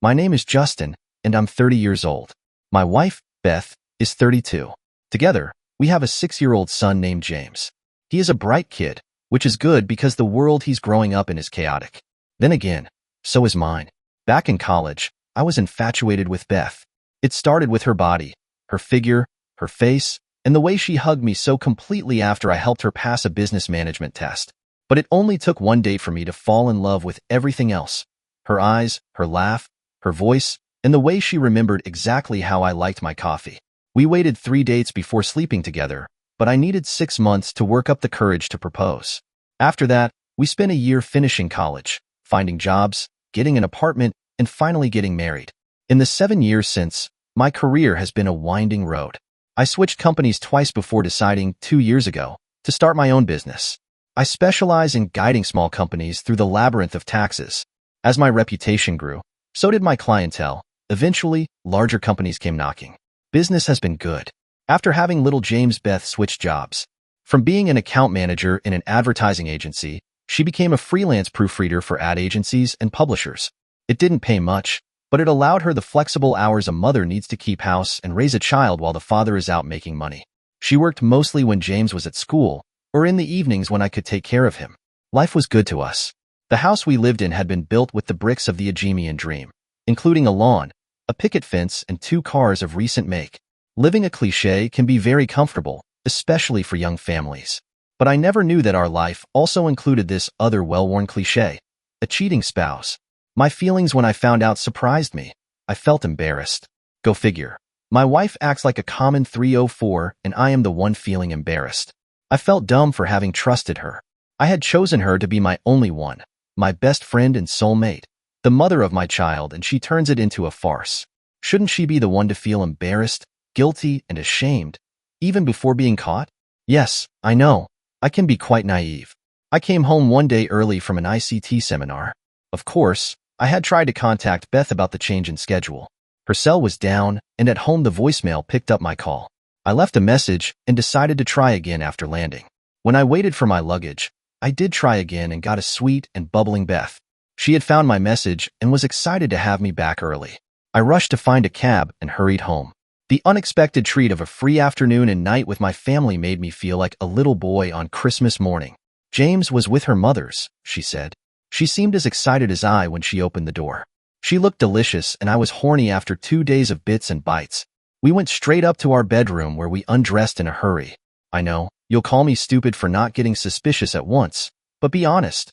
My name is Justin, and I'm 30 years old. My wife, Beth, is 32. Together, we have a 6-year-old son named James. He is a bright kid, which is good because the world he's growing up in is chaotic. Then again, so is mine. Back in college, I was infatuated with Beth. It started with her body, her figure, her face, and the way she hugged me so completely after I helped her pass a business management test. But it only took one date for me to fall in love with everything else. Her eyes, her laugh, her voice, and the way she remembered exactly how I liked my coffee. We waited 3 dates before sleeping together, but I needed 6 months to work up the courage to propose. After that, we spent a year finishing college, finding jobs, getting an apartment, and finally getting married. In the 7 years since, my career has been a winding road. I switched companies twice before deciding 2 years ago to start my own business. I specialize in guiding small companies through the labyrinth of taxes. As my reputation grew, so did my clientele. Eventually, larger companies came knocking. Business has been good. After having little James, Beth switched jobs. From being an account manager in an advertising agency, she became a freelance proofreader for ad agencies and publishers. It didn't pay much, but it allowed her the flexible hours a mother needs to keep house and raise a child while the father is out making money. She worked mostly when James was at school, or in the evenings when I could take care of him. Life was good to us. The house we lived in had been built with the bricks of the Ajemian dream, including a lawn, a picket fence, and 2 cars of recent make. Living a cliché can be very comfortable, especially for young families. But I never knew that our life also included this other well-worn cliché, a cheating spouse. My feelings when I found out surprised me. I felt embarrassed. Go figure. My wife acts like a common 304, and I am the one feeling embarrassed. I felt dumb for having trusted her. I had chosen her to be my only one, my best friend and soulmate, the mother of my child, and she turns it into a farce. Shouldn't she be the one to feel embarrassed, guilty, and ashamed, even before being caught? Yes, I know. I can be quite naive. I came home one day early from an ICT seminar. Of course, I had tried to contact Beth about the change in schedule. Her cell was down, and at home the voicemail picked up my call. I left a message and decided to try again after landing. When I waited for my luggage, I did try again and got a sweet and bubbling Beth. She had found my message and was excited to have me back early. I rushed to find a cab and hurried home. The unexpected treat of a free afternoon and night with my family made me feel like a little boy on Christmas morning. James was with her mother's, she said. She seemed as excited as I when she opened the door. She looked delicious, and I was horny after 2 days of bits and bites. We went straight up to our bedroom where we undressed in a hurry. I know, you'll call me stupid for not getting suspicious at once, but be honest.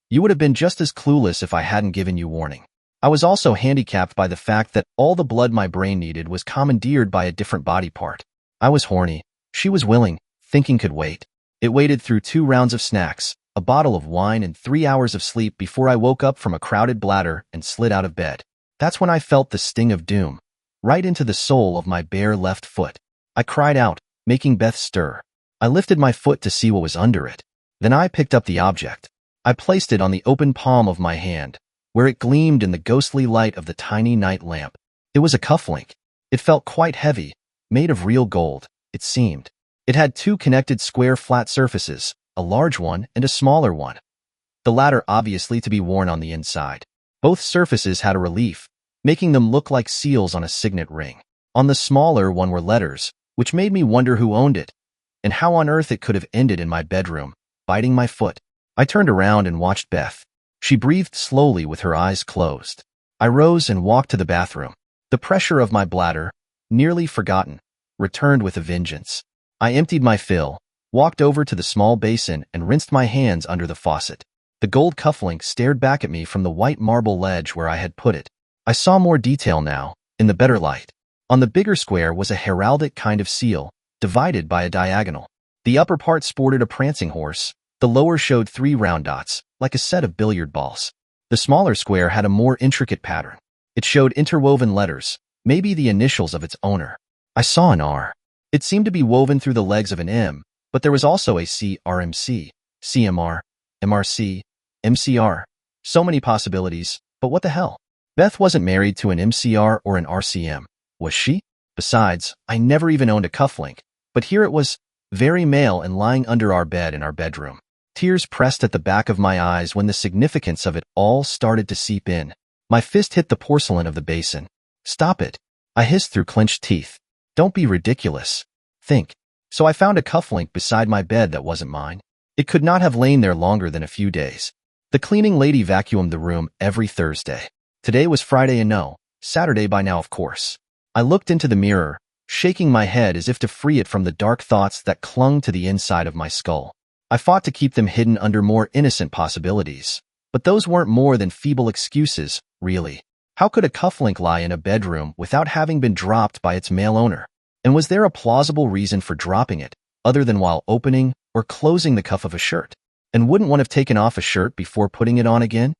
You would have been just as clueless if I hadn't given you warning. I was also handicapped by the fact that all the blood my brain needed was commandeered by a different body part. I was horny. She was willing. Thinking could wait. It waited through 2 rounds of snacks, a bottle of wine, and 3 hours of sleep before I woke up from a crowded bladder and slid out of bed. That's when I felt the sting of doom, right into the sole of my bare left foot. I cried out, making Beth stir. I lifted my foot to see what was under it. Then I picked up the object. I placed it on the open palm of my hand, where it gleamed in the ghostly light of the tiny night lamp. It was a cufflink. It felt quite heavy, made of real gold, it seemed. It had 2 connected square flat surfaces, a large one and a smaller one. The latter obviously to be worn on the inside. Both surfaces had a relief, making them look like seals on a signet ring. On the smaller one were letters, which made me wonder who owned it, and how on earth it could have ended in my bedroom, biting my foot. I turned around and watched Beth. She breathed slowly with her eyes closed. I rose and walked to the bathroom. The pressure of my bladder, nearly forgotten, returned with a vengeance. I emptied my fill, walked over to the small basin, and rinsed my hands under the faucet. The gold cufflink stared back at me from the white marble ledge where I had put it. I saw more detail now, in the better light. On the bigger square was a heraldic kind of seal, divided by a diagonal. The upper part sported a prancing horse. The lower showed 3 round dots, like a set of billiard balls. The smaller square had a more intricate pattern. It showed interwoven letters, maybe the initials of its owner. I saw an R. It seemed to be woven through the legs of an M, but there was also a C, RMC, CMR, MRC, MCR. So many possibilities, but what the hell? Beth wasn't married to an MCR or an RCM, was she? Besides, I never even owned a cufflink, but here it was, very male and lying under our bed in our bedroom. Tears pressed at the back of my eyes when the significance of it all started to seep in. My fist hit the porcelain of the basin. Stop it. I hissed through clenched teeth. Don't be ridiculous. Think. So I found a cufflink beside my bed that wasn't mine. It could not have lain there longer than a few days. The cleaning lady vacuumed the room every Thursday. Today was Friday and no, Saturday by now of course. I looked into the mirror, shaking my head as if to free it from the dark thoughts that clung to the inside of my skull. I fought to keep them hidden under more innocent possibilities. But those weren't more than feeble excuses, really. How could a cufflink lie in a bedroom without having been dropped by its male owner? And was there a plausible reason for dropping it, other than while opening or closing the cuff of a shirt? And wouldn't one have taken off a shirt before putting it on again?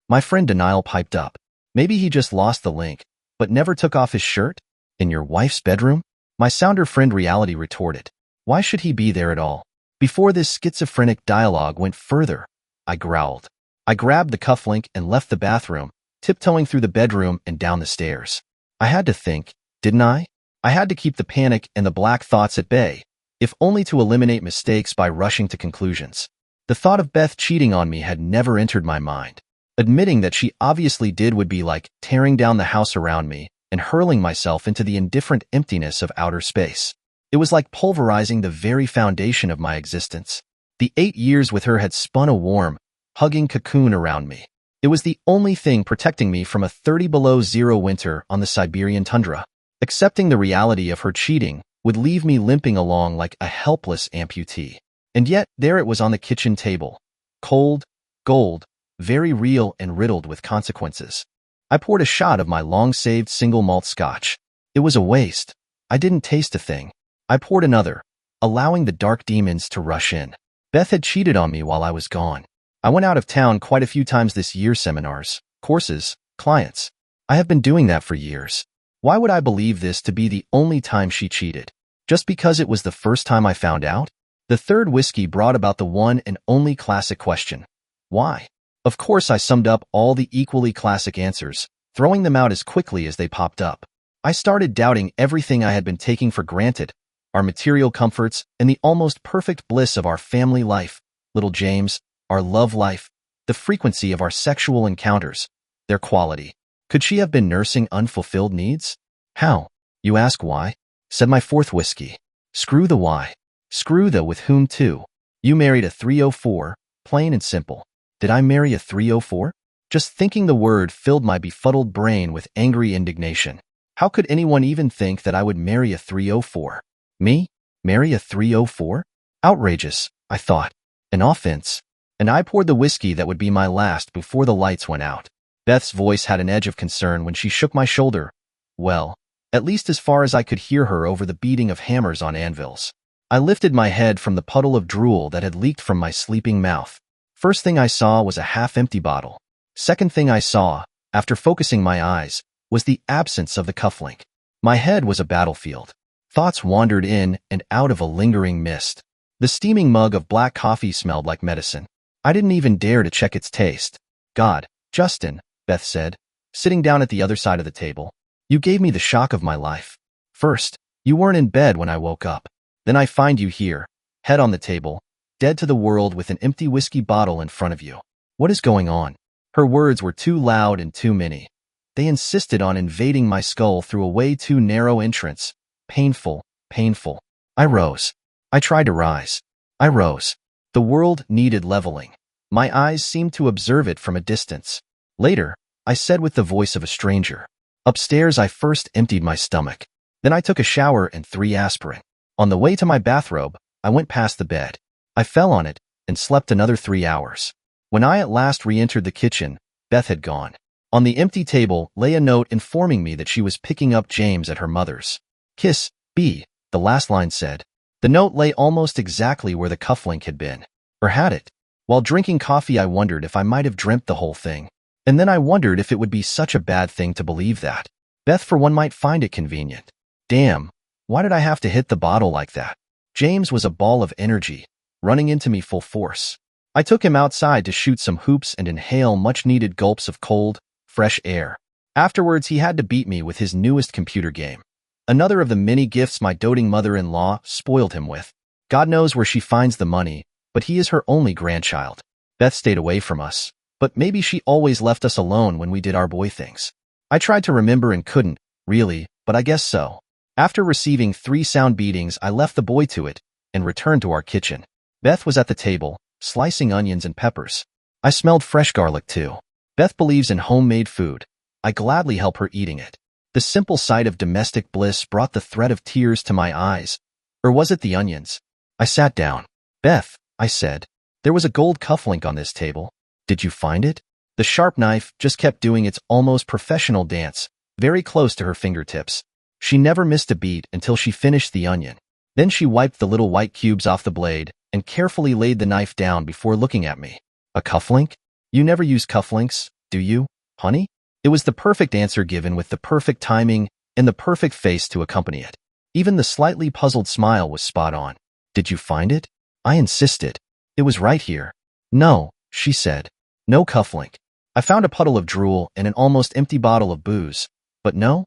My friend Denial piped up. Maybe he just lost the link, but never took off his shirt? In your wife's bedroom? My sounder friend Reality retorted. Why should he be there at all? Before this schizophrenic dialogue went further, I growled. I grabbed the cufflink and left the bathroom, tiptoeing through the bedroom and down the stairs. I had to think, didn't I? I had to keep the panic and the black thoughts at bay, if only to eliminate mistakes by rushing to conclusions. The thought of Beth cheating on me had never entered my mind. Admitting that she obviously did would be like tearing down the house around me and hurling myself into the indifferent emptiness of outer space. It was like pulverizing the very foundation of my existence. The 8 years with her had spun a warm, hugging cocoon around me. It was the only thing protecting me from a 30 below zero winter on the Siberian tundra. Accepting the reality of her cheating would leave me limping along like a helpless amputee. And yet, there it was on the kitchen table. Cold, gold, very real and riddled with consequences. I poured a shot of my long-saved single malt scotch. It was a waste. I didn't taste a thing. I poured another, allowing the dark demons to rush in. Beth had cheated on me while I was gone. I went out of town quite a few times this year, seminars, courses, clients. I have been doing that for years. Why would I believe this to be the only time she cheated? Just because it was the first time I found out? The third whiskey brought about the one and only classic question. Why? Of course, I summed up all the equally classic answers, throwing them out as quickly as they popped up. I started doubting everything I had been taking for granted, our material comforts and the almost perfect bliss of our family life, little James, our love life, the frequency of our sexual encounters, their quality. Could she have been nursing unfulfilled needs? How? You ask why? Said my fourth whiskey. Screw the why. Screw the with whom too. You married a 304, plain and simple. Did I marry a 304? Just thinking the word filled my befuddled brain with angry indignation. How could anyone even think that I would marry a 304? Me? Marry a 304? Outrageous, I thought. An offense. And I poured the whiskey that would be my last before the lights went out. Beth's voice had an edge of concern when she shook my shoulder. Well, at least as far as I could hear her over the beating of hammers on anvils. I lifted my head from the puddle of drool that had leaked from my sleeping mouth. First thing I saw was a half-empty bottle. Second thing I saw, after focusing my eyes, was the absence of the cufflink. My head was a battlefield. Thoughts wandered in and out of a lingering mist. The steaming mug of black coffee smelled like medicine. I didn't even dare to check its taste. God, Justin, Beth said, sitting down at the other side of the table. You gave me the shock of my life. First, you weren't in bed when I woke up. Then I find you here, head on the table, dead to the world with an empty whiskey bottle in front of you. What is going on? Her words were too loud and too many. They insisted on invading my skull through a way too narrow entrance. Painful, painful. I rose. I tried to rise. I rose. The world needed leveling. My eyes seemed to observe it from a distance. Later, I said with the voice of a stranger. Upstairs, I first emptied my stomach. Then I took a shower and 3 aspirin. On the way to my bathrobe, I went past the bed. I fell on it and slept another 3 hours. When I at last re-entered the kitchen, Beth had gone. On the empty table lay a note informing me that she was picking up James at her mother's. Kiss, B, the last line said. The note lay almost exactly where the cufflink had been. Or had it? While drinking coffee, I wondered if I might have dreamt the whole thing. And then I wondered if it would be such a bad thing to believe that. Beth, for one, might find it convenient. Damn, why did I have to hit the bottle like that? James was a ball of energy, running into me full force. I took him outside to shoot some hoops and inhale much-needed gulps of cold, fresh air. Afterwards, he had to beat me with his newest computer game. Another of the many gifts my doting mother-in-law spoiled him with. God knows where she finds the money, but he is her only grandchild. Beth stayed away from us. But maybe she always left us alone when we did our boy things. I tried to remember and couldn't, really, but I guess so. After receiving 3 sound beatings, I left the boy to it and returned to our kitchen. Beth was at the table, slicing onions and peppers. I smelled fresh garlic too. Beth believes in homemade food. I gladly help her eating it. The simple sight of domestic bliss brought the threat of tears to my eyes. Or was it the onions? I sat down. Beth, I said, there was a gold cufflink on this table. Did you find it? The sharp knife just kept doing its almost professional dance, very close to her fingertips. She never missed a beat until she finished the onion. Then she wiped the little white cubes off the blade and carefully laid the knife down before looking at me. A cufflink? You never use cufflinks, do you, honey? It was the perfect answer given with the perfect timing and the perfect face to accompany it. Even the slightly puzzled smile was spot on. Did you find it? I insisted. It was right here. No, she said. No cufflink. I found a puddle of drool and an almost empty bottle of booze. But no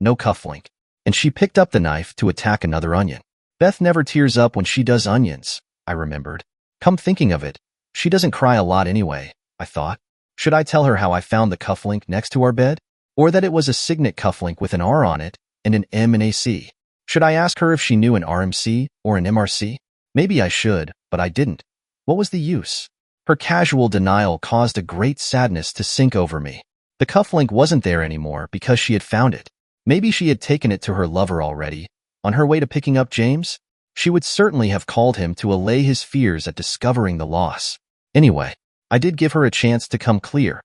cufflink. And she picked up the knife to attack another onion. Beth never tears up when she does onions, I remembered. Come thinking of it, she doesn't cry a lot anyway, I thought. Should I tell her how I found the cufflink next to our bed? Or that it was a signet cufflink with an R on it and an M and a C? Should I ask her if she knew an RMC or an MRC? Maybe I should, but I didn't. What was the use? Her casual denial caused a great sadness to sink over me. The cufflink wasn't there anymore because she had found it. Maybe she had taken it to her lover already. On her way to picking up James? She would certainly have called him to allay his fears at discovering the loss. Anyway, I did give her a chance to come clear,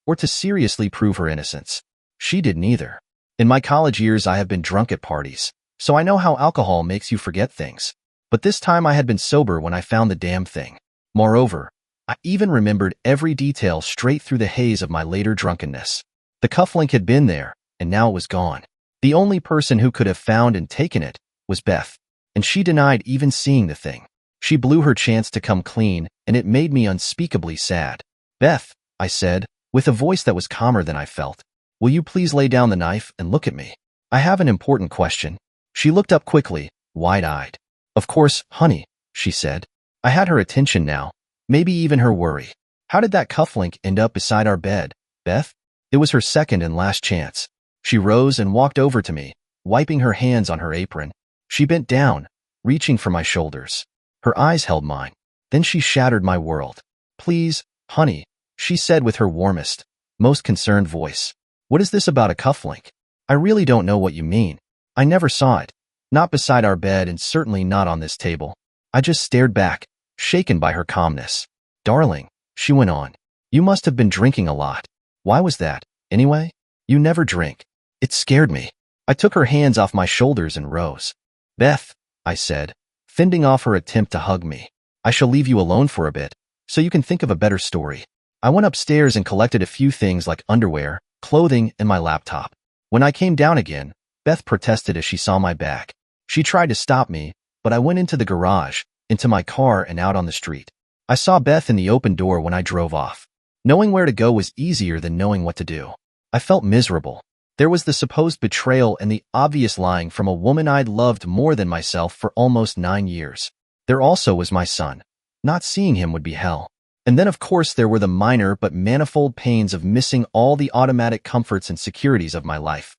or to seriously prove her innocence. She didn't either. In my college years, I have been drunk at parties, so I know how alcohol makes you forget things. But this time I had been sober when I found the damn thing. Moreover, I even remembered every detail straight through the haze of my later drunkenness. The cufflink had been there, and now it was gone. The only person who could have found and taken it was Beth, and she denied even seeing the thing. She blew her chance to come clean, and it made me unspeakably sad. Beth, I said, with a voice that was calmer than I felt, will you please lay down the knife and look at me? I have an important question. She looked up quickly, wide-eyed. Of course, honey, she said. I had her attention now, maybe even her worry. How did that cufflink end up beside our bed, Beth? It was her second and last chance. She rose and walked over to me, wiping her hands on her apron. She bent down, reaching for my shoulders. Her eyes held mine. Then she shattered my world. Please, honey, she said with her warmest, most concerned voice. What is this about a cufflink? I really don't know what you mean. I never saw it. Not beside our bed and certainly not on this table. I just stared back, shaken by her calmness. Darling, she went on, you must have been drinking a lot. Why was that, anyway? You never drink. It scared me. I took her hands off my shoulders and rose. Beth, I said, fending off her attempt to hug me. I shall leave you alone for a bit, so you can think of a better story. I went upstairs and collected a few things like underwear, clothing, and my laptop. When I came down again, Beth protested as she saw my bag. She tried to stop me, but I went into the garage, into my car, and out on the street. I saw Beth in the open door when I drove off. Knowing where to go was easier than knowing what to do. I felt miserable. There was the supposed betrayal and the obvious lying from a woman I'd loved more than myself for almost 9 years. There also was my son. Not seeing him would be hell. And then, of course, there were the minor but manifold pains of missing all the automatic comforts and securities of my life.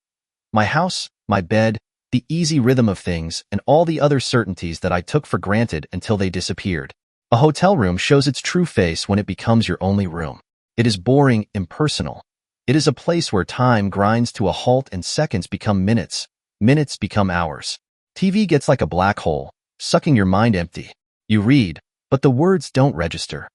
My house, my bed, the easy rhythm of things, and all the other certainties that I took for granted until they disappeared. A hotel room shows its true face when it becomes your only room. It is boring, impersonal. It is a place where time grinds to a halt and seconds become minutes, minutes become hours. TV gets like a black hole, sucking your mind empty. You read, but the words don't register.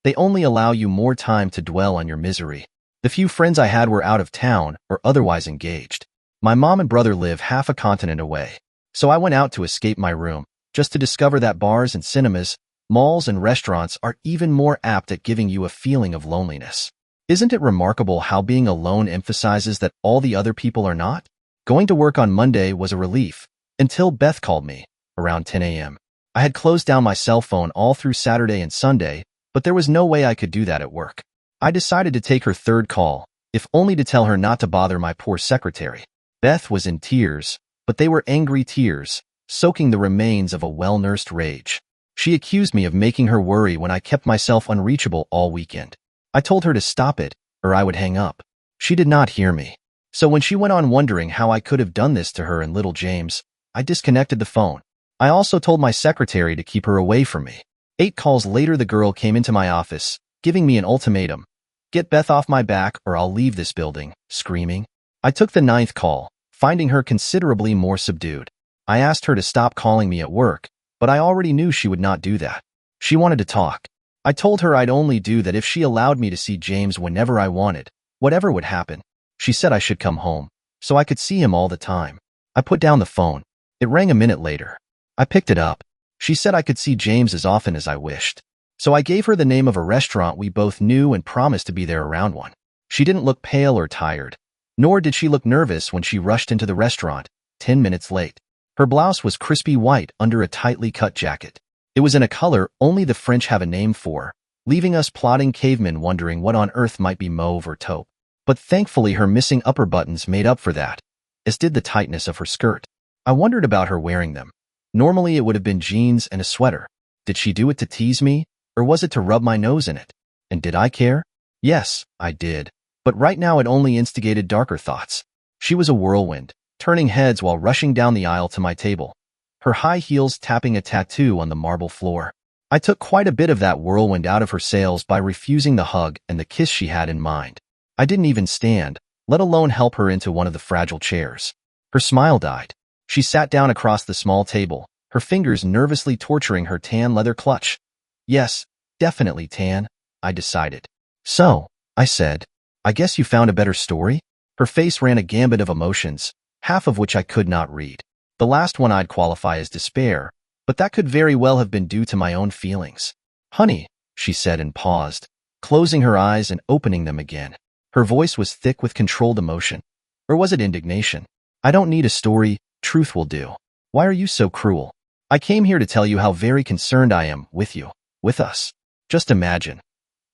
They only allow you more time to dwell on your misery. The few friends I had were out of town or otherwise engaged. My mom and brother live half a continent away. So I went out to escape my room, just to discover that bars and cinemas, malls and restaurants are even more apt at giving you a feeling of loneliness. Isn't it remarkable how being alone emphasizes that all the other people are not? Going to work on Monday was a relief, until Beth called me, around 10 a.m. I had closed down my cell phone all through Saturday and Sunday, but there was no way I could do that at work. I decided to take her third call, if only to tell her not to bother my poor secretary. Beth was in tears, but they were angry tears, soaking the remains of a well-nursed rage. She accused me of making her worry when I kept myself unreachable all weekend. I told her to stop it, or I would hang up. She did not hear me. So when she went on wondering how I could have done this to her and little James, I disconnected the phone. I also told my secretary to keep her away from me. 8 calls later, the girl came into my office, giving me an ultimatum. Get Beth off my back or I'll leave this building, screaming. I took the 9th call, finding her considerably more subdued. I asked her to stop calling me at work, but I already knew she would not do that. She wanted to talk. I told her I'd only do that if she allowed me to see James whenever I wanted, whatever would happen. She said I should come home, so I could see him all the time. I put down the phone. It rang a minute later. I picked it up. She said I could see James as often as I wished. So I gave her the name of a restaurant we both knew and promised to be there around 1. She didn't look pale or tired, nor did she look nervous when she rushed into the restaurant, 10 minutes late. Her blouse was crispy white under a tightly cut jacket. It was in a color only the French have a name for, leaving us plodding cavemen wondering what on earth might be mauve or taupe. But thankfully her missing upper buttons made up for that, as did the tightness of her skirt. I wondered about her wearing them. Normally it would have been jeans and a sweater. Did she do it to tease me, or was it to rub my nose in it? And did I care? Yes, I did. But right now it only instigated darker thoughts. She was a whirlwind, turning heads while rushing down the aisle to my table, her high heels tapping a tattoo on the marble floor. I took quite a bit of that whirlwind out of her sails by refusing the hug and the kiss she had in mind. I didn't even stand, let alone help her into one of the fragile chairs. Her smile died. She sat down across the small table, her fingers nervously torturing her tan leather clutch. Yes, definitely tan, I decided. So, I said, I guess you found a better story? Her face ran a gambit of emotions, half of which I could not read. The last one I'd qualify as despair, but that could very well have been due to my own feelings. Honey, she said and paused, closing her eyes and opening them again. Her voice was thick with controlled emotion. Or was it indignation? I don't need a story, truth will do. Why are you so cruel? I came here to tell you how very concerned I am with you, with us. Just imagine.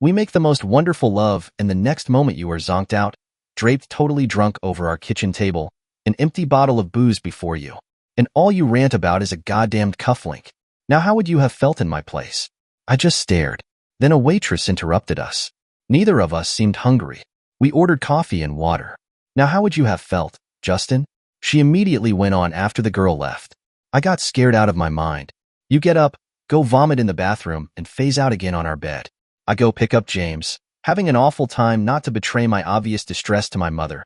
We make the most wonderful love and the next moment you are zonked out, draped totally drunk over our kitchen table, an empty bottle of booze before you. And all you rant about is a goddamned cufflink. Now how would you have felt in my place? I just stared. Then a waitress interrupted us. Neither of us seemed hungry. We ordered coffee and water. Now how would you have felt, Justin? She immediately went on after the girl left. I got scared out of my mind. You get up, go vomit in the bathroom, and phase out again on our bed. I go pick up James, having an awful time not to betray my obvious distress to my mother.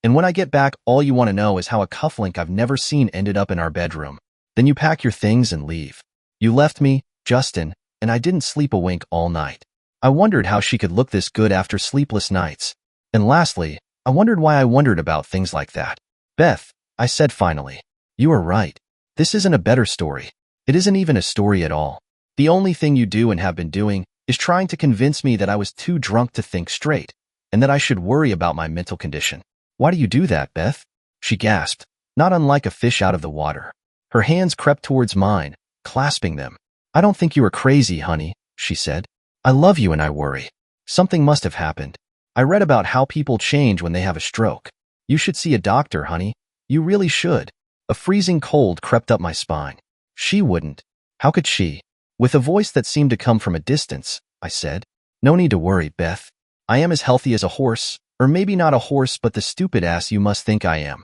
And when I get back, all you want to know is how a cufflink I've never seen ended up in our bedroom. Then you pack your things and leave. You left me, Justin, and I didn't sleep a wink all night. I wondered how she could look this good after sleepless nights. And lastly, I wondered why I wondered about things like that. Beth, I said finally, you are right. This isn't a better story. It isn't even a story at all. The only thing you do and have been doing is trying to convince me that I was too drunk to think straight, and that I should worry about my mental condition. Why do you do that, Beth? She gasped, not unlike a fish out of the water. Her hands crept towards mine, clasping them. I don't think you are crazy, honey, she said. I love you and I worry. Something must have happened. I read about how people change when they have a stroke. You should see a doctor, honey. You really should. A freezing cold crept up my spine. She wouldn't. How could she? With a voice that seemed to come from a distance, I said, no need to worry, Beth. I am as healthy as a horse, or maybe not a horse but the stupid ass you must think I am.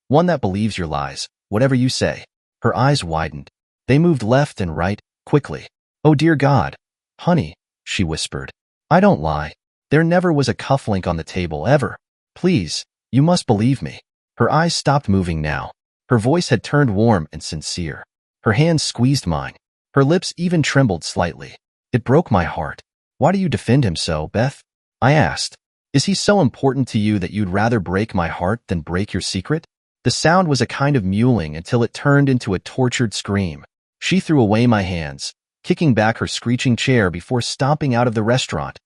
One that believes your lies, whatever you say. Her eyes widened. They moved left and right, quickly. Oh dear God. Honey, she whispered. I don't lie. There never was a cufflink on the table, ever. Please, you must believe me. Her eyes stopped moving now. Her voice had turned warm and sincere. Her hands squeezed mine. Her lips even trembled slightly. It broke my heart. Why do you defend him so, Beth? I asked. Is he so important to you that you'd rather break my heart than break your secret? The sound was a kind of mewling until it turned into a tortured scream. She threw away my hands, kicking back her screeching chair before stomping out of the restaurant,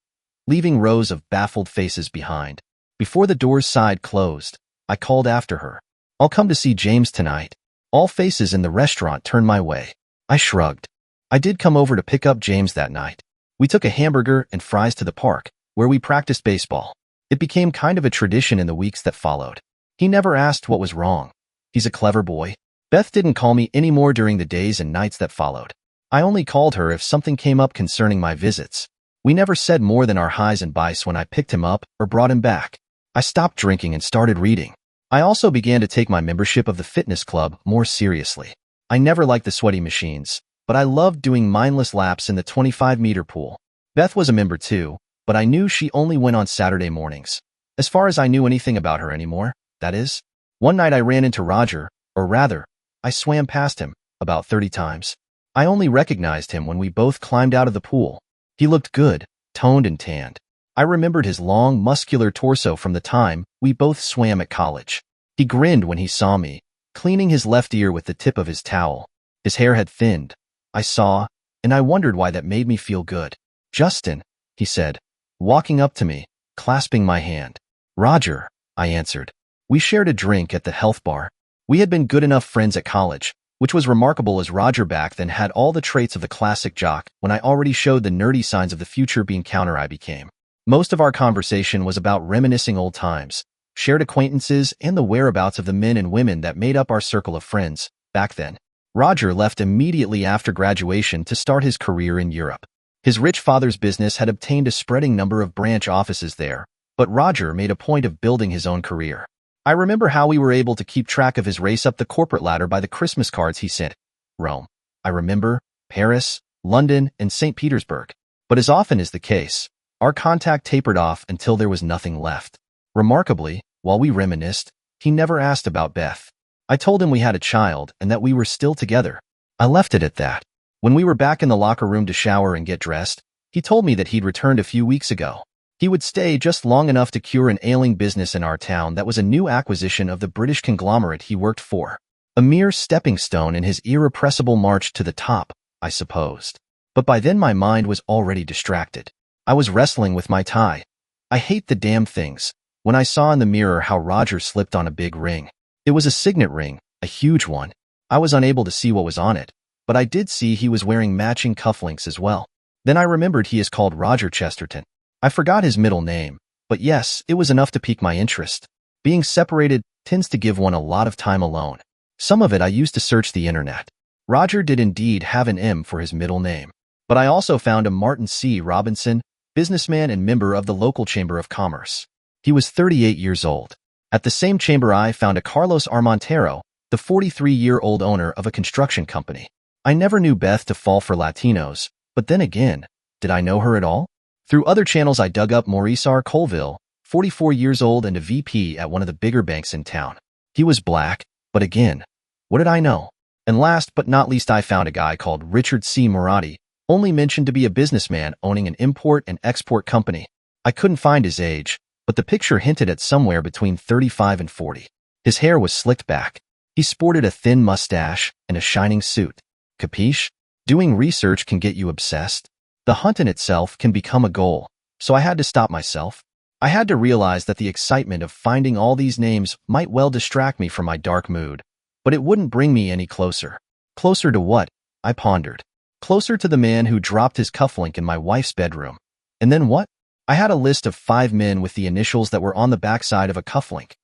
leaving rows of baffled faces behind. Before the door's side closed, I called after her. I'll come to see James tonight. All faces in the restaurant turned my way. I shrugged. I did come over to pick up James that night. We took a hamburger and fries to the park, where we practiced baseball. It became kind of a tradition in the weeks that followed. He never asked what was wrong. He's a clever boy. Beth didn't call me anymore during the days and nights that followed. I only called her if something came up concerning my visits. We never said more than our highs and byes when I picked him up or brought him back. I stopped drinking and started reading. I also began to take my membership of the fitness club more seriously. I never liked the sweaty machines, but I loved doing mindless laps in the 25-meter pool. Beth was a member too, but I knew she only went on Saturday mornings. As far as I knew anything about her anymore, that is. One night I ran into Roger, or rather, I swam past him about 30 times. I only recognized him when we both climbed out of the pool. He looked good, toned and tanned. I remembered his long, muscular torso from the time we both swam at college. He grinned when he saw me, cleaning his left ear with the tip of his towel. His hair had thinned, I saw, and I wondered why that made me feel good. "Justin," he said, walking up to me, clasping my hand. "Roger," I answered. We shared a drink at the health bar. We had been good enough friends at college, which was remarkable as Roger back then had all the traits of the classic jock when I already showed the nerdy signs of the future being counter I became. Most of our conversation was about reminiscing old times, shared acquaintances, and the whereabouts of the men and women that made up our circle of friends back then. Roger left immediately after graduation to start his career in Europe. His rich father's business had obtained a spreading number of branch offices there, but Roger made a point of building his own career. I remember how we were able to keep track of his race up the corporate ladder by the Christmas cards he sent. Rome. I remember Paris, London, and St. Petersburg. But as often is the case, our contact tapered off until there was nothing left. Remarkably, while we reminisced, he never asked about Beth. I told him we had a child and that we were still together. I left it at that. When we were back in the locker room to shower and get dressed, he told me that he'd returned a few weeks ago. He would stay just long enough to cure an ailing business in our town that was a new acquisition of the British conglomerate he worked for. A mere stepping stone in his irrepressible march to the top, I supposed. But by then my mind was already distracted. I was wrestling with my tie. I hate the damn things. When I saw in the mirror how Roger slipped on a big ring. It was a signet ring, a huge one. I was unable to see what was on it, but I did see he was wearing matching cufflinks as well. Then I remembered he is called Roger Chesterton. I forgot his middle name, but yes, it was enough to pique my interest. Being separated tends to give one a lot of time alone. Some of it I used to search the internet. Roger did indeed have an M for his middle name. But I also found a Martin C. Robinson, businessman and member of the local Chamber of Commerce. He was 38 years old. At the same chamber I found a Carlos Armentero, the 43-year-old owner of a construction company. I never knew Beth to fall for Latinos, but then again, did I know her at all? Through other channels I dug up Maurice R. Colville, 44 years old and a VP at one of the bigger banks in town. He was black, but again, what did I know? And last but not least I found a guy called Richard C. Moratti, only mentioned to be a businessman owning an import and export company. I couldn't find his age, but the picture hinted at somewhere between 35 and 40. His hair was slicked back. He sported a thin mustache and a shining suit. Capiche? Doing research can get you obsessed. The hunt in itself can become a goal, so I had to stop myself. I had to realize that the excitement of finding all these names might well distract me from my dark mood, but it wouldn't bring me any closer. Closer to what? I pondered. Closer to the man who dropped his cufflink in my wife's bedroom. And then what? I had a list of 5 men with the initials that were on the backside of a cufflink.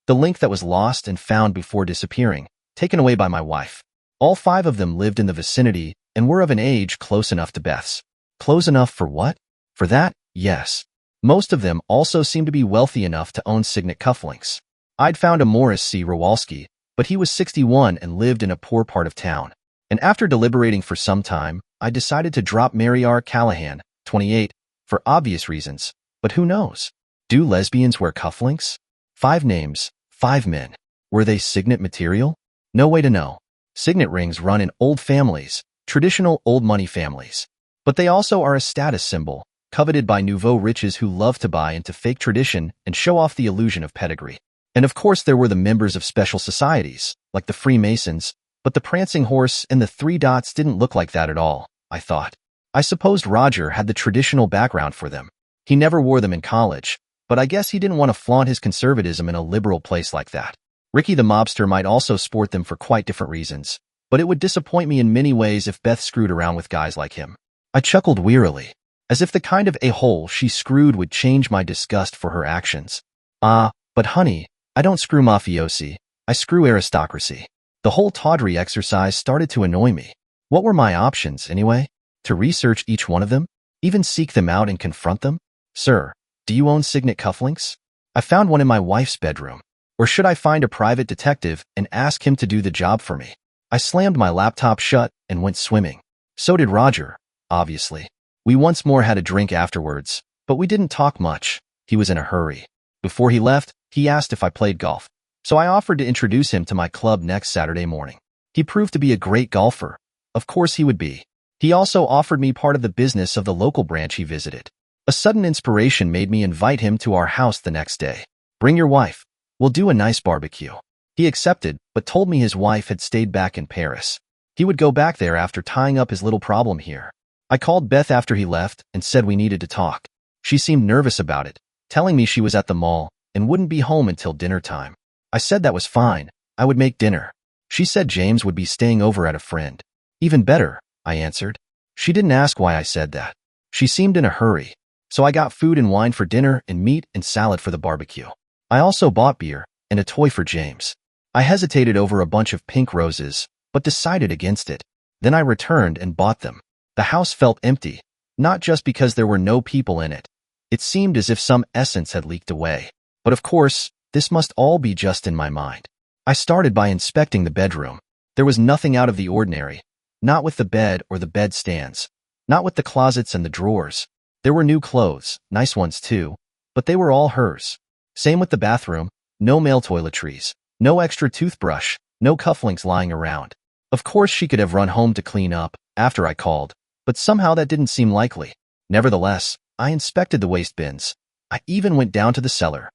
The link that was lost and found before disappearing, taken away by my wife. All 5 of them lived in the vicinity and were of an age close enough to Beth's. Close enough for what? For that, yes. Most of them also seemed to be wealthy enough to own signet cufflinks. I'd found a Morris C. Rowalski, but he was 61 and lived in a poor part of town. And after deliberating for some time, I decided to drop Mary R. Callahan, 28, for obvious reasons. But who knows? Do lesbians wear cufflinks? 5 names, 5 men. Were they signet material? No way to know. Signet rings run in old families, traditional old money families. But they also are a status symbol, coveted by nouveau riches who love to buy into fake tradition and show off the illusion of pedigree. And of course there were the members of special societies, like the Freemasons, but the prancing horse and the 3 dots didn't look like that at all, I thought. I supposed Roger had the traditional background for them. He never wore them in college, but I guess he didn't want to flaunt his conservatism in a liberal place like that. Ricky the mobster might also sport them for quite different reasons, but it would disappoint me in many ways if Beth screwed around with guys like him. I chuckled wearily, as if the kind of a-hole she screwed would change my disgust for her actions. But honey, I don't screw mafiosi, I screw aristocracy. The whole tawdry exercise started to annoy me. What were my options, anyway? To research each one of them? Even seek them out and confront them? Sir, do you own signet cufflinks? I found one in my wife's bedroom. Or should I find a private detective and ask him to do the job for me? I slammed my laptop shut and went swimming. So did Roger, obviously. We once more had a drink afterwards, but we didn't talk much. He was in a hurry. Before he left, he asked if I played golf. So I offered to introduce him to my club next Saturday morning. He proved to be a great golfer. Of course he would be. He also offered me part of the business of the local branch he visited. A sudden inspiration made me invite him to our house the next day. Bring your wife. We'll do a nice barbecue. He accepted, but told me his wife had stayed back in Paris. He would go back there after tying up his little problem here. I called Beth after he left and said we needed to talk. She seemed nervous about it, telling me she was at the mall and wouldn't be home until dinner time. I said that was fine. I would make dinner. She said James would be staying over at a friend. Even better, I answered. She didn't ask why I said that. She seemed in a hurry. So I got food and wine for dinner and meat and salad for the barbecue. I also bought beer and a toy for James. I hesitated over a bunch of pink roses, but decided against it. Then I returned and bought them. The house felt empty, not just because there were no people in it. It seemed as if some essence had leaked away. But of course, this must all be just in my mind. I started by inspecting the bedroom. There was nothing out of the ordinary, not with the bed or the bed stands, not with the closets and the drawers. There were new clothes, nice ones too, but they were all hers. Same with the bathroom, no male toiletries, no extra toothbrush, no cufflinks lying around. Of course she could have run home to clean up after I called, but somehow that didn't seem likely. Nevertheless, I inspected the waste bins. I even went down to the cellar.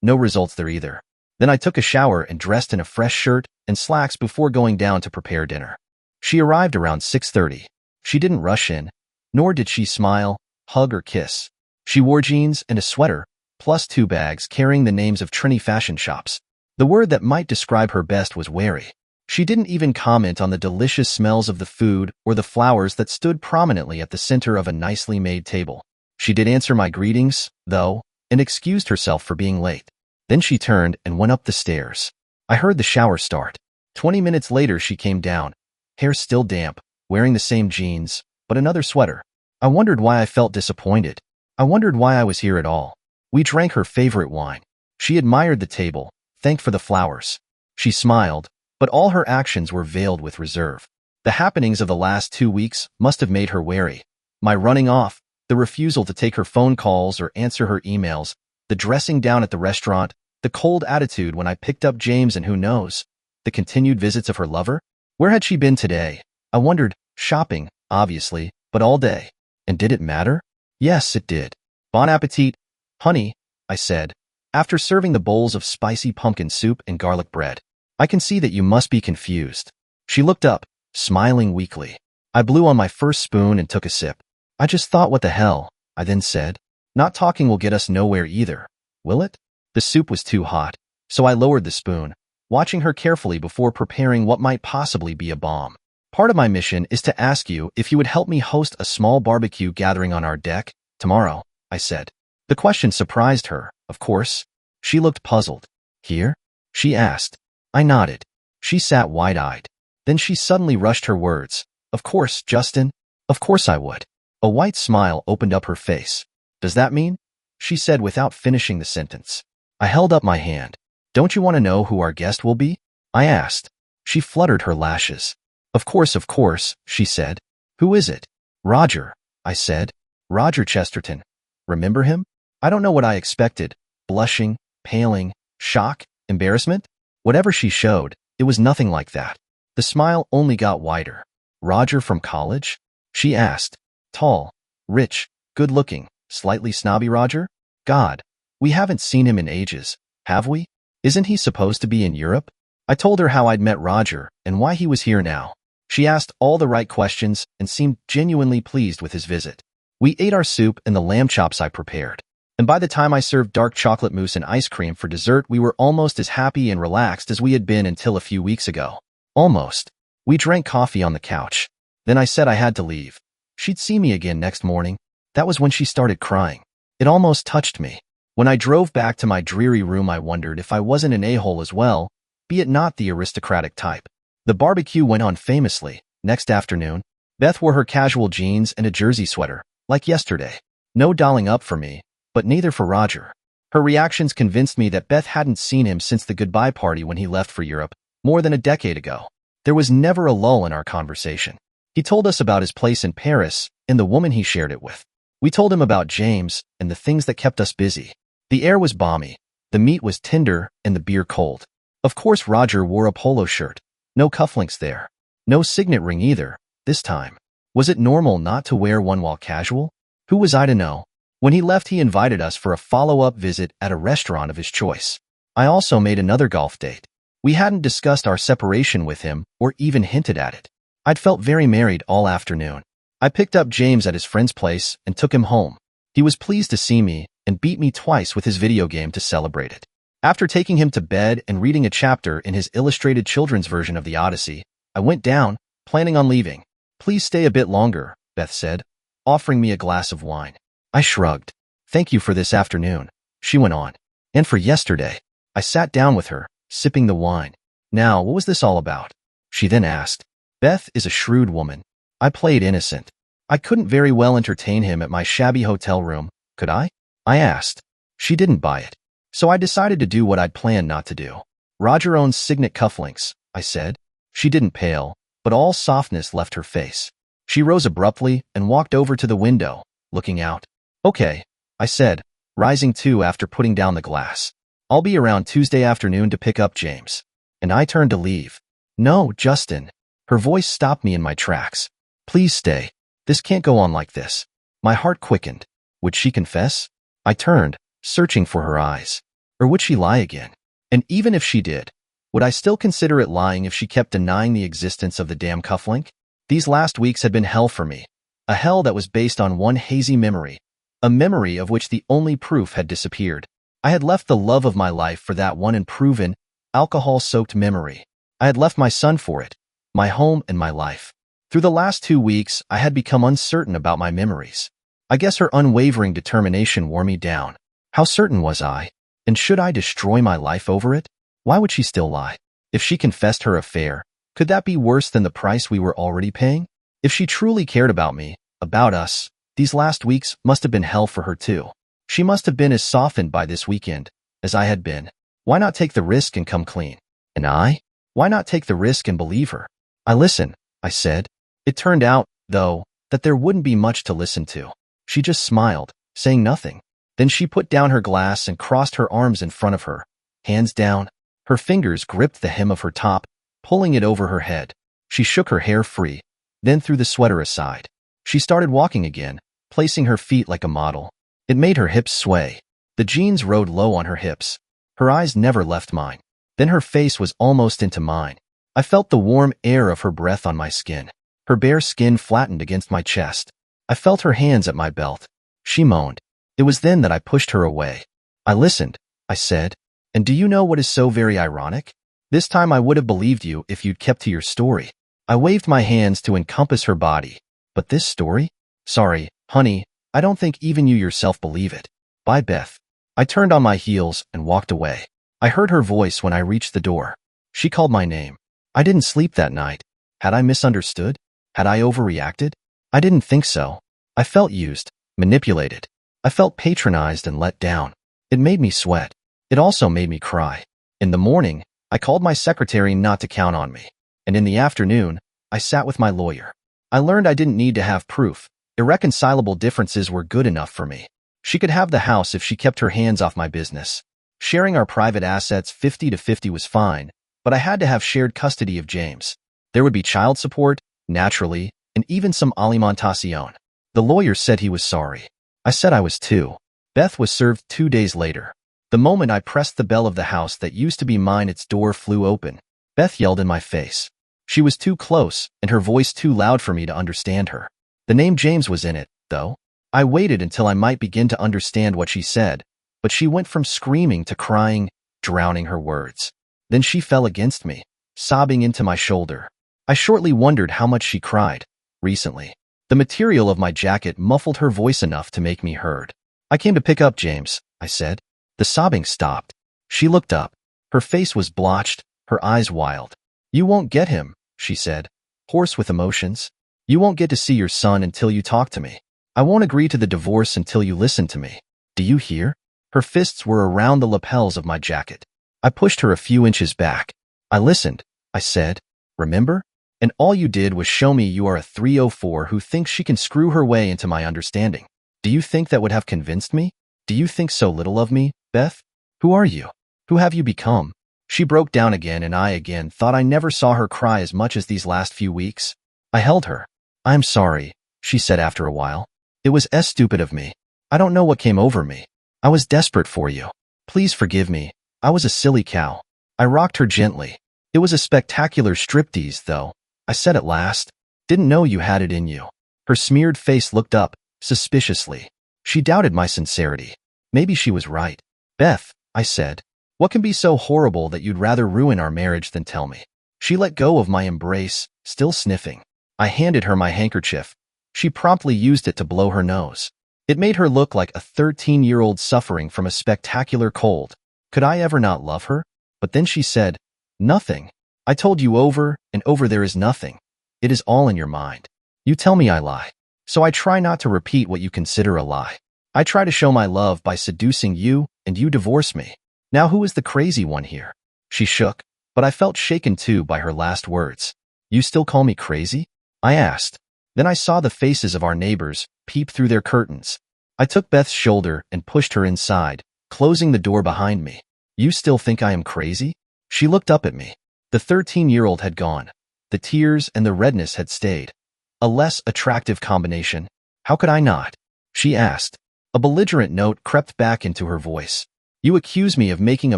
No results there either. Then I took a shower and dressed in a fresh shirt and slacks before going down to prepare dinner. She arrived around 6:30. She didn't rush in, nor did she smile, hug, or kiss. She wore jeans and a sweater, plus 2 bags carrying the names of trendy fashion shops. The word that might describe her best was wary. She didn't even comment on the delicious smells of the food or the flowers that stood prominently at the center of a nicely made table. She did answer my greetings, though, and excused herself for being late. Then she turned and went up the stairs. I heard the shower start. 20 minutes later she came down, hair still damp, wearing the same jeans, but another sweater. I wondered why I felt disappointed. I wondered why I was here at all. We drank her favorite wine. She admired the table, thanked for the flowers. She smiled, but all her actions were veiled with reserve. The happenings of the last 2 weeks must have made her wary. My running off, the refusal to take her phone calls or answer her emails, the dressing down at the restaurant, the cold attitude when I picked up James, and who knows, the continued visits of her lover? Where had she been today? I wondered. Shopping, obviously, but all day. And did it matter? Yes, it did. Bon appetit, honey, I said, after serving the bowls of spicy pumpkin soup and garlic bread. I can see that you must be confused. She looked up, smiling weakly. I blew on my first spoon and took a sip. I just thought, what the hell, I then said. Not talking will get us nowhere either, will it? The soup was too hot, so I lowered the spoon, watching her carefully before preparing what might possibly be a bomb. Part of my mission is to ask you if you would help me host a small barbecue gathering on our deck tomorrow, I said. The question surprised her, of course. She looked puzzled. Here? She asked. I nodded. She sat wide-eyed. Then she suddenly rushed her words. Of course, Justin. Of course I would. A white smile opened up her face. Does that mean? She said without finishing the sentence. I held up my hand. Don't you want to know who our guest will be? I asked. She fluttered her lashes. Of course, she said. Who is it? Roger, I said. Roger Chesterton. Remember him? I don't know what I expected. Blushing, paling, shock, embarrassment? Whatever she showed, it was nothing like that. The smile only got wider. Roger from college? She asked. Tall, rich, good-looking, slightly snobby Roger? God, we haven't seen him in ages, have we? Isn't he supposed to be in Europe? I told her how I'd met Roger and why he was here now. She asked all the right questions and seemed genuinely pleased with his visit. We ate our soup and the lamb chops I prepared. And by the time I served dark chocolate mousse and ice cream for dessert, we were almost as happy and relaxed as we had been until a few weeks ago. Almost. We drank coffee on the couch. Then I said I had to leave. She'd see me again next morning. That was when she started crying. It almost touched me. When I drove back to my dreary room, I wondered if I wasn't an a-hole as well, be it not the aristocratic type. The barbecue went on famously. Next afternoon, Beth wore her casual jeans and a jersey sweater. Like yesterday. No dolling up for me, but neither for Roger. Her reactions convinced me that Beth hadn't seen him since the goodbye party when he left for Europe, more than a decade ago. There was never a lull in our conversation. He told us about his place in Paris and the woman he shared it with. We told him about James and the things that kept us busy. The air was balmy, the meat was tender, and the beer cold. Of course, Roger wore a polo shirt. No cufflinks there. No signet ring either, this time. Was it normal not to wear one while casual? Who was I to know? When he left, he invited us for a follow-up visit at a restaurant of his choice. I also made another golf date. We hadn't discussed our separation with him or even hinted at it. I'd felt very married all afternoon. I picked up James at his friend's place and took him home. He was pleased to see me and beat me twice with his video game to celebrate it. After taking him to bed and reading a chapter in his illustrated children's version of the Odyssey, I went down, planning on leaving. "Please stay a bit longer," Beth said, offering me a glass of wine. I shrugged. "Thank you for this afternoon," she went on. "And for yesterday." I sat down with her, sipping the wine. "Now, what was this all about?" she then asked. Beth is a shrewd woman. I played innocent. I couldn't very well entertain him at my shabby hotel room, could I? I asked. She didn't buy it. So I decided to do what I'd planned not to do. "Roger owns signet cufflinks," I said. She didn't pale, but all softness left her face. She rose abruptly and walked over to the window, looking out. "Okay," I said, rising too after putting down the glass. "I'll be around Tuesday afternoon to pick up James." And I turned to leave. "No, Justin." Her voice stopped me in my tracks. "Please stay. This can't go on like this." My heart quickened. Would she confess? I turned, searching for her eyes. Or would she lie again? And even if she did, would I still consider it lying if she kept denying the existence of the damn cufflink? These last weeks had been hell for me. A hell that was based on one hazy memory. A memory of which the only proof had disappeared. I had left the love of my life for that one unproven, alcohol-soaked memory. I had left my son for it, my home and my life. Through the last 2 weeks, I had become uncertain about my memories. I guess her unwavering determination wore me down. How certain was I? And should I destroy my life over it? Why would she still lie? If she confessed her affair, could that be worse than the price we were already paying? If she truly cared about me, about us, these last weeks must have been hell for her too. She must have been as softened by this weekend as I had been. Why not take the risk and come clean? And I? Why not take the risk and believe her? "I listen," I said. It turned out, though, that there wouldn't be much to listen to. She just smiled, saying nothing. Then she put down her glass and crossed her arms in front of her, hands down. Her fingers gripped the hem of her top, pulling it over her head. She shook her hair free, then threw the sweater aside. She started walking again, placing her feet like a model. It made her hips sway. The jeans rode low on her hips. Her eyes never left mine. Then her face was almost into mine. I felt the warm air of her breath on my skin. Her bare skin flattened against my chest. I felt her hands at my belt. She moaned. It was then that I pushed her away. "I listened," I said. "And do you know what is so very ironic? This time I would have believed you if you'd kept to your story." I waved my hands to encompass her body. "But this story? Sorry, honey, I don't think even you yourself believe it. Bye, Beth." I turned on my heels and walked away. I heard her voice when I reached the door. She called my name. I didn't sleep that night. Had I misunderstood? Had I overreacted? I didn't think so. I felt used, manipulated. I felt patronized and let down. It made me sweat. It also made me cry. In the morning, I called my secretary not to count on me. And in the afternoon, I sat with my lawyer. I learned I didn't need to have proof. Irreconcilable differences were good enough for me. She could have the house if she kept her hands off my business. Sharing our private assets 50-50 was fine, but I had to have shared custody of James. There would be child support, naturally, and even some alimentation. The lawyer said he was sorry. I said I was too. Beth was served 2 days later. The moment I pressed the bell of the house that used to be mine, its door flew open. Beth yelled in my face. She was too close, and her voice too loud for me to understand her. The name James was in it, though. I waited until I might begin to understand what she said, but she went from screaming to crying, drowning her words. Then she fell against me, sobbing into my shoulder. I shortly wondered how much she cried, recently. The material of my jacket muffled her voice enough to make me heard. "I came to pick up James," I said. The sobbing stopped. She looked up. Her face was blotched, her eyes wild. "You won't get him," she said, hoarse with emotions. "You won't get to see your son until you talk to me." I won't agree to the divorce until you listen to me. Do you hear? Her fists were around the lapels of my jacket. I pushed her a few inches back. I listened, I said. Remember? And all you did was show me you are a 304 who thinks she can screw her way into my understanding. Do you think that would have convinced me? Do you think so little of me, Beth? Who are you? Who have you become? She broke down again, and I again thought I never saw her cry as much as these last few weeks. I held her. I'm sorry, she said after a while. It was stupid of me. I don't know what came over me. I was desperate for you. Please forgive me. I was a silly cow. I rocked her gently. It was a spectacular striptease, though, I said at last. Didn't know you had it in you. Her smeared face looked up, suspiciously. She doubted my sincerity. Maybe she was right. Beth, I said, what can be so horrible that you'd rather ruin our marriage than tell me? She let go of my embrace, still sniffing. I handed her my handkerchief. She promptly used it to blow her nose. It made her look like a 13-year-old suffering from a spectacular cold. Could I ever not love her? But then she said, nothing. I told you over and over there is nothing. It is all in your mind. You tell me I lie. So I try not to repeat what you consider a lie. I try to show my love by seducing you, and you divorce me. Now who is the crazy one here? She shook, but I felt shaken too by her last words. You still call me crazy? I asked. Then I saw the faces of our neighbors peep through their curtains. I took Beth's shoulder and pushed her inside, closing the door behind me. You still think I am crazy? She looked up at me. The 13-year-old had gone. The tears and the redness had stayed. A less attractive combination. How could I not? She asked. A belligerent note crept back into her voice. You accuse me of making a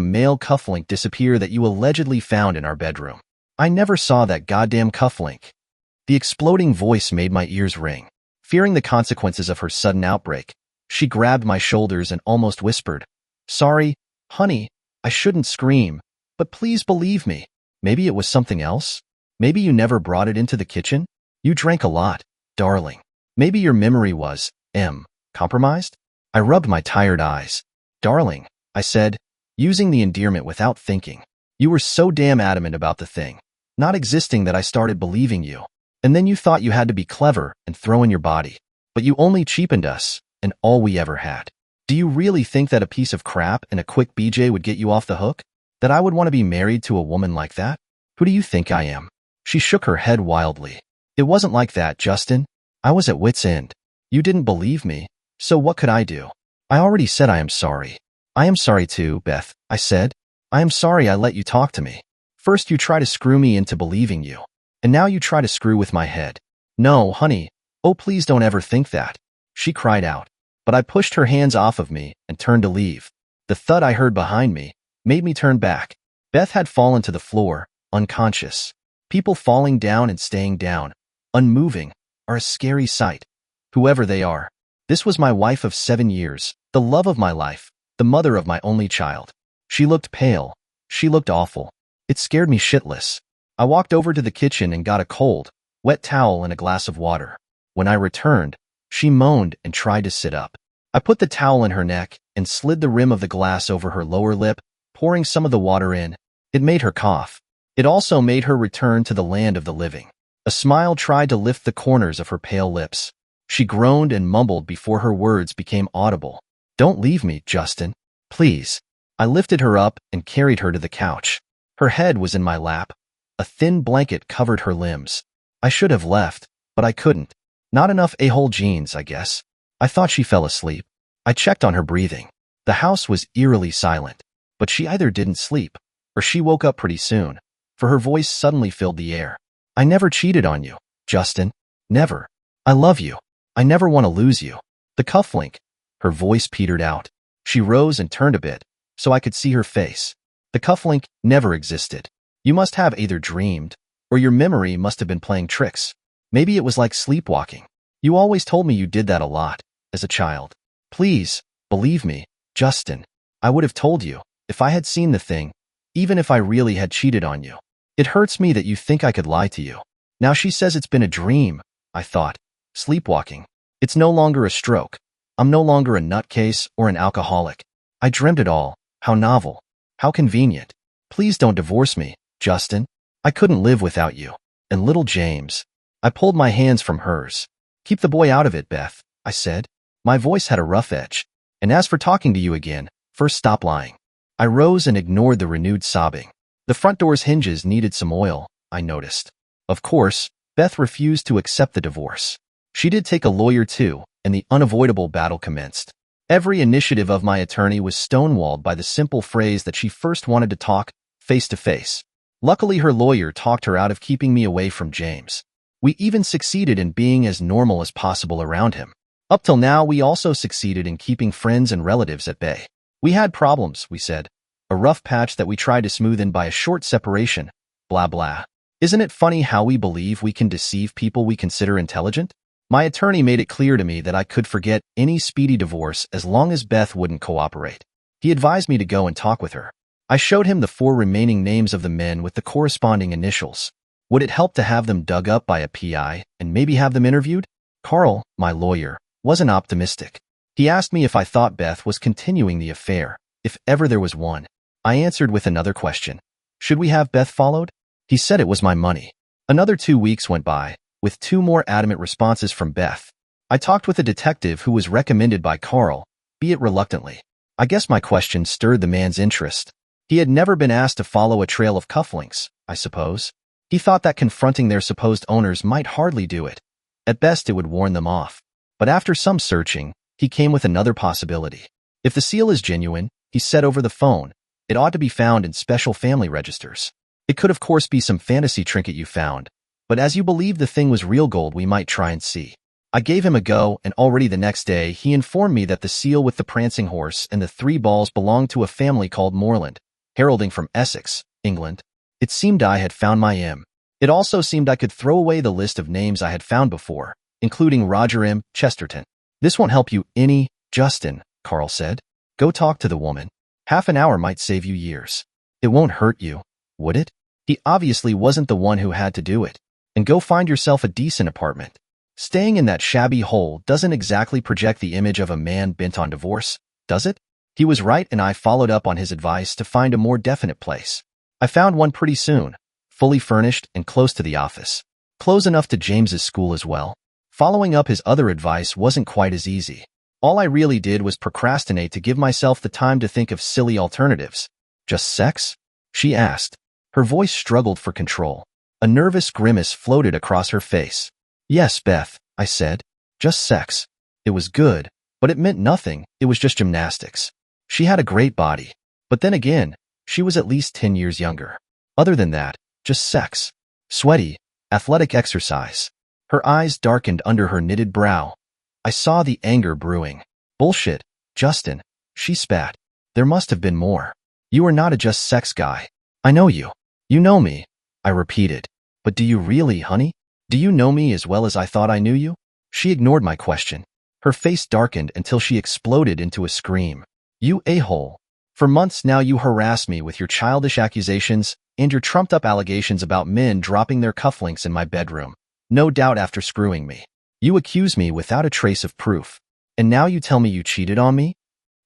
male cufflink disappear that you allegedly found in our bedroom. I never saw that goddamn cufflink. The exploding voice made my ears ring. Fearing the consequences of her sudden outbreak, she grabbed my shoulders and almost whispered, sorry, honey, I shouldn't scream, but please believe me. Maybe it was something else? Maybe you never brought it into the kitchen? You drank a lot, darling. Maybe your memory was, compromised? I rubbed my tired eyes. Darling, I said, using the endearment without thinking. You were so damn adamant about the thing not existing that I started believing you. And then you thought you had to be clever and throw in your body. But you only cheapened us and all we ever had. Do you really think that a piece of crap and a quick BJ would get you off the hook? That I would want to be married to a woman like that? Who do you think I am? She shook her head wildly. It wasn't like that, Justin. I was at wit's end. You didn't believe me, so what could I do? I already said I am sorry. I am sorry too, Beth, I said. I am sorry I let you talk to me. First you try to screw me into believing you. And now you try to screw with my head. No, honey. Oh, please don't ever think that. She cried out. But I pushed her hands off of me and turned to leave. The thud I heard behind me made me turn back. Beth had fallen to the floor, unconscious. People falling down and staying down, unmoving, are a scary sight. Whoever they are. This was my wife of 7 years, the love of my life, the mother of my only child. She looked pale. She looked awful. It scared me shitless. I walked over to the kitchen and got a cold, wet towel and a glass of water. When I returned, she moaned and tried to sit up. I put the towel in her neck and slid the rim of the glass over her lower lip, pouring some of the water in. It made her cough. It also made her return to the land of the living. A smile tried to lift the corners of her pale lips. She groaned and mumbled before her words became audible. Don't leave me, Justin. Please. I lifted her up and carried her to the couch. Her head was in my lap. A thin blanket covered her limbs. I should have left, but I couldn't. Not enough a-hole jeans, I guess. I thought she fell asleep. I checked on her breathing. The house was eerily silent, but she either didn't sleep, or she woke up pretty soon, for her voice suddenly filled the air. I never cheated on you, Justin. Never. I love you. I never want to lose you. The cufflink. Her voice petered out. She rose and turned a bit, so I could see her face. The cufflink never existed. You must have either dreamed, or your memory must have been playing tricks. Maybe it was like sleepwalking. You always told me you did that a lot, as a child. Please, believe me, Justin. I would have told you, if I had seen the thing, even if I really had cheated on you. It hurts me that you think I could lie to you. Now she says it's been a dream, I thought. Sleepwalking. It's no longer a stroke. I'm no longer a nutcase or an alcoholic. I dreamt it all. How novel. How convenient. Please don't divorce me, Justin. I couldn't live without you. And little James. I pulled my hands from hers. Keep the boy out of it, Beth, I said. My voice had a rough edge. And as for talking to you again, first stop lying. I rose and ignored the renewed sobbing. The front door's hinges needed some oil, I noticed. Of course, Beth refused to accept the divorce. She did take a lawyer too, and the unavoidable battle commenced. Every initiative of my attorney was stonewalled by the simple phrase that she first wanted to talk face to face. Luckily, her lawyer talked her out of keeping me away from James. We even succeeded in being as normal as possible around him. Up till now, we also succeeded in keeping friends and relatives at bay. We had problems, we said. A rough patch that we tried to smooth in by a short separation. Blah blah. Isn't it funny how we believe we can deceive people we consider intelligent? My attorney made it clear to me that I could forget any speedy divorce as long as Beth wouldn't cooperate. He advised me to go and talk with her. I showed him the 4 remaining names of the men with the corresponding initials. Would it help to have them dug up by a PI and maybe have them interviewed? Carl, my lawyer, wasn't optimistic. He asked me if I thought Beth was continuing the affair, if ever there was one. I answered with another question. Should we have Beth followed? He said it was my money. Another 2 weeks went by, with 2 more adamant responses from Beth. I talked with a detective who was recommended by Carl, be it reluctantly. I guess my question stirred the man's interest. He had never been asked to follow a trail of cufflinks, I suppose. He thought that confronting their supposed owners might hardly do it. At best, it would warn them off. But after some searching, he came with another possibility. If the seal is genuine, he said over the phone, it ought to be found in special family registers. It could of course be some fantasy trinket you found, but as you believe the thing was real gold, we might try and see. I gave him a go, and already the next day he informed me that the seal with the prancing horse and the 3 balls belonged to a family called Moreland, heralding from Essex, England. It seemed I had found my M. It also seemed I could throw away the list of names I had found before, including Roger M. Chesterton. This won't help you any, Justin, Carl said. Go talk to the woman. Half an hour might save you years. It won't hurt you, would it? He obviously wasn't the one who had to do it. And go find yourself a decent apartment. Staying in that shabby hole doesn't exactly project the image of a man bent on divorce, does it? He was right, and I followed up on his advice to find a more definite place. I found one pretty soon, fully furnished and close to the office. Close enough to James's school as well. Following up his other advice wasn't quite as easy. All I really did was procrastinate to give myself the time to think of silly alternatives. Just sex? She asked. Her voice struggled for control. A nervous grimace floated across her face. Yes, Beth, I said. Just sex. It was good, but it meant nothing. It was just gymnastics. She had a great body. But then again, she was at least 10 years younger. Other than that, just sex. Sweaty, athletic exercise. Her eyes darkened under her knitted brow. I saw the anger brewing. Bullshit, Justin, she spat. There must have been more. You are not a just sex guy. I know you. You know me, I repeated. But do you really, honey? Do you know me as well as I thought I knew you? She ignored my question. Her face darkened until she exploded into a scream. You a-hole. For months now you harass me with your childish accusations and your trumped-up allegations about men dropping their cufflinks in my bedroom. No doubt after screwing me. You accuse me without a trace of proof. And now you tell me you cheated on me?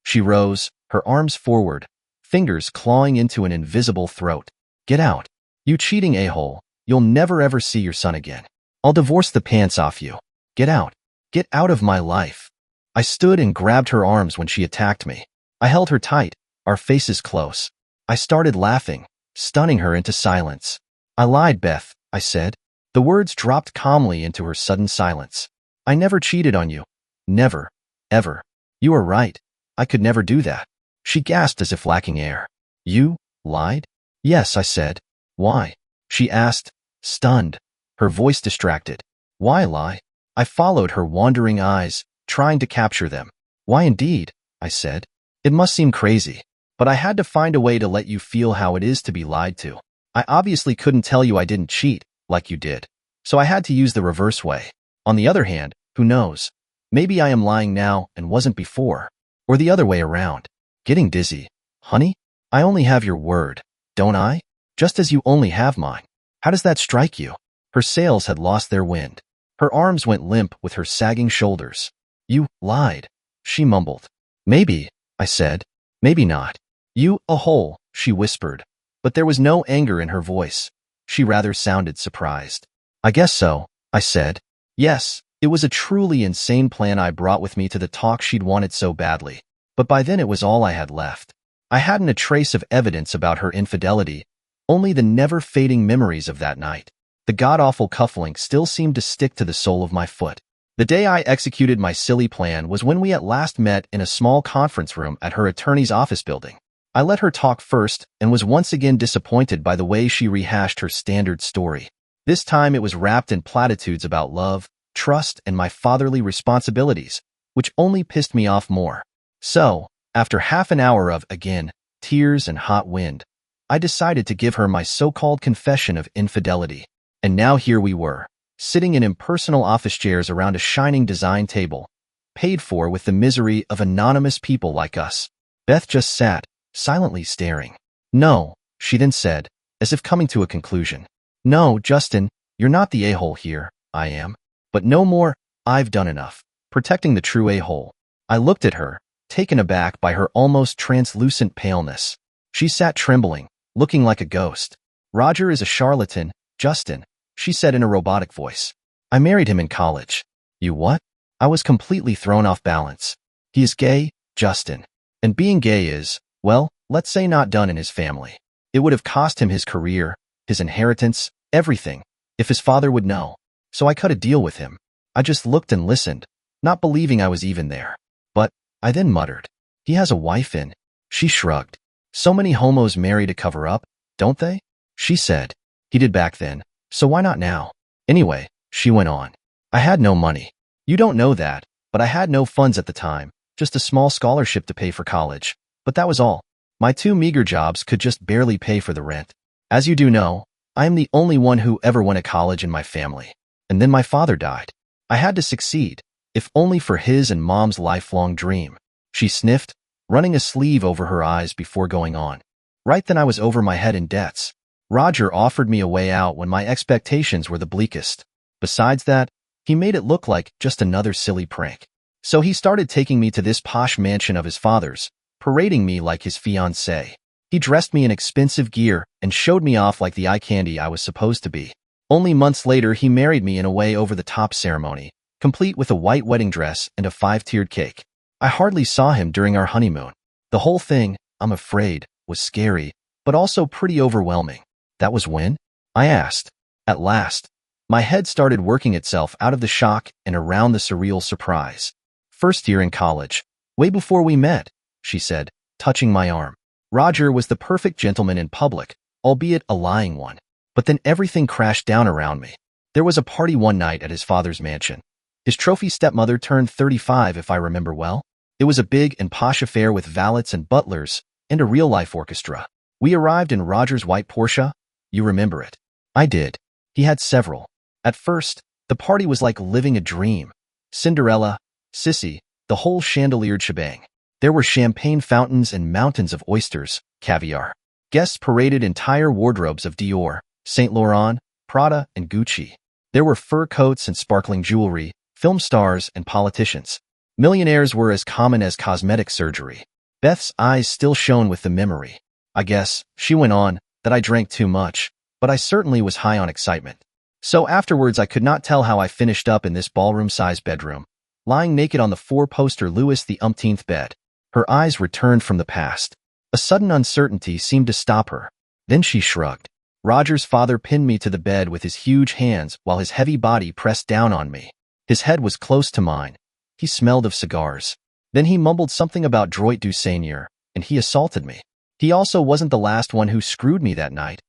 She rose, her arms forward, fingers clawing into an invisible throat. Get out. You cheating a-hole. You'll never ever see your son again. I'll divorce the pants off you. Get out. Get out of my life. I stood and grabbed her arms when she attacked me. I held her tight, our faces close. I started laughing, stunning her into silence. I lied, Beth, I said. The words dropped calmly into her sudden silence. I never cheated on you. Never. Ever. You are right. I could never do that. She gasped as if lacking air. You lied? Yes, I said. Why? She asked, stunned, her voice distracted. Why lie? I followed her wandering eyes, trying to capture them. Why indeed? I said. It must seem crazy, but I had to find a way to let you feel how it is to be lied to. I obviously couldn't tell you I didn't cheat, like you did, so I had to use the reverse way. On the other hand, who knows? Maybe I am lying now and wasn't before, or the other way around. Getting dizzy. Honey, I only have your word, don't I? Just as you only have mine. How does that strike you? Her sails had lost their wind. Her arms went limp with her sagging shoulders. You lied, she mumbled. Maybe, I said. Maybe not. You a-hole, she whispered, but there was no anger in her voice. She rather sounded surprised. I guess so, I said. Yes, It was a truly insane plan I brought with me to the talk she'd wanted so badly. But by then it was all I had left. I hadn't a trace of evidence about her infidelity, only the never-fading memories of that night. The god-awful cufflink still seemed to stick to the sole of my foot. The day I executed my silly plan was when we at last met in a small conference room at her attorney's office building. I let her talk first and was once again disappointed by the way she rehashed her standard story. This time it was wrapped in platitudes about love, trust, and my fatherly responsibilities, which only pissed me off more. So, after half an hour of, again, tears and hot wind, I decided to give her my so-called confession of infidelity. And now here we were, sitting in impersonal office chairs around a shining design table, paid for with the misery of anonymous people like us. Beth just sat, silently staring. "No," she then said, as if coming to a conclusion. "No, Justin, you're not the a-hole here, I am. But no more, I've done enough. Protecting the true a-hole." I looked at her, taken aback by her almost translucent paleness. She sat trembling, looking like a ghost. "Roger is a charlatan, Justin," she said in a robotic voice. "I married him in college." "You what?" I was completely thrown off balance. "He is gay, Justin. And being gay is, well, let's say not done in his family. It would have cost him his career, his inheritance, everything, if his father would know. So I cut a deal with him. I just looked and listened, not believing I was even there. But, I then muttered, he has a wife in." She shrugged. "So many homos marry to cover up, don't they?" She said. "He did back then, so why not now?" "Anyway," she went on, "I had no money. You don't know that, but I had no funds at the time, just a small scholarship to pay for college. But that was all. My 2 meager jobs could just barely pay for the rent. As you do know, I am the only one who ever went to college in my family. And then my father died. I had to succeed, if only for his and Mom's lifelong dream." She sniffed, running a sleeve over her eyes before going on. "Right then I was over my head in debts. Roger offered me a way out when my expectations were the bleakest. Besides that, he made it look like just another silly prank. So he started taking me to this posh mansion of his father's, parading me like his fiancée. He dressed me in expensive gear and showed me off like the eye candy I was supposed to be. Only months later, he married me in a way over-the-top ceremony, complete with a white wedding dress and a 5-tiered cake. I hardly saw him during our honeymoon. The whole thing, I'm afraid, was scary, but also pretty overwhelming." "That was when?" I asked. At last, my head started working itself out of the shock and around the surreal surprise. "First year in college, way before we met," she said, touching my arm. "Roger was the perfect gentleman in public, albeit a lying one. But then everything crashed down around me. There was a party one night at his father's mansion. His trophy stepmother turned 35, if I remember well. It was a big and posh affair with valets and butlers and a real-life orchestra. We arrived in Roger's white Porsche. You remember it?" I did. He had several. At first, the party was like living a dream. Cinderella, Sissy, the whole chandeliered shebang. There were champagne fountains and mountains of oysters, caviar. Guests paraded entire wardrobes of Dior, Saint Laurent, Prada, and Gucci. There were fur coats and sparkling jewelry, film stars and politicians. Millionaires were as common as cosmetic surgery. Beth's eyes still shone with the memory. "I guess," she went on, "that I drank too much, but I certainly was high on excitement. So afterwards I could not tell how I finished up in this ballroom-sized bedroom, lying naked on the 4-poster Louis the umpteenth bed." Her eyes returned from the past. A sudden uncertainty seemed to stop her. Then she shrugged. "Roger's father pinned me to the bed with his huge hands while his heavy body pressed down on me. His head was close to mine. He smelled of cigars. Then he mumbled something about droit du seigneur, and he assaulted me. He also wasn't the last one who screwed me that night.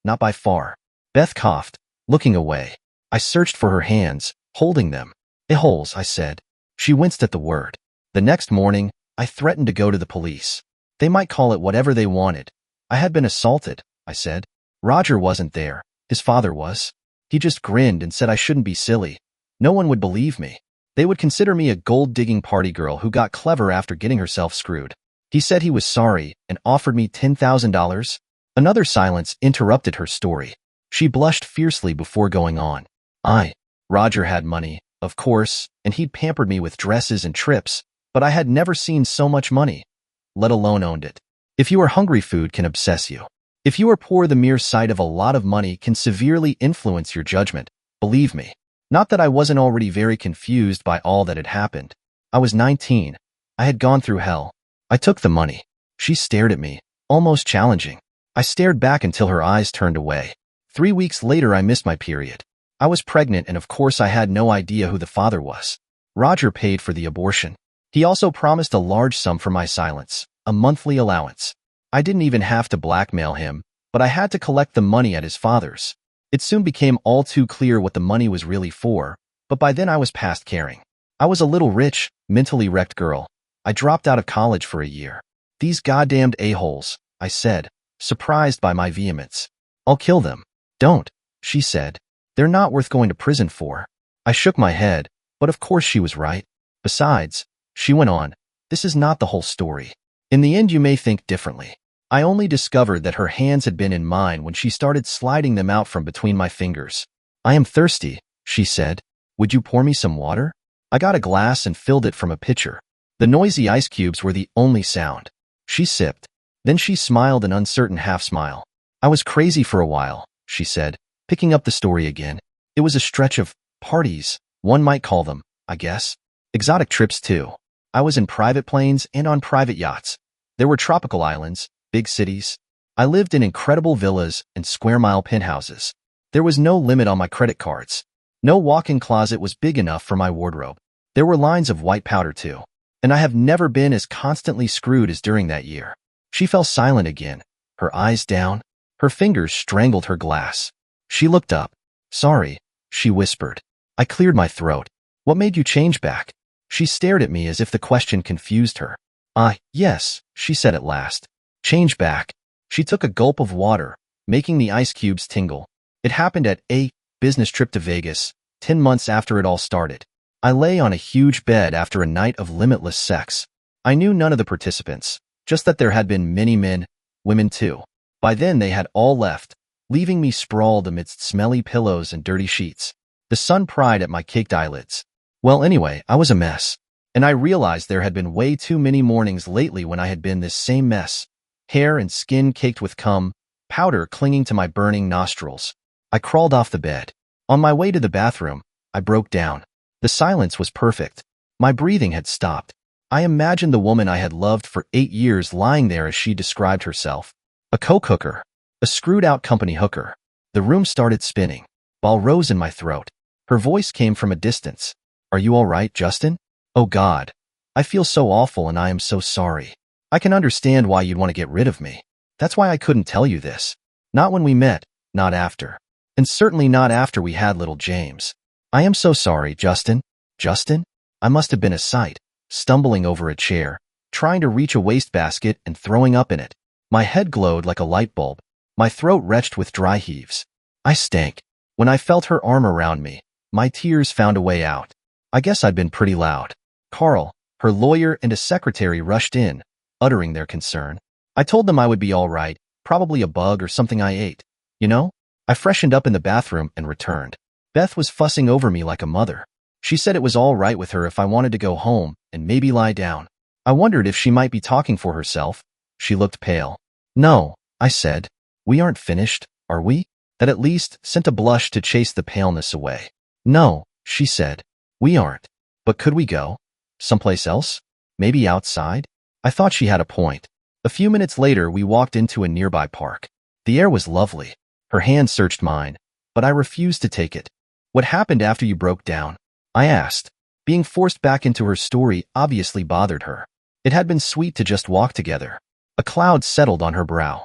Not by far." Beth coughed, looking away. I searched for her hands, holding them. "A-holes," I said. She winced at the word. The next morning, I threatened to go to the police. They might call it whatever they wanted. I had been assaulted, I said. Roger wasn't there. His father was. He just grinned and said I shouldn't be silly. No one would believe me. They would consider me a gold-digging party girl who got clever after getting herself screwed. He said he was sorry and offered me $10,000. Another silence interrupted her story. She blushed fiercely before going on. Roger had money, of course, and he'd pampered me with dresses and trips, but I had never seen so much money, let alone owned it. If you are hungry, food can obsess you. If you are poor, the mere sight of a lot of money can severely influence your judgment. Believe me. Not that I wasn't already very confused by all that had happened. I was 19. I had gone through hell. I took the money. She stared at me, almost challenging. I stared back until her eyes turned away. 3 weeks later, I missed my period. I was pregnant, and of course I had no idea who the father was. Roger paid for the abortion. He also promised a large sum for my silence, a monthly allowance. I didn't even have to blackmail him, but I had to collect the money at his father's. It soon became all too clear what the money was really for, but by then I was past caring. I was a little rich, mentally wrecked girl. I dropped out of college for a year. These goddamned a-holes, I said, surprised by my vehemence. I'll kill them. Don't, she said. They're not worth going to prison for. I shook my head, but of course she was right. Besides, she went on, this is not the whole story. In the end, you may think differently. I only discovered that her hands had been in mine when she started sliding them out from between my fingers. I am thirsty, she said. Would you pour me some water? I got a glass and filled it from a pitcher. The noisy ice cubes were the only sound. She sipped. Then she smiled an uncertain half-smile. I was crazy for a while, she said, picking up the story again. It was a stretch of parties, one might call them, I guess. Exotic trips, too. I was in private planes and on private yachts. There were tropical islands, big cities. I lived in incredible villas and square-mile penthouses. There was no limit on my credit cards. No walk-in closet was big enough for my wardrobe. There were lines of white powder, too. And I have never been as constantly screwed as during that year. She fell silent again, her eyes down. Her fingers strangled her glass. She looked up. Sorry, she whispered. I cleared my throat. What made you change back? She stared at me as if the question confused her. Yes, she said at last. Change back. She took a gulp of water, making the ice cubes tingle. It happened at a business trip to Vegas, 10 months after it all started. I lay on a huge bed after a night of limitless sex. I knew none of the participants, just that there had been many men, women too. By then they had all left, leaving me sprawled amidst smelly pillows and dirty sheets. The sun pried at my caked eyelids. Well, anyway, I was a mess. And I realized there had been way too many mornings lately when I had been this same mess. Hair and skin caked with cum, powder clinging to my burning nostrils. I crawled off the bed. On my way to the bathroom, I broke down. The silence was perfect. My breathing had stopped. I imagined the woman I had loved for 8 years lying there as she described herself. A coke hooker. A screwed-out company hooker. The room started spinning. Ball rose in my throat. Her voice came from a distance. Are you all right, Justin? Oh God. I feel so awful and I am so sorry. I can understand why you'd want to get rid of me. That's why I couldn't tell you this. Not when we met, not after. And certainly not after we had little James. I am so sorry, Justin. Justin? I must have been a sight, stumbling over a chair, trying to reach a wastebasket and throwing up in it. My head glowed like a light bulb. My throat retched with dry heaves. I stank. When I felt her arm around me, my tears found a way out. I guess I'd been pretty loud. Carl, her lawyer, and a secretary rushed in, uttering their concern. I told them I would be all right, probably a bug or something I ate. You know? I freshened up in the bathroom and returned. Beth was fussing over me like a mother. She said it was all right with her if I wanted to go home and maybe lie down. I wondered if she might be talking for herself. She looked pale. No, I said. We aren't finished, are we? That at least sent a blush to chase the paleness away. No, she said. We aren't. But could we go? Someplace else? Maybe outside? I thought she had a point. A few minutes later, we walked into a nearby park. The air was lovely. Her hand searched mine, but I refused to take it. What happened after you broke down? I asked. Being forced back into her story obviously bothered her. It had been sweet to just walk together. A cloud settled on her brow.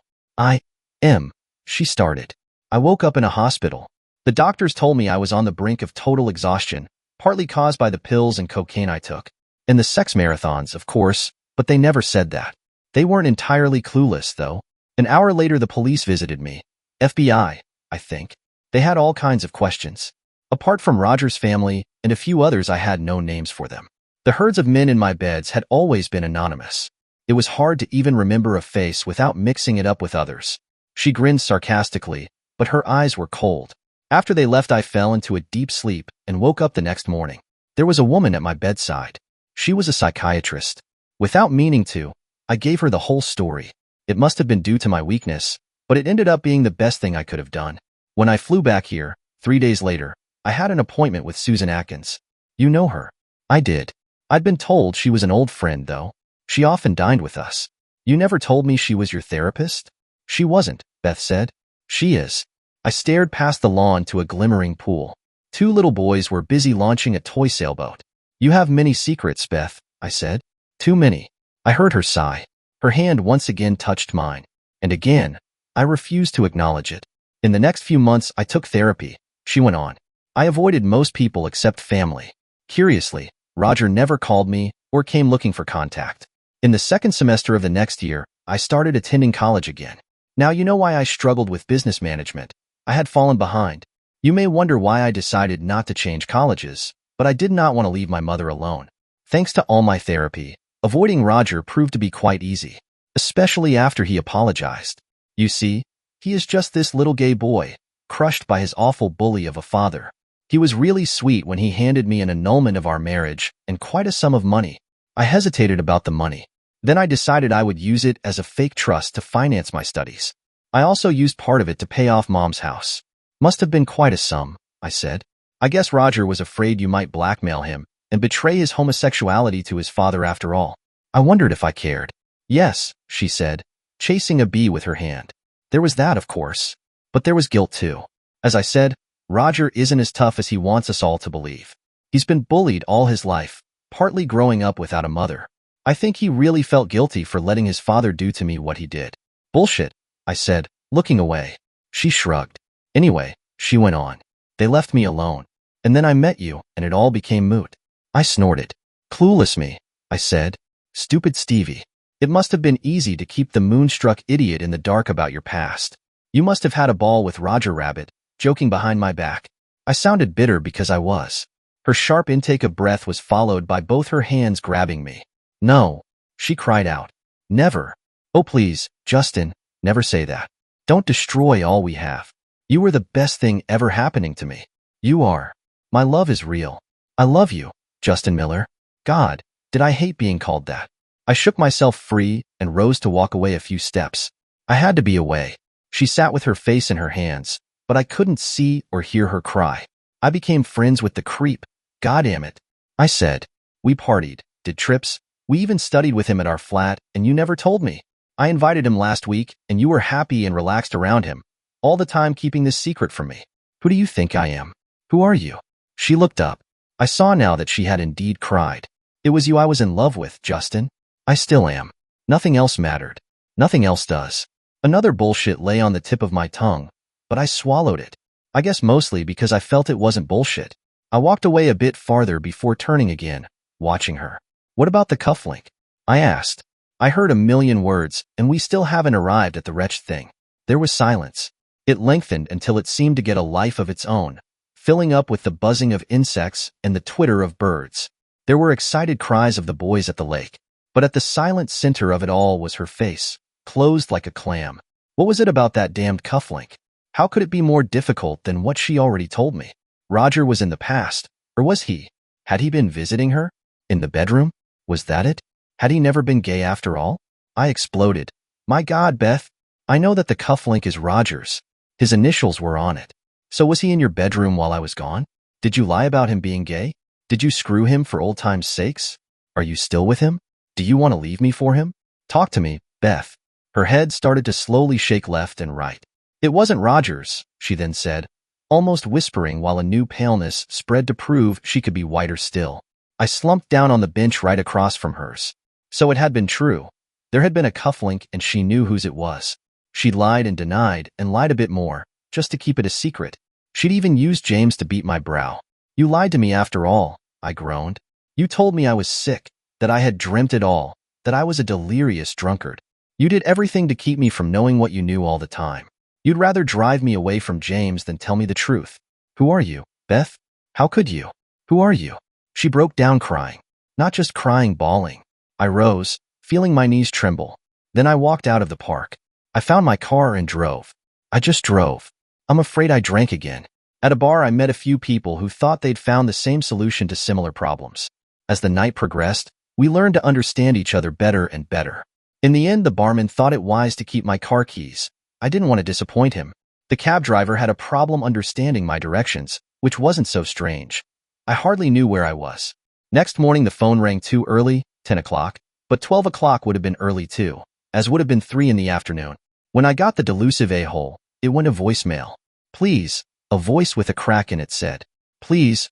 She started. I woke up in a hospital. The doctors told me I was on the brink of total exhaustion, partly caused by the pills and cocaine I took. And the sex marathons, of course, but they never said that. They weren't entirely clueless, though. An hour later, the police visited me. FBI, I think. They had all kinds of questions. Apart from Roger's family and a few others, I had no names for them. The herds of men in my beds had always been anonymous. It was hard to even remember a face without mixing it up with others. She grinned sarcastically, but her eyes were cold. After they left, I fell into a deep sleep and woke up the next morning. There was a woman at my bedside. She was a psychiatrist. Without meaning to, I gave her the whole story. It must have been due to my weakness, but it ended up being the best thing I could have done. When I flew back here, 3 days later, I had an appointment with Susan Atkins. You know her. I did. I'd been told she was an old friend, though. She often dined with us. You never told me she was your therapist? She wasn't, Beth said. She is. I stared past the lawn to a glimmering pool. Two little boys were busy launching a toy sailboat. You have many secrets, Beth, I said. Too many. I heard her sigh. Her hand once again touched mine. And again, I refused to acknowledge it. In the next few months, I took therapy, she went on. I avoided most people except family. Curiously, Roger never called me or came looking for contact. In the second semester of the next year, I started attending college again. Now you know why I struggled with business management. I had fallen behind. You may wonder why I decided not to change colleges, but I did not want to leave my mother alone. Thanks to all my therapy, avoiding Roger proved to be quite easy, especially after he apologized. You see, he is just this little gay boy, crushed by his awful bully of a father. He was really sweet when he handed me an annulment of our marriage and quite a sum of money. I hesitated about the money. Then I decided I would use it as a fake trust to finance my studies. I also used part of it to pay off Mom's house. Must have been quite a sum, I said. I guess Roger was afraid you might blackmail him and betray his homosexuality to his father after all. I wondered if I cared. Yes, she said, chasing a bee with her hand. There was that, of course. But there was guilt too. As I said, Roger isn't as tough as he wants us all to believe. He's been bullied all his life, partly growing up without a mother. I think he really felt guilty for letting his father do to me what he did. Bullshit, I said, looking away. She shrugged. Anyway, she went on. They left me alone. And then I met you, and it all became moot. I snorted. Clueless me, I said. Stupid Stevie. It must have been easy to keep the moonstruck idiot in the dark about your past. You must have had a ball with Roger Rabbit, joking behind my back. I sounded bitter because I was. Her sharp intake of breath was followed by both her hands grabbing me. No, she cried out. Never. Oh please, Justin, never say that. Don't destroy all we have. You were the best thing ever happening to me. You are. My love is real. I love you, Justin Miller. God, did I hate being called that. I shook myself free and rose to walk away a few steps. I had to be away. She sat with her face in her hands, but I couldn't see or hear her cry. I became friends with the creep. Goddamn it. I said. We partied, did trips. We even studied with him at our flat, and you never told me. I invited him last week, and you were happy and relaxed around him, all the time keeping this secret from me. Who do you think I am? Who are you? She looked up. I saw now that she had indeed cried. It was you I was in love with, Justin. I still am. Nothing else mattered. Nothing else does. Another bullshit lay on the tip of my tongue, but I swallowed it. I guess mostly because I felt it wasn't bullshit. I walked away a bit farther before turning again, watching her. What about the cufflink? I asked. I heard a million words, and we still haven't arrived at the wretched thing. There was silence. It lengthened until it seemed to get a life of its own, filling up with the buzzing of insects and the twitter of birds. There were excited cries of the boys at the lake, but at the silent center of it all was her face, closed like a clam. What was it about that damned cufflink? How could it be more difficult than what she already told me? Roger was in the past, or was he? Had he been visiting her? In the bedroom? Was that it? Had he never been gay after all? I exploded. My God, Beth. I know that the cufflink is Roger's. His initials were on it. So was he in your bedroom while I was gone? Did you lie about him being gay? Did you screw him for old time's sakes? Are you still with him? Do you want to leave me for him? Talk to me, Beth. Her head started to slowly shake left and right. It wasn't Roger's, she then said, almost whispering while a new paleness spread to prove she could be whiter still. I slumped down on the bench right across from hers. So it had been true. There had been a cufflink and she knew whose it was. She'd lied and denied and lied a bit more, just to keep it a secret. She'd even used James to beat my brow. You lied to me after all, I groaned. You told me I was sick, that I had dreamt it all, that I was a delirious drunkard. You did everything to keep me from knowing what you knew all the time. You'd rather drive me away from James than tell me the truth. Who are you, Beth? How could you? Who are you? She broke down crying. Not just crying, bawling. I rose, feeling my knees tremble. Then I walked out of the park. I found my car and drove. I just drove. I'm afraid I drank again. At a bar, I met a few people who thought they'd found the same solution to similar problems. As the night progressed, we learned to understand each other better and better. In the end, the barman thought it wise to keep my car keys. I didn't want to disappoint him. The cab driver had a problem understanding my directions, which wasn't so strange. I hardly knew where I was. Next morning the phone rang too early, 10 o'clock, but 12 o'clock would have been early too, as would have been 3 in the afternoon. When I got the delusive a-hole, it went to voicemail. Please, a voice with a crack in it said. Please,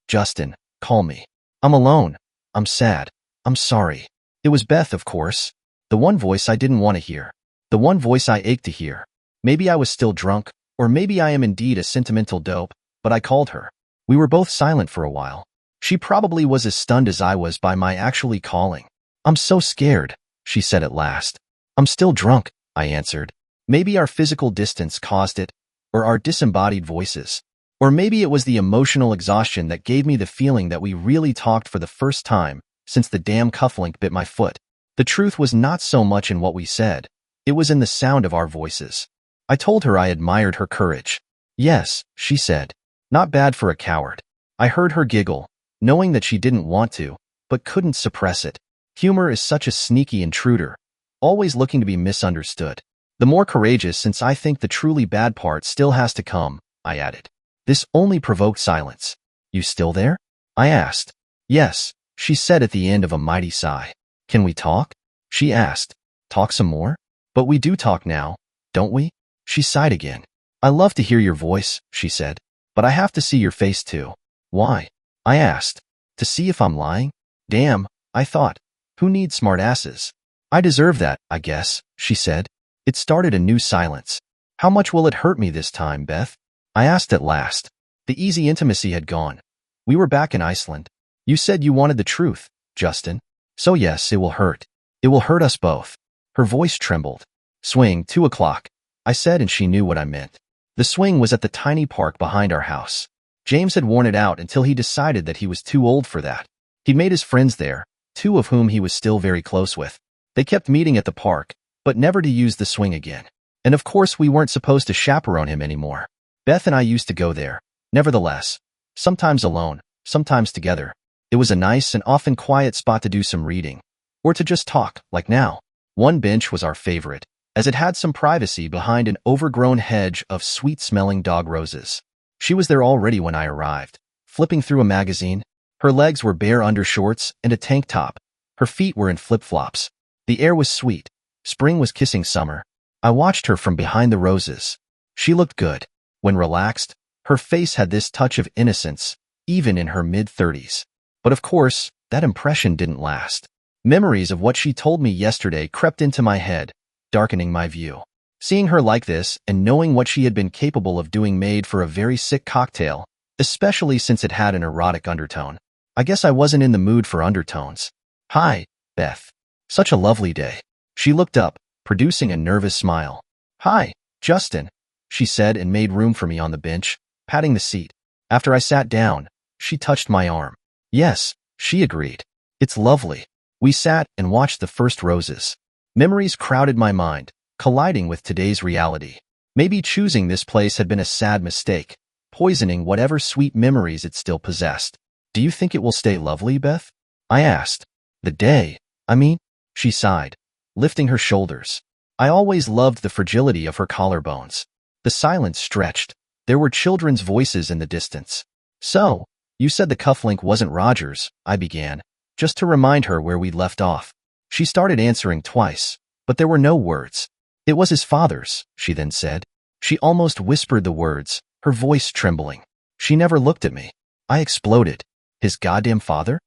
Justin, call me. I'm alone. I'm sad. I'm sorry. It was Beth, of course. The one voice I didn't want to hear. The one voice I ached to hear. Maybe I was still drunk, or maybe I am indeed a sentimental dope, but I called her. We were both silent for a while. She probably was as stunned as I was by my actually calling. I'm so scared, she said at last. I'm still drunk, I answered. Maybe our physical distance caused it, or our disembodied voices. Or maybe it was the emotional exhaustion that gave me the feeling that we really talked for the first time since the damn cufflink bit my foot. The truth was not so much in what we said. It was in the sound of our voices. I told her I admired her courage. Yes, she said. Not bad for a coward. I heard her giggle, knowing that she didn't want to, but couldn't suppress it. Humor is such a sneaky intruder, always looking to be misunderstood. The more courageous, since I think the truly bad part still has to come, I added. This only provoked silence. You still there? I asked. Yes, she said at the end of a mighty sigh. Can we talk? She asked. Talk some more? But we do talk now, don't we? She sighed again. I love to hear your voice, she said. But I have to see your face too. Why? I asked. To see if I'm lying? Damn, I thought. Who needs smart asses? I deserve that, I guess, she said. It started a new silence. How much will it hurt me this time, Beth? I asked at last. The easy intimacy had gone. We were back in Iceland. You said you wanted the truth, Justin. So yes, it will hurt. It will hurt us both. Her voice trembled. Swing, 2 o'clock, I said, and she knew what I meant. The swing was at the tiny park behind our house. James had worn it out until he decided that he was too old for that. He'd made his friends there, 2 of whom he was still very close with. They kept meeting at the park, but never to use the swing again. And of course we weren't supposed to chaperone him anymore. Beth and I used to go there, nevertheless. Sometimes alone, sometimes together. It was a nice and often quiet spot to do some reading, or to just talk, like now. One bench was our favorite, as it had some privacy behind an overgrown hedge of sweet-smelling dog roses. She was there already when I arrived, flipping through a magazine. Her legs were bare undershorts and a tank top. Her feet were in flip-flops. The air was sweet. Spring was kissing summer. I watched her from behind the roses. She looked good. When relaxed, her face had this touch of innocence, even in her mid-30s. But of course, that impression didn't last. Memories of what she told me yesterday crept into my head, darkening my view. Seeing her like this and knowing what she had been capable of doing made for a very sick cocktail, especially since it had an erotic undertone. I guess I wasn't in the mood for undertones. Hi, Beth. Such a lovely day. She looked up, producing a nervous smile. Hi, Justin, she said, and made room for me on the bench, patting the seat. After I sat down, she touched my arm. Yes, she agreed. It's lovely. We sat and watched the first roses. Memories crowded my mind, colliding with today's reality. Maybe choosing this place had been a sad mistake, poisoning whatever sweet memories it still possessed. Do you think it will stay lovely, Beth? I asked. The day, I mean? She sighed, lifting her shoulders. I always loved the fragility of her collarbones. The silence stretched. There were children's voices in the distance. So, you said the cufflink wasn't Roger's, I began, just to remind her where we'd left off. She started answering twice, but there were no words. It was his father's, she then said. She almost whispered the words, her voice trembling. She never looked at me. I exploded. His goddamn father?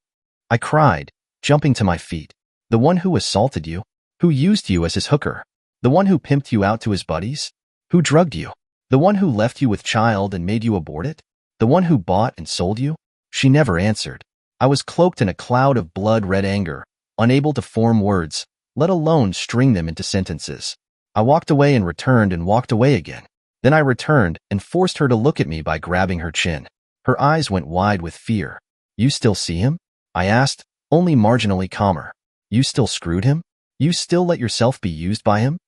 I cried, jumping to my feet. The one who assaulted you? Who used you as his hooker? The one who pimped you out to his buddies? Who drugged you? The one who left you with child and made you abort it? The one who bought and sold you? She never answered. I was cloaked in a cloud of blood-red anger, unable to form words, let alone string them into sentences. I walked away and returned and walked away again. Then I returned and forced her to look at me by grabbing her chin. Her eyes went wide with fear. You still see him? I asked, only marginally calmer. You still screwed him? You still let yourself be used by him?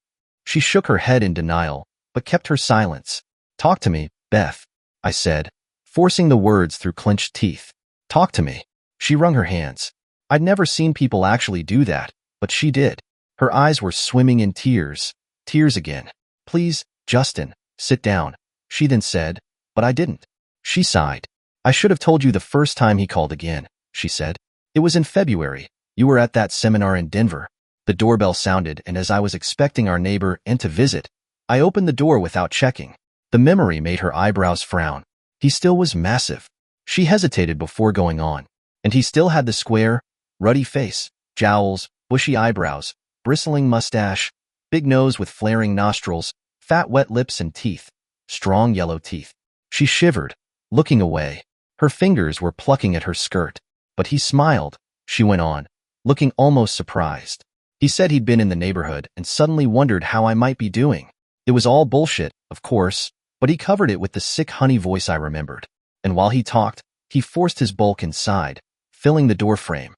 She shook her head in denial, but kept her silence. Talk to me, Beth, I said, forcing the words through clenched teeth. Talk to me. She wrung her hands. I'd never seen people actually do that, but she did. Her eyes were swimming in tears. Tears again. Please, Justin, sit down, she then said, but I didn't. She sighed. I should have told you the first time he called again, she said. It was in February. You were at that seminar in Denver. The doorbell sounded, and as I was expecting our neighbor N to visit, I opened the door without checking. The memory made her eyebrows frown. He still was massive. She hesitated before going on. And he still had the square, ruddy face, jowls, bushy eyebrows, bristling mustache, big nose with flaring nostrils, fat wet lips and teeth, strong yellow teeth. She shivered, looking away. Her fingers were plucking at her skirt. But he smiled, she went on, looking almost surprised. He said he'd been in the neighborhood and suddenly wondered how I might be doing. It was all bullshit, of course, but he covered it with the sick honey voice I remembered. And while he talked, he forced his bulk inside, filling the doorframe,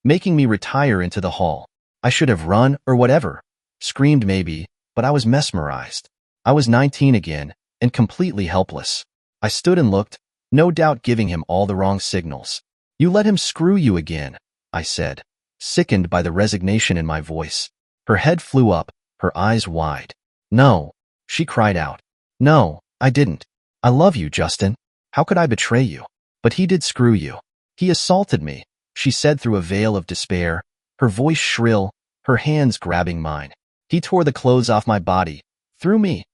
making me retire into the hall. I should have run or whatever, screamed maybe, but I was mesmerized. I was 19 again, and completely helpless. I stood and looked, no doubt giving him all the wrong signals. You let him screw you again, I said, sickened by the resignation in my voice. Her head flew up, her eyes wide. No, she cried out. No, I didn't. I love you, Justin. How could I betray you? But he did screw you. He assaulted me, she said through a veil of despair, her voice shrill, her hands grabbing mine. He tore the clothes off my body, threw me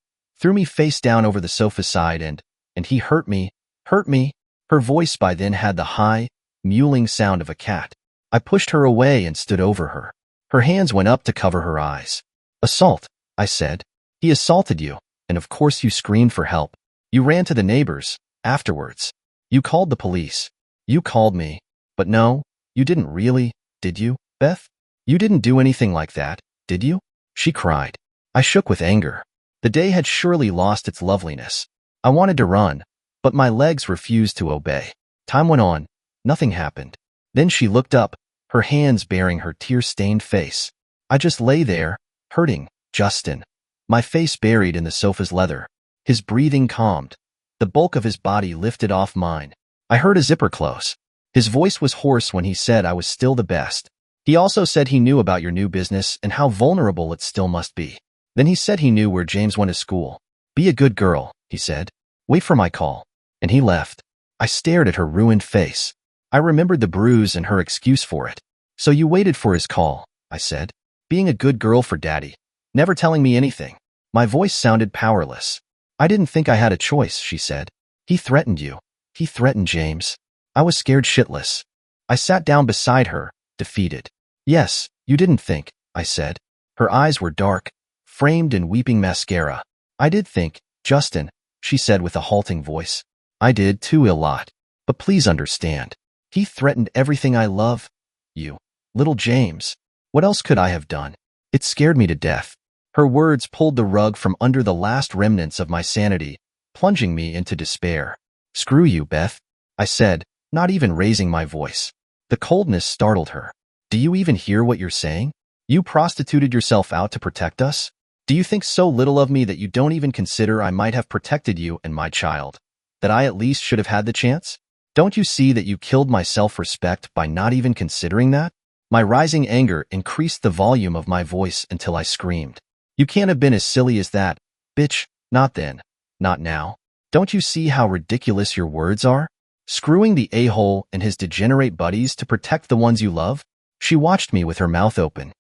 face down over the sofa side and he hurt me. Her voice by then had the high, mewling sound of a cat. I pushed her away and stood over her. Her hands went up to cover her eyes. Assault, I said. He assaulted you, and of course you screamed for help. You ran to the neighbors, afterwards. You called the police. You called me. But no, you didn't really, did you, Beth? You didn't do anything like that, did you? She cried. I shook with anger. The day had surely lost its loveliness. I wanted to run, but my legs refused to obey. Time went on. Nothing happened. Then she looked up, her hands baring her tear-stained face. I just lay there, hurting, Justin, my face buried in the sofa's leather. His breathing calmed. The bulk of his body lifted off mine. I heard a zipper close. His voice was hoarse when he said I was still the best. He also said he knew about your new business and how vulnerable it still must be. Then he said he knew where James went to school. Be a good girl, he said. Wait for my call. And he left. I stared at her ruined face. I remembered the bruise and her excuse for it. So you waited for his call, I said. Being a good girl for Daddy. Never telling me anything. My voice sounded powerless. I didn't think I had a choice, she said. He threatened you. He threatened James. I was scared shitless. I sat down beside her, defeated. Yes, you didn't think, I said. Her eyes were dark, framed in weeping mascara. I did think, Justin, she said with a halting voice. I did too, a lot. But please understand. He threatened everything I love. You, little James. What else could I have done? It scared me to death. Her words pulled the rug from under the last remnants of my sanity, plunging me into despair. Screw you, Beth, I said, not even raising my voice. The coldness startled her. Do you even hear what you're saying? You prostituted yourself out to protect us? Do you think so little of me that you don't even consider I might have protected you and my child? That I at least should have had the chance? Don't you see that you killed my self-respect by not even considering that? My rising anger increased the volume of my voice until I screamed. You can't have been as silly as that, bitch. Not then. Not now. Don't you see how ridiculous your words are? Screwing the a-hole and his degenerate buddies to protect the ones you love? She watched me with her mouth open.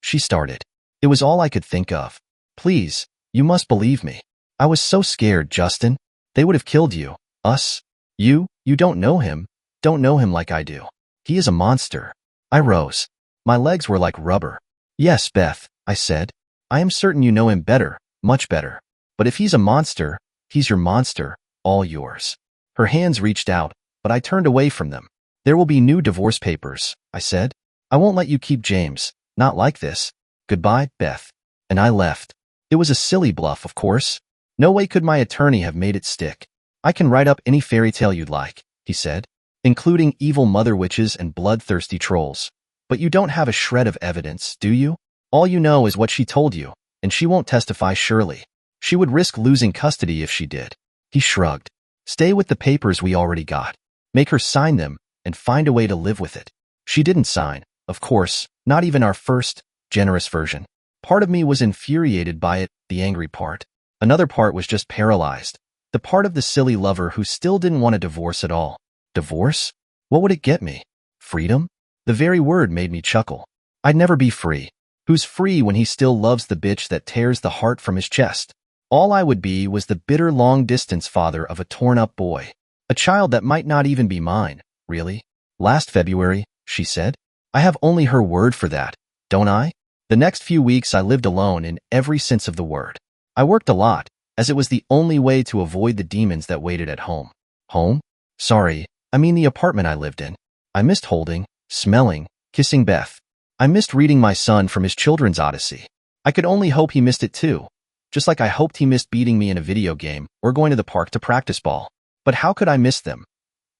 She started. It was all I could think of. Please, you must believe me. I was so scared, Justin. They would have killed you. Us. You don't know him. Don't know him like I do. He is a monster. I rose. My legs were like rubber. Yes, Beth, I said. I am certain you know him better, much better. But if he's a monster, he's your monster, all yours. Her hands reached out, but I turned away from them. There will be new divorce papers, I said. I won't let you keep James. Not like this. Goodbye, Beth. And I left. It was a silly bluff, of course. No way could my attorney have made it stick. I can write up any fairy tale you'd like, he said, including evil mother witches and bloodthirsty trolls. But you don't have a shred of evidence, do you? All you know is what she told you, and she won't testify surely. She would risk losing custody if she did. He shrugged. Stay with the papers we already got. Make her sign them, and find a way to live with it. She didn't sign, of course, not even our first, generous version. Part of me was infuriated by it, the angry part. Another part was just paralyzed. The part of the silly lover who still didn't want a divorce at all. Divorce? What would it get me? Freedom? The very word made me chuckle. I'd never be free. Who's free when he still loves the bitch that tears the heart from his chest? All I would be was the bitter long-distance father of a torn-up boy. A child that might not even be mine, really. Last February, she said. I have only her word for that, don't I? The next few weeks I lived alone in every sense of the word. I worked a lot, as it was the only way to avoid the demons that waited at home. Home? Sorry, I mean the apartment I lived in. I missed holding, smelling, kissing Beth. I missed reading my son from his children's odyssey. I could only hope he missed it too, just like I hoped he missed beating me in a video game or going to the park to practice ball. But how could I miss them?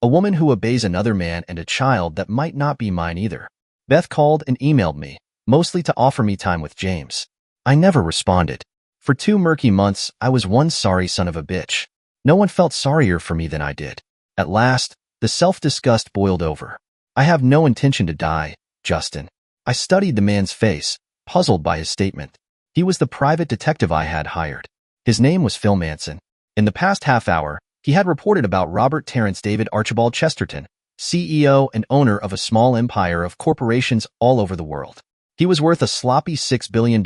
A woman who obeys another man and a child that might not be mine either. Beth called and emailed me, mostly to offer me time with James. I never responded. For 2 murky months, I was one sorry son of a bitch. No one felt sorrier for me than I did. At last, the self-disgust boiled over. I have no intention to die, Justin. I studied the man's face, puzzled by his statement. He was the private detective I had hired. His name was Phil Manson. In the past half hour, he had reported about Robert Terrence David Archibald Chesterton, CEO and owner of a small empire of corporations all over the world. He was worth a sloppy $6 billion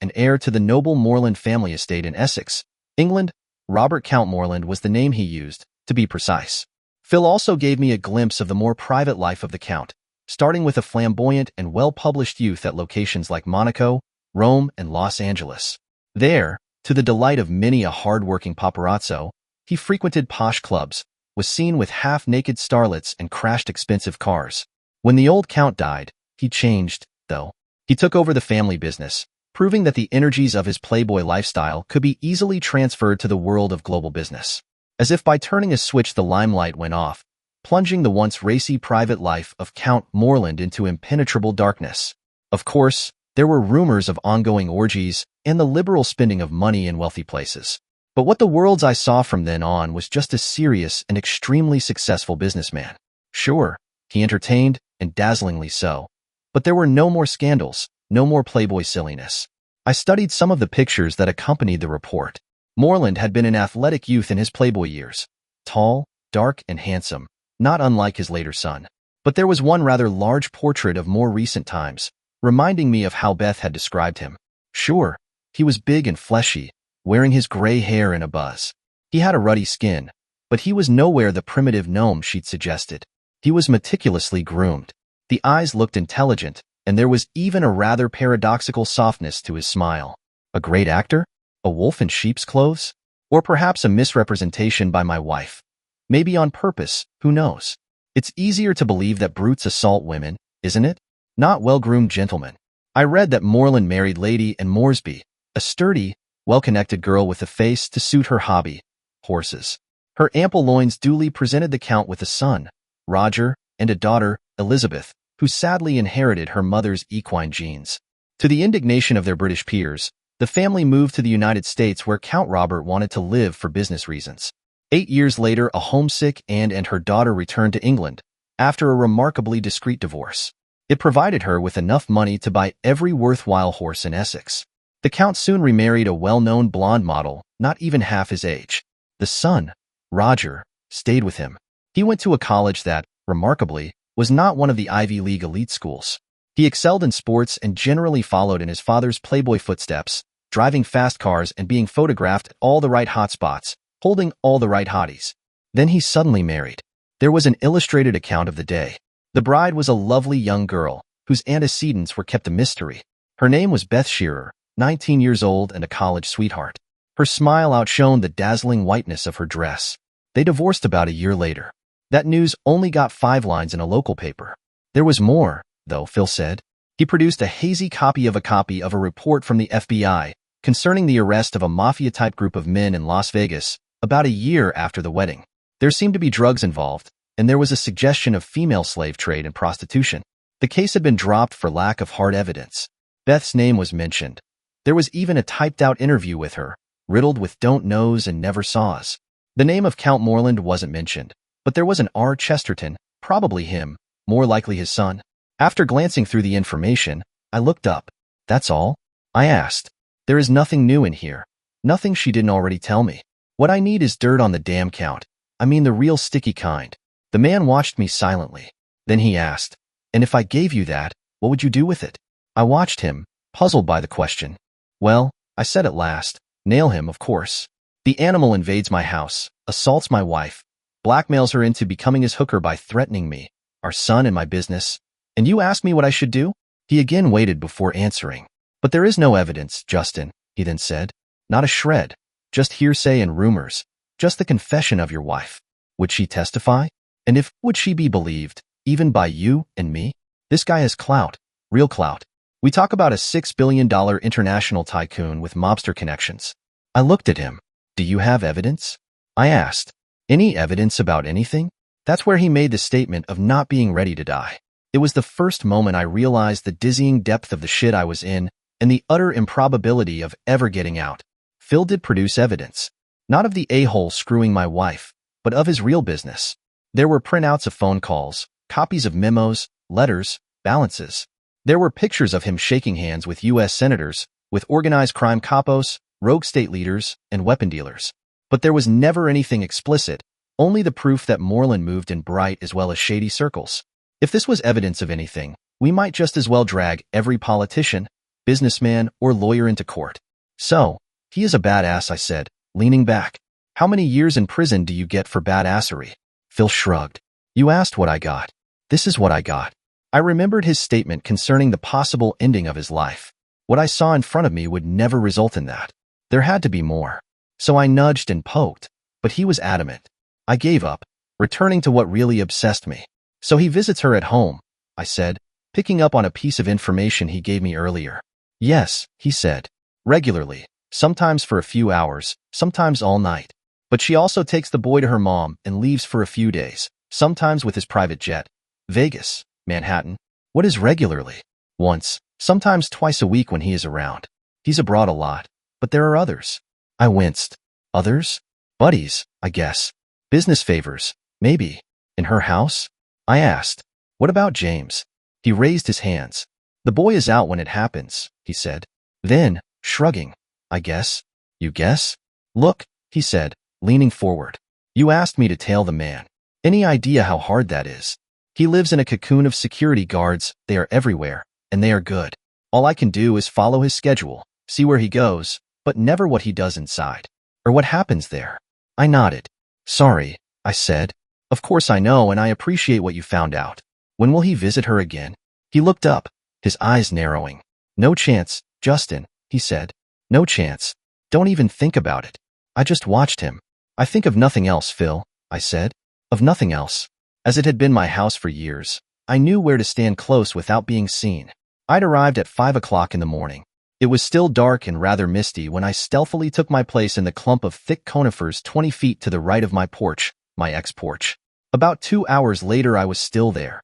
and heir to the noble Moreland family estate in Essex, England. Robert Count Moreland was the name he used, to be precise. Phil also gave me a glimpse of the more private life of the Count, starting with a flamboyant and well-published youth at locations like Monaco, Rome, and Los Angeles. There, to the delight of many a hard-working paparazzo, he frequented posh clubs, was seen with half-naked starlets and crashed expensive cars. When the old Count died, he changed, though. He took over the family business, proving that the energies of his playboy lifestyle could be easily transferred to the world of global business. As if by turning a switch the limelight went off, plunging the once racy private life of Count Moreland into impenetrable darkness. Of course, there were rumors of ongoing orgies and the liberal spending of money in wealthy places. But what the worlds I saw from then on was just a serious and extremely successful businessman. Sure, he entertained, and dazzlingly so. But there were no more scandals, no more playboy silliness. I studied some of the pictures that accompanied the report. Moreland had been an athletic youth in his playboy years. Tall, dark, and handsome, not unlike his later son. But there was one rather large portrait of more recent times, reminding me of how Beth had described him. Sure, he was big and fleshy, wearing his gray hair in a buzz. He had a ruddy skin, but he was nowhere the primitive gnome she'd suggested. He was meticulously groomed. The eyes looked intelligent, and there was even a rather paradoxical softness to his smile. A great actor? A wolf in sheep's clothes? Or perhaps a misrepresentation by my wife. Maybe on purpose, who knows? It's easier to believe that brutes assault women, isn't it? Not well-groomed gentlemen. I read that Moreland married Lady Anne Moresby, a sturdy, well-connected girl with a face to suit her hobby, horses. Her ample loins duly presented the Count with a son, Roger, and a daughter, Elizabeth, who sadly inherited her mother's equine genes. To the indignation of their British peers, the family moved to the United States where Count Robert wanted to live for business reasons. 8 years later, a homesick Anne and her daughter returned to England, after a remarkably discreet divorce. It provided her with enough money to buy every worthwhile horse in Essex. The Count soon remarried a well-known blonde model, not even half his age. The son, Roger, stayed with him. He went to a college that, remarkably, was not one of the Ivy League elite schools. He excelled in sports and generally followed in his father's playboy footsteps, driving fast cars and being photographed at all the right hotspots, holding all the right hotties. Then he suddenly married. There was an illustrated account of the day. The bride was a lovely young girl, whose antecedents were kept a mystery. Her name was Beth Shearer, 19 years old and a college sweetheart. Her smile outshone the dazzling whiteness of her dress. They divorced about a year later. That news only got 5 lines in a local paper. There was more, though, Phil said. He produced a hazy copy of a report from the FBI concerning the arrest of a mafia-type group of men in Las Vegas about a year after the wedding. There seemed to be drugs involved, and there was a suggestion of female slave trade and prostitution. The case had been dropped for lack of hard evidence. Beth's name was mentioned. There was even a typed-out interview with her, riddled with don't knows and never saws. The name of Count Moreland wasn't mentioned, but there was an R. Chesterton, probably him, more likely his son. After glancing through the information, I looked up. That's all? I asked. There is nothing new in here. Nothing she didn't already tell me. What I need is dirt on the damn count. I mean the real sticky kind. The man watched me silently. Then he asked, "And if I gave you that, what would you do with it?" I watched him, puzzled by the question. "Well," I said at last, "nail him, of course. The animal invades my house, assaults my wife, blackmails her into becoming his hooker by threatening me, our son and my business. And you ask me what I should do?" He again waited before answering. "But there is no evidence, Justin," he then said. "Not a shred. Just hearsay and rumors. Just the confession of your wife. Would she testify? And if, would she be believed, even by you and me? This guy has clout, real clout. We talk about a $6 billion international tycoon with mobster connections." I looked at him. "Do you have evidence?" I asked. "Any evidence about anything?" That's where he made the statement of not being ready to die. It was the first moment I realized the dizzying depth of the shit I was in and the utter improbability of ever getting out. Phil did produce evidence. Not of the a-hole screwing my wife, but of his real business. There were printouts of phone calls, copies of memos, letters, balances. There were pictures of him shaking hands with U.S. senators, with organized crime capos, rogue state leaders, and weapon dealers. But there was never anything explicit, only the proof that Moreland moved in bright as well as shady circles. If this was evidence of anything, we might just as well drag every politician, businessman, or lawyer into court. "So, he is a badass," I said, leaning back. "How many years in prison do you get for badassery?" Phil shrugged. "You asked what I got. This is what I got." I remembered his statement concerning the possible ending of his life. What I saw in front of me would never result in that. There had to be more. So I nudged and poked, but he was adamant. I gave up, returning to what really obsessed me. "So he visits her at home," I said, picking up on a piece of information he gave me earlier. "Yes," he said, "regularly, sometimes for a few hours, sometimes all night. But she also takes the boy to her mom and leaves for a few days, sometimes with his private jet. Vegas, Manhattan. What is regularly? Once, sometimes twice a week when he is around. He's abroad a lot, but there are others." I winced. "Others? Buddies, I guess. Business favors, maybe. In her house?" I asked. "What about James?" He raised his hands. "The boy is out when it happens," he said. Then, shrugging, "I guess." "You guess?" "Look," he said, leaning forward. "You asked me to tail the man. Any idea how hard that is? He lives in a cocoon of security guards. They are everywhere, and they are good. All I can do is follow his schedule, see where he goes, but never what he does inside, or what happens there." I nodded. "Sorry," I said. "Of course I know, and I appreciate what you found out. When will he visit her again?" He looked up, his eyes narrowing. "No chance, Justin," he said. "No chance. Don't even think about it." I just watched him. "I think of nothing else, Phil," I said. "Of nothing else." As it had been my house for years, I knew where to stand close without being seen. I'd arrived at 5 o'clock in the morning. It was still dark and rather misty when I stealthily took my place in the clump of thick conifers 20 feet to the right of my porch, my ex-porch. About 2 hours later, I was still there.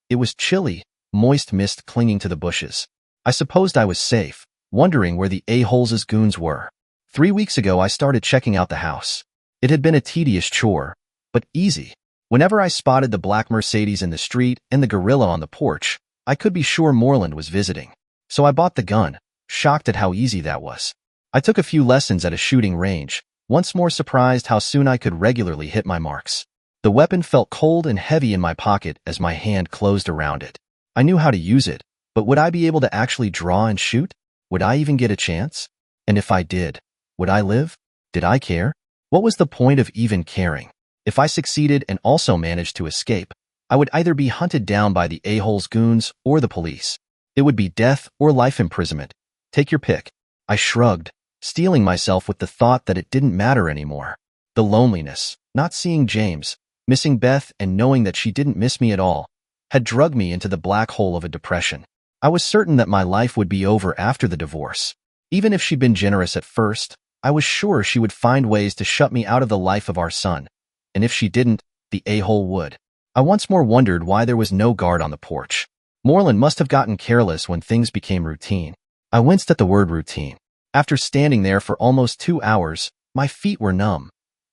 It was chilly, moist mist clinging to the bushes. I supposed I was safe, wondering where the a-holes' goons were. 3 weeks ago, I started checking out the house. It had been a tedious chore, but easy. Whenever I spotted the black Mercedes in the street and the gorilla on the porch, I could be sure Moreland was visiting. So I bought the gun, shocked at how easy that was. I took a few lessons at a shooting range, once more surprised how soon I could regularly hit my marks. The weapon felt cold and heavy in my pocket as my hand closed around it. I knew how to use it, but would I be able to actually draw and shoot? Would I even get a chance? And if I did, would I live? Did I care? What was the point of even caring? If I succeeded and also managed to escape, I would either be hunted down by the a-holes goons or the police. It would be death or life imprisonment. Take your pick. I shrugged, steeling myself with the thought that it didn't matter anymore. The loneliness, not seeing James, missing Beth and knowing that she didn't miss me at all, had drugged me into the black hole of a depression. I was certain that my life would be over after the divorce. Even if she'd been generous at first, I was sure she would find ways to shut me out of the life of our son. And if she didn't, the a-hole would. I once more wondered why there was no guard on the porch. Moreland must have gotten careless when things became routine. I winced at the word routine. After standing there for almost 2 hours, my feet were numb.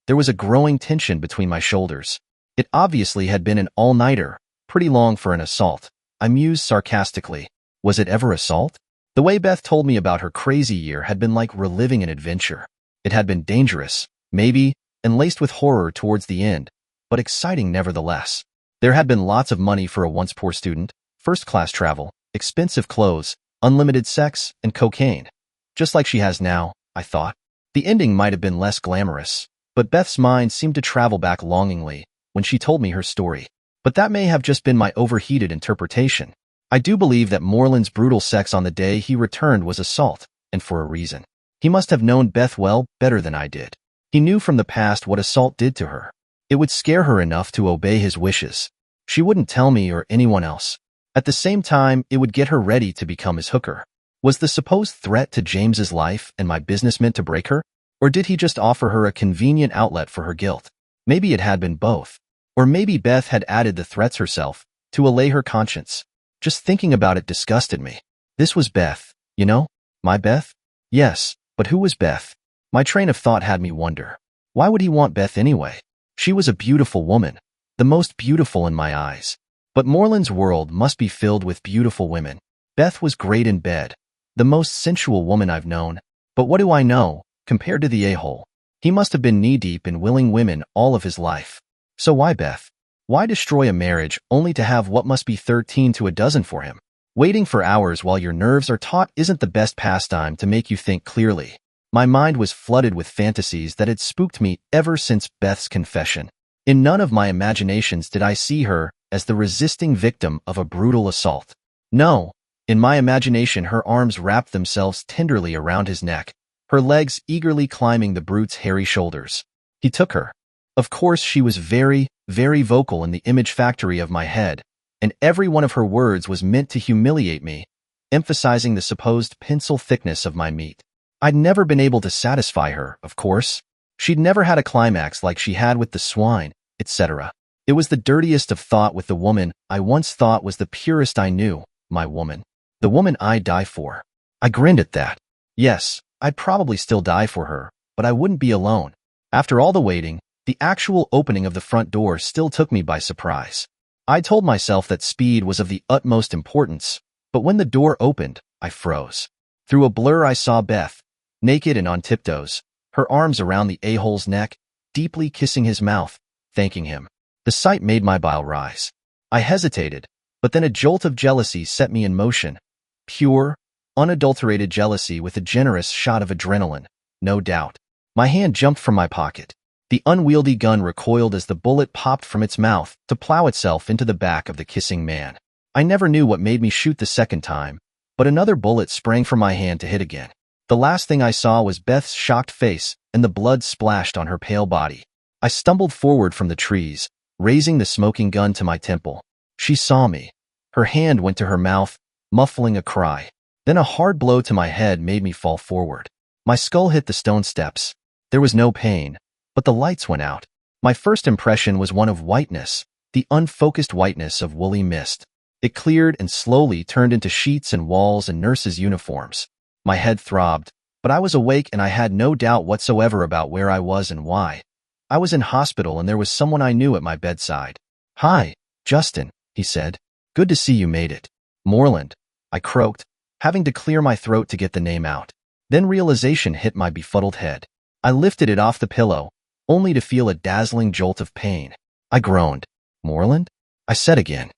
There was a growing tension between my shoulders. It obviously had been an all-nighter, pretty long for an assault. I mused sarcastically. Was it ever assault? The way Beth told me about her crazy year had been like reliving an adventure. It had been dangerous, Maybe, and laced with horror towards the end, but exciting nevertheless. There had been lots of money for a once poor student, first-class travel, expensive clothes, unlimited sex, and cocaine. Just like she has now, I thought. The ending might have been less glamorous, but Beth's mind seemed to travel back longingly when she told me her story. But that may have just been my overheated interpretation. I do believe that Moreland's brutal sex on the day he returned was assault, and for a reason. He must have known Beth well better than I did. He knew from the past what assault did to her. It would scare her enough to obey his wishes. She wouldn't tell me or anyone else. At the same time, it would get her ready to become his hooker. Was the supposed threat to James's life and my business meant to break her? Or did he just offer her a convenient outlet for her guilt? Maybe it had been both. Or maybe Beth had added the threats herself to allay her conscience. Just thinking about it disgusted me. This was Beth, you know? My Beth? Yes, but who was Beth? My train of thought had me wonder. Why would he want Beth anyway? She was a beautiful woman, the most beautiful in my eyes. But Moreland's world must be filled with beautiful women. Beth was great in bed, the most sensual woman I've known. But what do I know, compared to the a-hole? He must have been knee-deep in willing women all of his life. So why Beth? Why destroy a marriage only to have what must be 13 to a dozen for him? Waiting for hours while your nerves are taut isn't the best pastime to make you think clearly. My mind was flooded with fantasies that had spooked me ever since Beth's confession. In none of my imaginations did I see her as the resisting victim of a brutal assault. No, in my imagination her arms wrapped themselves tenderly around his neck, her legs eagerly climbing the brute's hairy shoulders. He took her. Of course, she was very, very vocal in the image factory of my head, and every one of her words was meant to humiliate me, emphasizing the supposed pencil thickness of my meat. I'd never been able to satisfy her, of course. She'd never had a climax like she had with the swine, etc. It was the dirtiest of thought with the woman I once thought was the purest I knew, my woman. The woman I'd die for. I grinned at that. Yes, I'd probably still die for her, but I wouldn't be alone. After all the waiting, the actual opening of the front door still took me by surprise. I told myself that speed was of the utmost importance, but when the door opened, I froze. Through a blur I saw Beth, naked and on tiptoes, her arms around the a-hole's neck, deeply kissing his mouth, thanking him. The sight made my bile rise. I hesitated, but then a jolt of jealousy set me in motion. Pure, unadulterated jealousy with a generous shot of adrenaline, no doubt. My hand jumped from my pocket. The unwieldy gun recoiled as the bullet popped from its mouth to plow itself into the back of the kissing man. I never knew what made me shoot the second time, but another bullet sprang from my hand to hit again. The last thing I saw was Beth's shocked face and the blood splashed on her pale body. I stumbled forward from the trees, raising the smoking gun to my temple. She saw me. Her hand went to her mouth, muffling a cry. Then a hard blow to my head made me fall forward. My skull hit the stone steps. There was no pain, but the lights went out. My first impression was one of whiteness, the unfocused whiteness of woolly mist. It cleared and slowly turned into sheets and walls and nurses' uniforms. My head throbbed, but I was awake and I had no doubt whatsoever about where I was and why. I was in hospital and there was someone I knew at my bedside. "Hi, Justin," he said. "Good to see you made it." "Moreland," I croaked, having to clear my throat to get the name out. Then realization hit my befuddled head. I lifted it off the pillow, only to feel a dazzling jolt of pain. I groaned. "Moreland?" I said again.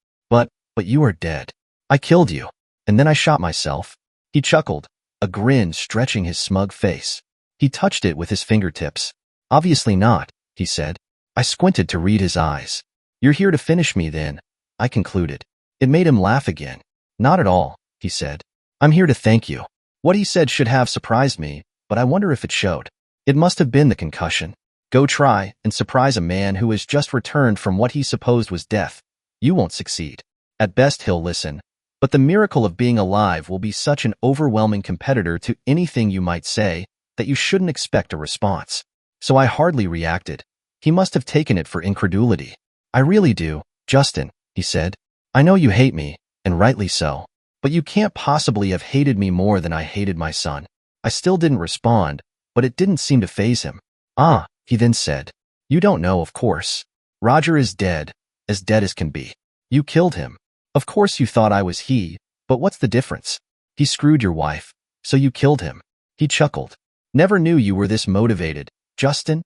But you are dead. I killed you. And then I shot myself." He chuckled, a grin stretching his smug face. He touched it with his fingertips. "Obviously not," he said. I squinted to read his eyes. "You're here to finish me then," I concluded. It made him laugh again. "Not at all," he said. "I'm here to thank you." What he said should have surprised me, but I wonder if it showed. It must have been the concussion. Go try and surprise a man who has just returned from what he supposed was death. You won't succeed. At best he'll listen, but the miracle of being alive will be such an overwhelming competitor to anything you might say that you shouldn't expect a response. So I hardly reacted. He must have taken it for incredulity. "I really do, Justin," he said. "I know you hate me, and rightly so, but you can't possibly have hated me more than I hated my son." I still didn't respond, but it didn't seem to faze him. "Ah," he then said. "You don't know, of course. Roger is dead as can be. You killed him. Of course you thought I was he, but what's the difference? He screwed your wife, so you killed him." He chuckled. "Never knew you were this motivated, Justin."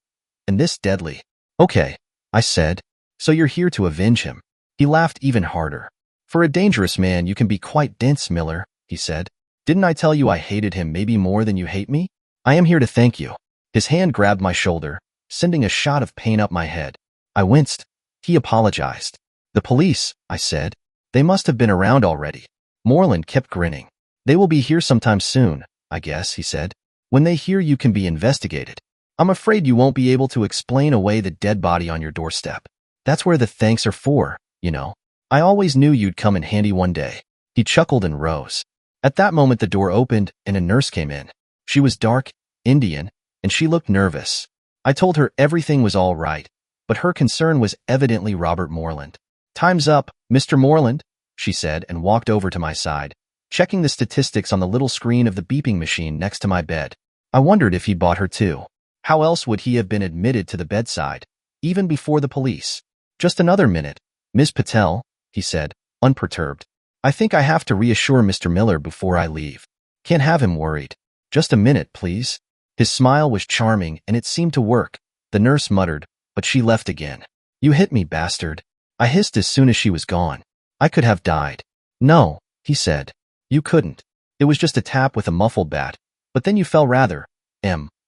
and this deadly. Okay, I said. So you're here to avenge him. He laughed even harder. For a dangerous man, you can be quite dense, Miller, he said. Didn't I tell you I hated him maybe more than you hate me? I am here to thank you. His hand grabbed my shoulder, sending a shot of pain up my head. I winced. He apologized. The police, I said. They must have been around already. Moreland kept grinning. They will be here sometime soon, I guess, he said. When they hear you can be investigated. I'm afraid you won't be able to explain away the dead body on your doorstep. That's where the thanks are for, you know. I always knew you'd come in handy one day. He chuckled and rose. At that moment the door opened and a nurse came in. She was dark, Indian, and she looked nervous. I told her everything was all right, but her concern was evidently Robert Moreland. Time's up, Mr. Moreland, she said and walked over to my side, checking the statistics on the little screen of the beeping machine next to my bed. I wondered if he'd bought her too. How else would he have been admitted to the bedside, even before the police? Just another minute, Ms. Patel, he said, unperturbed. I think I have to reassure Mr. Miller before I leave. Can't have him worried. Just a minute, please. His smile was charming and it seemed to work. The nurse muttered, but she left again. You hit me, bastard. I hissed as soon as she was gone. I could have died. No, he said. You couldn't. It was just a tap with a muffled bat. But then you fell rather,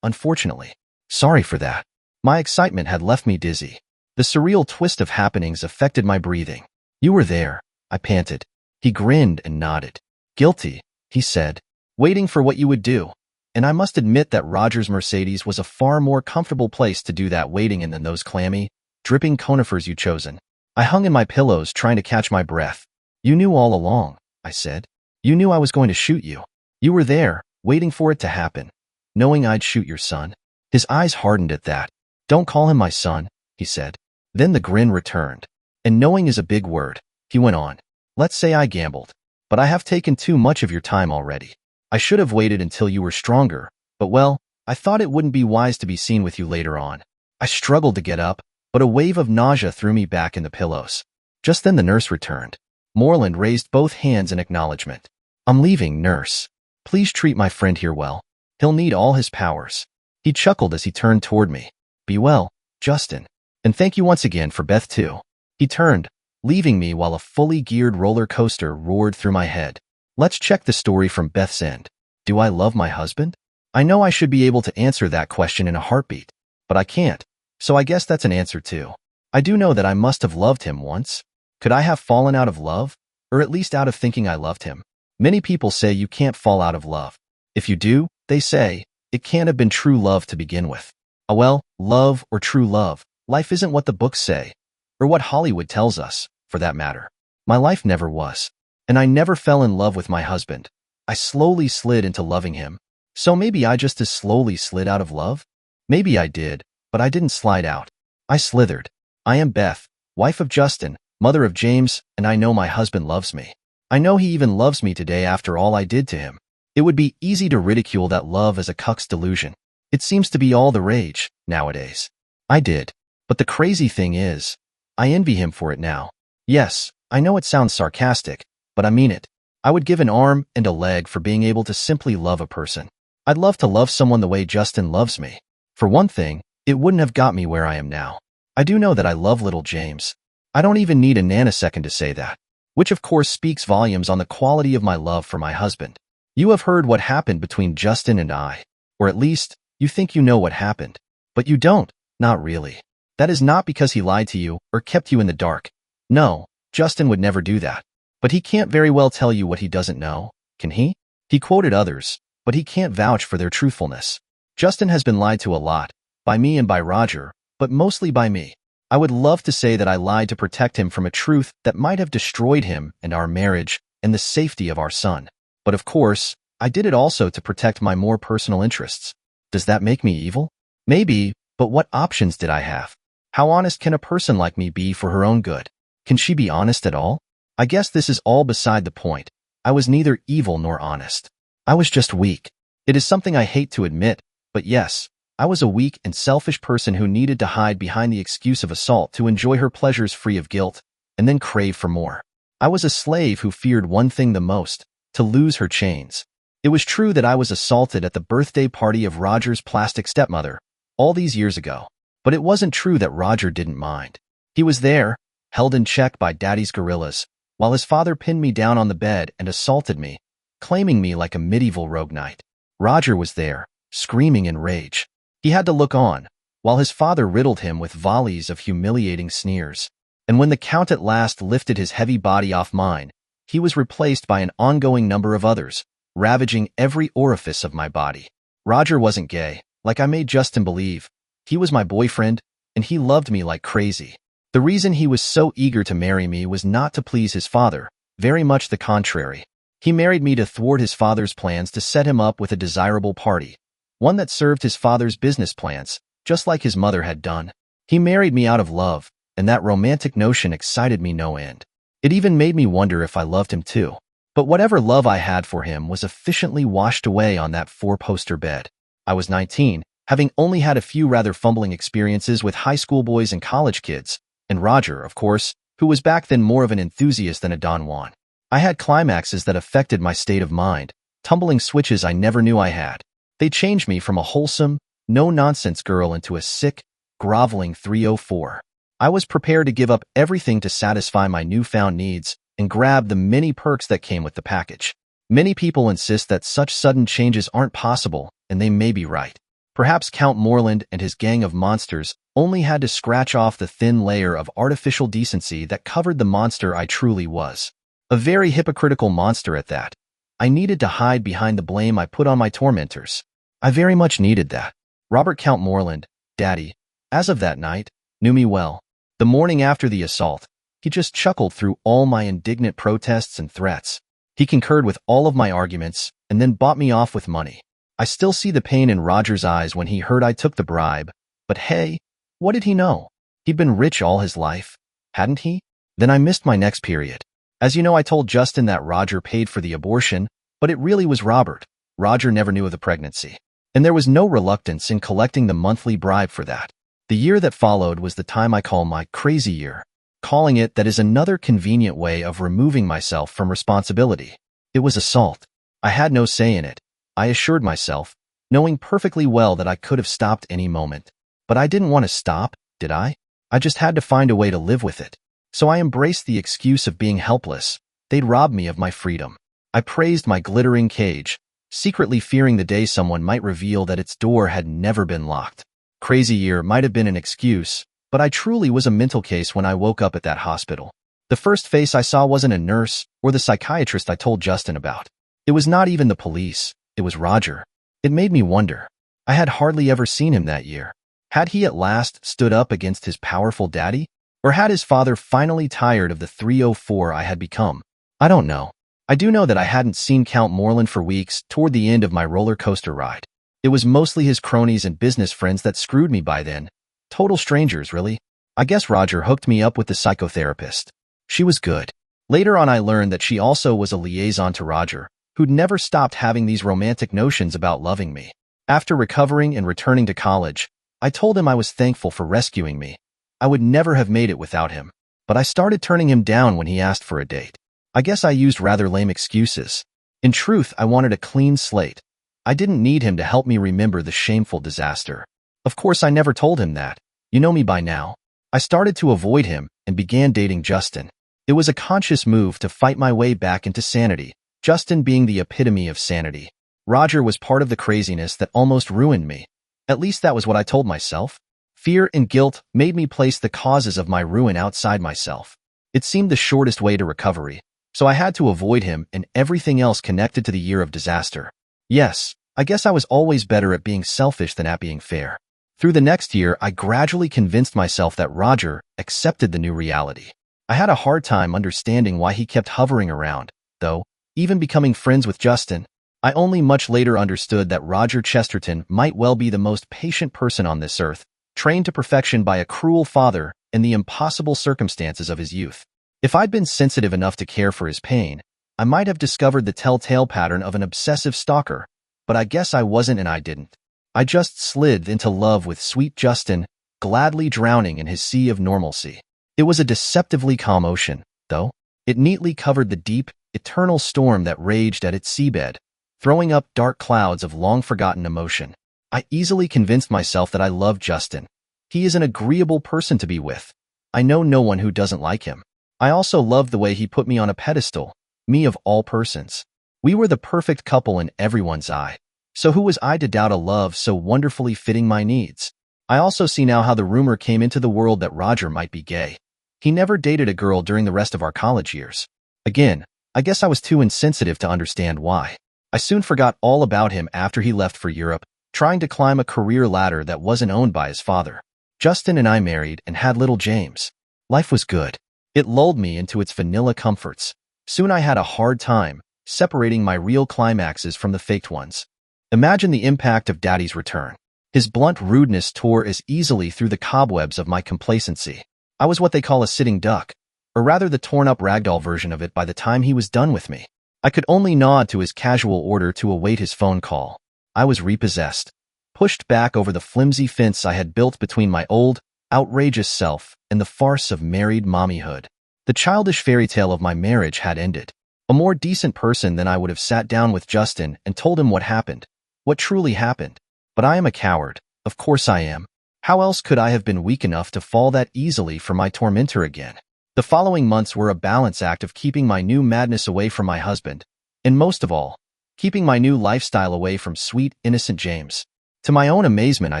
unfortunately. Sorry for that. My excitement had left me dizzy. The surreal twist of happenings affected my breathing. You were there, I panted. He grinned and nodded. Guilty, he said, waiting for what you would do. And I must admit that Roger's Mercedes was a far more comfortable place to do that waiting in than those clammy, dripping conifers you'd chosen. I hung in my pillows trying to catch my breath. You knew all along, I said. You knew I was going to shoot you. You were there, waiting for it to happen, knowing I'd shoot your son. His eyes hardened at that. Don't call him my son, he said. Then the grin returned. And knowing is a big word, he went on. Let's say I gambled. But I have taken too much of your time already. I should have waited until you were stronger, but well, I thought it wouldn't be wise to be seen with you later on. I struggled to get up, but a wave of nausea threw me back in the pillows. Just then the nurse returned. Moreland raised both hands in acknowledgement. I'm leaving, nurse. Please treat my friend here well. He'll need all his powers. He chuckled as he turned toward me. Be well, Justin. And thank you once again for Beth too. He turned, leaving me while a fully geared roller coaster roared through my head. Let's check the story from Beth's end. Do I love my husband? I know I should be able to answer that question in a heartbeat, but I can't, so I guess that's an answer too. I do know that I must have loved him once. Could I have fallen out of love? Or at least out of thinking I loved him? Many people say you can't fall out of love. If you do, they say, it can't have been true love to begin with. Well, love or true love, life isn't what the books say, or what Hollywood tells us, for that matter. My life never was. And I never fell in love with my husband. I slowly slid into loving him. So maybe I just as slowly slid out of love? Maybe I did, but I didn't slide out. I slithered. I am Beth, wife of Justin, mother of James, and I know my husband loves me. I know he even loves me today after all I did to him. It would be easy to ridicule that love as a cuck's delusion. It seems to be all the rage, nowadays. I did. But the crazy thing is, I envy him for it now. Yes, I know it sounds sarcastic, but I mean it. I would give an arm and a leg for being able to simply love a person. I'd love to love someone the way Justin loves me. For one thing, it wouldn't have got me where I am now. I do know that I love little James. I don't even need a nanosecond to say that, which of course speaks volumes on the quality of my love for my husband. You have heard what happened between Justin and I, or at least, you think you know what happened. But you don't, not really. That is not because he lied to you or kept you in the dark. No, Justin would never do that. But he can't very well tell you what he doesn't know, can he? He quoted others, but he can't vouch for their truthfulness. Justin has been lied to a lot, by me and by Roger, but mostly by me. I would love to say that I lied to protect him from a truth that might have destroyed him and our marriage and the safety of our son. But of course, I did it also to protect my more personal interests. Does that make me evil? Maybe, but what options did I have? How honest can a person like me be for her own good? Can she be honest at all? I guess this is all beside the point. I was neither evil nor honest. I was just weak. It is something I hate to admit, but yes, I was a weak and selfish person who needed to hide behind the excuse of assault to enjoy her pleasures free of guilt, and then crave for more. I was a slave who feared one thing the most, to lose her chains. It was true that I was assaulted at the birthday party of Roger's plastic stepmother, all these years ago. But it wasn't true that Roger didn't mind. He was there, held in check by Daddy's gorillas, while his father pinned me down on the bed and assaulted me, claiming me like a medieval rogue knight. Roger was there, screaming in rage. He had to look on, while his father riddled him with volleys of humiliating sneers. And when the Count at last lifted his heavy body off mine, he was replaced by an ongoing number of others, ravaging every orifice of my body. Roger wasn't gay, like I made Justin believe. He was my boyfriend, and he loved me like crazy. The reason he was so eager to marry me was not to please his father, very much the contrary. He married me to thwart his father's plans to set him up with a desirable party, one that served his father's business plans, just like his mother had done. He married me out of love, and that romantic notion excited me no end. It even made me wonder if I loved him too. But whatever love I had for him was efficiently washed away on that four-poster bed. I was 19, having only had a few rather fumbling experiences with high school boys and college kids, and Roger, of course, who was back then more of an enthusiast than a Don Juan. I had climaxes that affected my state of mind, tumbling switches I never knew I had. They changed me from a wholesome, no-nonsense girl into a sick, groveling 304. I was prepared to give up everything to satisfy my newfound needs and grab the many perks that came with the package. Many people insist that such sudden changes aren't possible, and they may be right. Perhaps Count Moreland and his gang of monsters only had to scratch off the thin layer of artificial decency that covered the monster I truly was. A very hypocritical monster at that. I needed to hide behind the blame I put on my tormentors. I very much needed that. Robert Count Moreland, Daddy, as of that night, knew me well. The morning after the assault, he just chuckled through all my indignant protests and threats. He concurred with all of my arguments and then bought me off with money. I still see the pain in Roger's eyes when he heard I took the bribe, but hey, what did he know? He'd been rich all his life, hadn't he? Then I missed my next period. As you know, I told Justin that Roger paid for the abortion, but it really was Robert. Roger never knew of the pregnancy. And there was no reluctance in collecting the monthly bribe for that. The year that followed was the time I call my crazy year. Calling it that is another convenient way of removing myself from responsibility. It was assault. I had no say in it, I assured myself, knowing perfectly well that I could have stopped any moment. But I didn't want to stop, did I? I just had to find a way to live with it. So I embraced the excuse of being helpless. They'd robbed me of my freedom. I praised my glittering cage, secretly fearing the day someone might reveal that its door had never been locked. Crazy year might have been an excuse, but I truly was a mental case when I woke up at that hospital. The first face I saw wasn't a nurse or the psychiatrist I told Justin about. It was not even the police. It was Roger. It made me wonder. I had hardly ever seen him that year. Had he at last stood up against his powerful daddy? Or had his father finally tired of the 304 I had become? I don't know. I do know that I hadn't seen Count Moreland for weeks toward the end of my roller coaster ride. It was mostly his cronies and business friends that screwed me by then. Total strangers, really. I guess Roger hooked me up with the psychotherapist. She was good. Later on I learned that she also was a liaison to Roger, who'd never stopped having these romantic notions about loving me. After recovering and returning to college, I told him I was thankful for rescuing me. I would never have made it without him. But I started turning him down when he asked for a date. I guess I used rather lame excuses. In truth, I wanted a clean slate. I didn't need him to help me remember the shameful disaster. Of course, I never told him that. You know me by now. I started to avoid him and began dating Justin. It was a conscious move to fight my way back into sanity, Justin being the epitome of sanity. Roger was part of the craziness that almost ruined me. At least that was what I told myself. Fear and guilt made me place the causes of my ruin outside myself. It seemed the shortest way to recovery, so I had to avoid him and everything else connected to the year of disaster. Yes, I guess I was always better at being selfish than at being fair. Through the next year, I gradually convinced myself that Roger accepted the new reality. I had a hard time understanding why he kept hovering around, though, even becoming friends with Justin. I only much later understood that Roger Chesterton might well be the most patient person on this earth, trained to perfection by a cruel father and the impossible circumstances of his youth. If I'd been sensitive enough to care for his pain, I might have discovered the telltale pattern of an obsessive stalker, but I guess I wasn't and I didn't. I just slid into love with sweet Justin, gladly drowning in his sea of normalcy. It was a deceptively calm ocean, though. It neatly covered the deep, eternal storm that raged at its seabed, throwing up dark clouds of long-forgotten emotion. I easily convinced myself that I loved Justin, He is an agreeable person to be with. I know no one who doesn't like him. I also loved the way he put me on a pedestal, me of all persons. We were the perfect couple in everyone's eye. So who was I to doubt a love so wonderfully fitting my needs? I also see now how the rumor came into the world that Roger might be gay. He never dated a girl during the rest of our college years. Again, I guess I was too insensitive to understand why. I soon forgot all about him after he left for Europe, trying to climb a career ladder that wasn't owned by his father. Justin and I married and had little James. Life was good. It lulled me into its vanilla comforts. Soon I had a hard time separating my real climaxes from the faked ones. Imagine the impact of Daddy's return. His blunt rudeness tore as easily through the cobwebs of my complacency. I was what they call a sitting duck, or rather the torn-up ragdoll version of it by the time he was done with me. I could only nod to his casual order to await his phone call. I was repossessed, pushed back over the flimsy fence I had built between my old, outrageous self and the farce of married mommyhood. The childish fairy tale of my marriage had ended. A more decent person than I would have sat down with Justin and told him what happened, what truly happened. But I am a coward. Of course I am. How else could I have been weak enough to fall that easily for my tormentor again? The following months were a balance act of keeping my new madness away from my husband, and most of all, keeping my new lifestyle away from sweet, innocent James. To my own amazement, I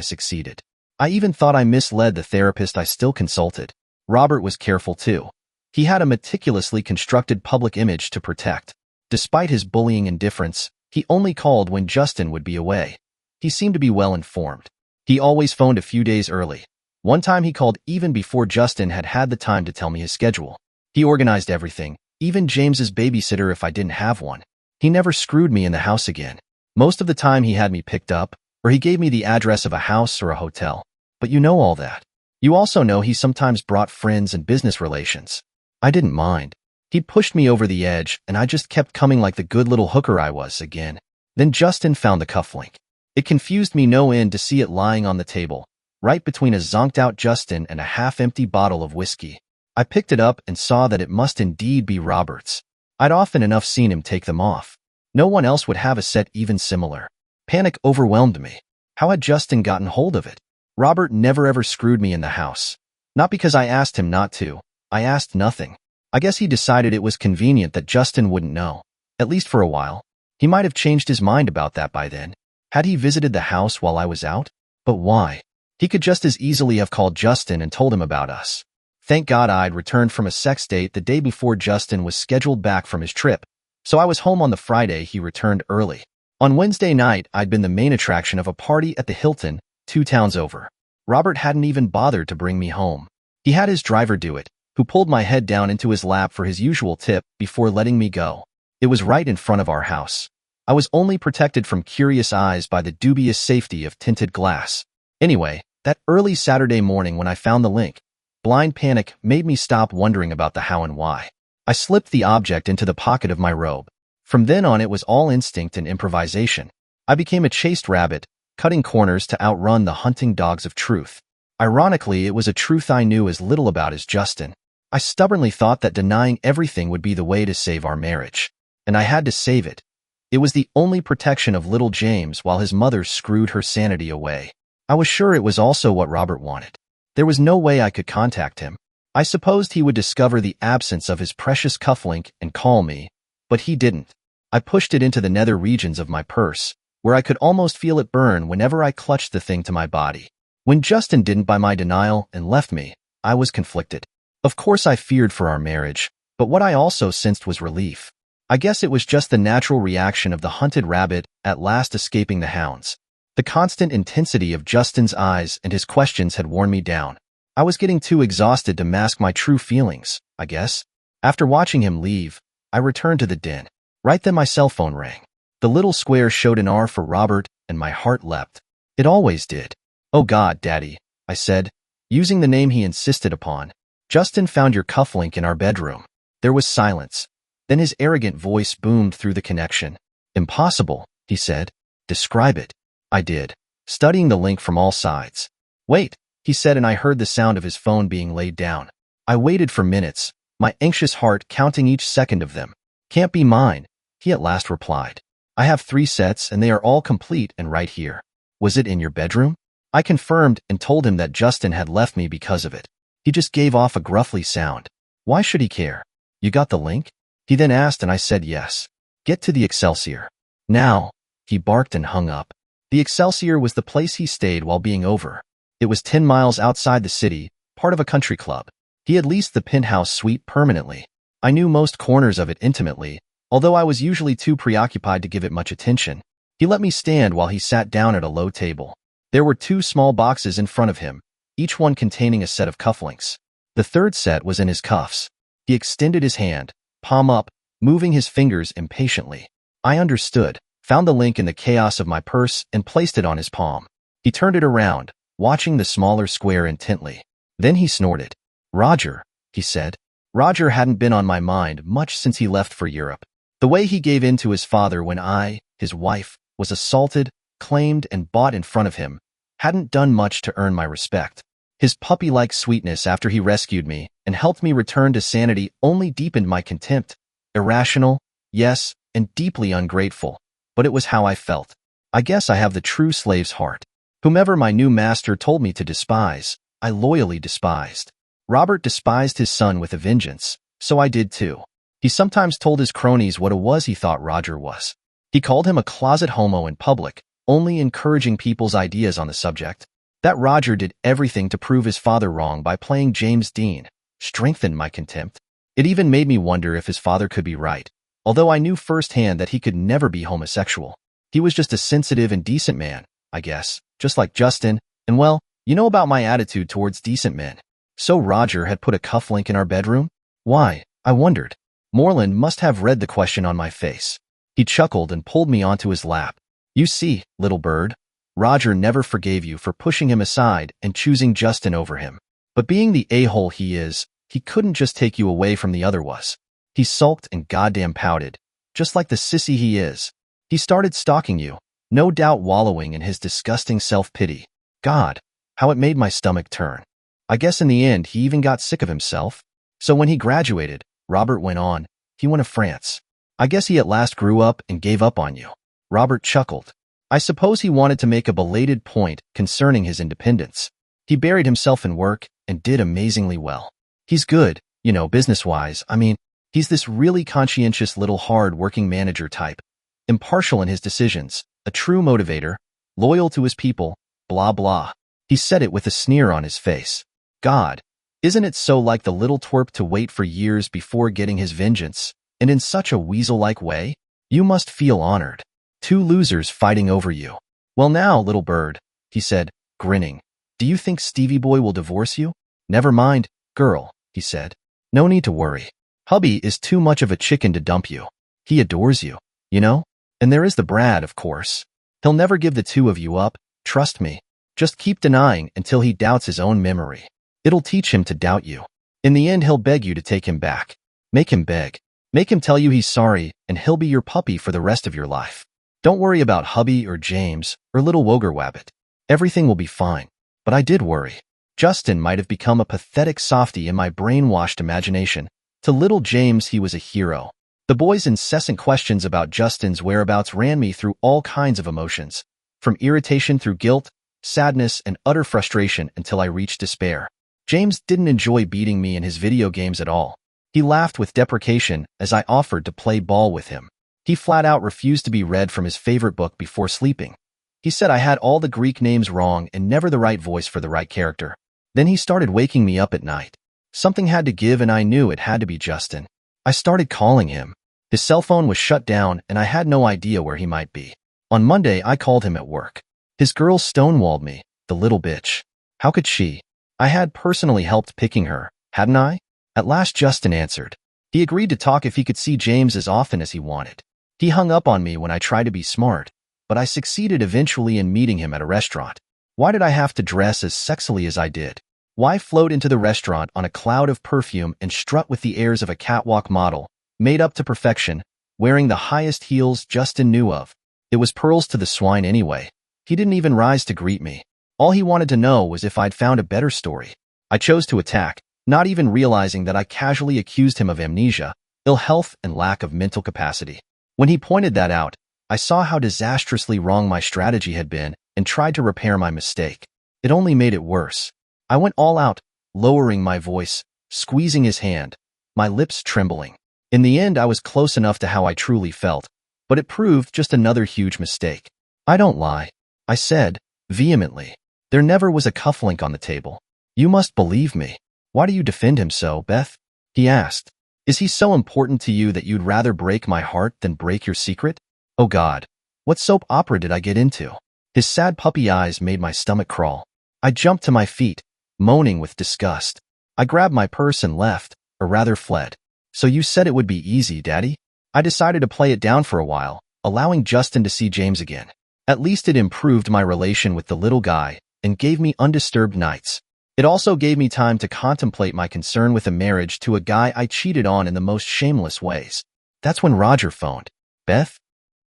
succeeded. I even thought I misled the therapist I still consulted. Robert was careful too. He had a meticulously constructed public image to protect. Despite his bullying indifference, he only called when Justin would be away. He seemed to be well informed. He always phoned a few days early. One time he called even before Justin had had the time to tell me his schedule. He organized everything, even James's babysitter if I didn't have one. He never screwed me in the house again. Most of the time he had me picked up, or he gave me the address of a house or a hotel. But you know all that. You also know he sometimes brought friends and business relations. I didn't mind. He pushed me over the edge, and I just kept coming like the good little hooker I was again. Then Justin found the cufflink. It confused me no end to see it lying on the table, right between a zonked-out Justin and a half-empty bottle of whiskey. I picked it up and saw that it must indeed be Robert's. I'd often enough seen him take them off. No one else would have a set even similar. Panic overwhelmed me. How had Justin gotten hold of it? Robert never ever screwed me in the house. Not because I asked him not to. I asked nothing. I guess he decided it was convenient that Justin wouldn't know. At least for a while. He might have changed his mind about that by then. Had he visited the house while I was out? But why? He could just as easily have called Justin and told him about us. Thank God I'd returned from a sex date the day before Justin was scheduled back from his trip, so I was home on the Friday he returned early. On Wednesday night, I'd been the main attraction of a party at the Hilton, 2 towns over. Robert hadn't even bothered to bring me home. He had his driver do it, who pulled my head down into his lap for his usual tip before letting me go. It was right in front of our house. I was only protected from curious eyes by the dubious safety of tinted glass. Anyway, that early Saturday morning when I found the link, blind panic made me stop wondering about the how and why. I slipped the object into the pocket of my robe. From then on it was all instinct and improvisation. I became a chased rabbit, cutting corners to outrun the hunting dogs of truth. Ironically, it was a truth I knew as little about as Justin. I stubbornly thought that denying everything would be the way to save our marriage. And I had to save it. It was the only protection of little James while his mother screwed her sanity away. I was sure it was also what Robert wanted. There was no way I could contact him. I supposed he would discover the absence of his precious cufflink and call me, but he didn't. I pushed it into the nether regions of my purse, where I could almost feel it burn whenever I clutched the thing to my body. When Justin didn't buy my denial and left me, I was conflicted. Of course I feared for our marriage, but what I also sensed was relief. I guess it was just the natural reaction of the hunted rabbit at last escaping the hounds. The constant intensity of Justin's eyes and his questions had worn me down. I was getting too exhausted to mask my true feelings, I guess. After watching him leave, I returned to the den. Right then my cell phone rang. The little square showed an R for Robert, and my heart leapt. It always did. "Oh God, Daddy," I said, using the name he insisted upon. "Justin found your cufflink in our bedroom." There was silence. Then his arrogant voice boomed through the connection. "Impossible," he said. "Describe it." I did, studying the link from all sides. "Wait," he said, and I heard the sound of his phone being laid down. I waited for minutes, my anxious heart counting each second of them. "Can't be mine," he at last replied. "I have 3 sets and they are all complete and right here." "Was it in your bedroom?" I confirmed and told him that Justin had left me because of it. He just gave off a gruffly sound. Why should he care? You got the link? He then asked and I said yes. Get to the Excelsior. Now, he barked and hung up. The Excelsior was the place he stayed while being over. It was 10 miles outside the city, part of a country club. He had leased the penthouse suite permanently. I knew most corners of it intimately, although I was usually too preoccupied to give it much attention. He let me stand while he sat down at a low table. There were 2 small boxes in front of him, each one containing a set of cufflinks. The third set was in his cuffs. He extended his hand, palm up, moving his fingers impatiently. I understood, found the link in the chaos of my purse and placed it on his palm. He turned it around, watching the smaller square intently. Then he snorted. Roger, he said. Roger hadn't been on my mind much since he left for Europe. The way he gave in to his father when I, his wife, was assaulted, claimed, and bought in front of him, hadn't done much to earn my respect. His puppy-like sweetness after he rescued me and helped me return to sanity only deepened my contempt. Irrational, yes, and deeply ungrateful, but it was how I felt. I guess I have the true slave's heart. Whomever my new master told me to despise, I loyally despised. Robert despised his son with a vengeance, so I did too. He sometimes told his cronies what it was he thought Roger was. He called him a closet homo in public, only encouraging people's ideas on the subject. That Roger did everything to prove his father wrong by playing James Dean strengthened my contempt. It even made me wonder if his father could be right, although I knew firsthand that he could never be homosexual. He was just a sensitive and decent man, I guess, just like Justin, and well, you know about my attitude towards decent men. So Roger had put a cufflink in our bedroom? Why? I wondered. Moreland must have read the question on my face. He chuckled and pulled me onto his lap. You see, little bird, Roger never forgave you for pushing him aside and choosing Justin over him. But being the a-hole he is, he couldn't just take you away from the other was. He sulked and goddamn pouted, just like the sissy he is. He started stalking you, no doubt wallowing in his disgusting self-pity. God, how it made my stomach turn. I guess in the end he even got sick of himself. So when he graduated, Robert went on, he went to France. I guess he at last grew up and gave up on you. Robert chuckled. I suppose he wanted to make a belated point concerning his independence. He buried himself in work and did amazingly well. He's good, you know, business-wise. I mean, he's this really conscientious little hard-working manager type, impartial in his decisions, a true motivator, loyal to his people, blah blah. He said it with a sneer on his face. God, isn't it so like the little twerp to wait for years before getting his vengeance, and in such a weasel-like way? You must feel honored. 2 losers fighting over you. Well now, little bird, he said, grinning. Do you think Stevie Boy will divorce you? Never mind, girl, he said. No need to worry. Hubby is too much of a chicken to dump you. He adores you, you know? And there is the Brad, of course. He'll never give the 2 of you up, trust me. Just keep denying until he doubts his own memory. It'll teach him to doubt you. In the end, he'll beg you to take him back. Make him beg. Make him tell you he's sorry, and he'll be your puppy for the rest of your life. Don't worry about hubby or James or little Woger Wabbit. Everything will be fine. But I did worry. Justin might have become a pathetic softy in my brainwashed imagination. To little James, he was a hero. The boy's incessant questions about Justin's whereabouts ran me through all kinds of emotions, from irritation through guilt, sadness, and utter frustration until I reached despair. James didn't enjoy beating me in his video games at all. He laughed with deprecation as I offered to play ball with him. He flat out refused to be read from his favorite book before sleeping. He said I had all the Greek names wrong and never the right voice for the right character. Then he started waking me up at night. Something had to give and I knew it had to be Justin. I started calling him. His cell phone was shut down and I had no idea where he might be. On Monday, I called him at work. His girl stonewalled me, the little bitch. How could she? I had personally helped picking her, hadn't I? At last Justin answered. He agreed to talk if he could see James as often as he wanted. He hung up on me when I tried to be smart, but I succeeded eventually in meeting him at a restaurant. Why did I have to dress as sexily as I did? Why float into the restaurant on a cloud of perfume and strut with the airs of a catwalk model, made up to perfection, wearing the highest heels Justin knew of? It was pearls to the swine anyway. He didn't even rise to greet me. All he wanted to know was if I'd found a better story. I chose to attack, not even realizing that I casually accused him of amnesia, ill health, and lack of mental capacity. When he pointed that out, I saw how disastrously wrong my strategy had been and tried to repair my mistake. It only made it worse. I went all out, lowering my voice, squeezing his hand, my lips trembling. In the end, I was close enough to how I truly felt, but it proved just another huge mistake. I don't lie, I said, vehemently. There never was a cufflink on the table. You must believe me. Why do you defend him so, Beth? He asked. Is he so important to you that you'd rather break my heart than break your secret? Oh God, what soap opera did I get into? His sad puppy eyes made my stomach crawl. I jumped to my feet, moaning with disgust. I grabbed my purse and left, or rather fled. So you said it would be easy, Daddy? I decided to play it down for a while, allowing Justin to see James again. At least it improved my relation with the little guy and gave me undisturbed nights. It also gave me time to contemplate my concern with a marriage to a guy I cheated on in the most shameless ways. That's when Roger phoned. Beth?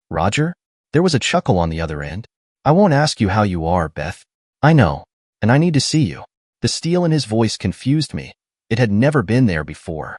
Roger? There was a chuckle on the other end. I won't ask you how you are, Beth. I know, and I need to see you. The steel in his voice confused me. It had never been there before.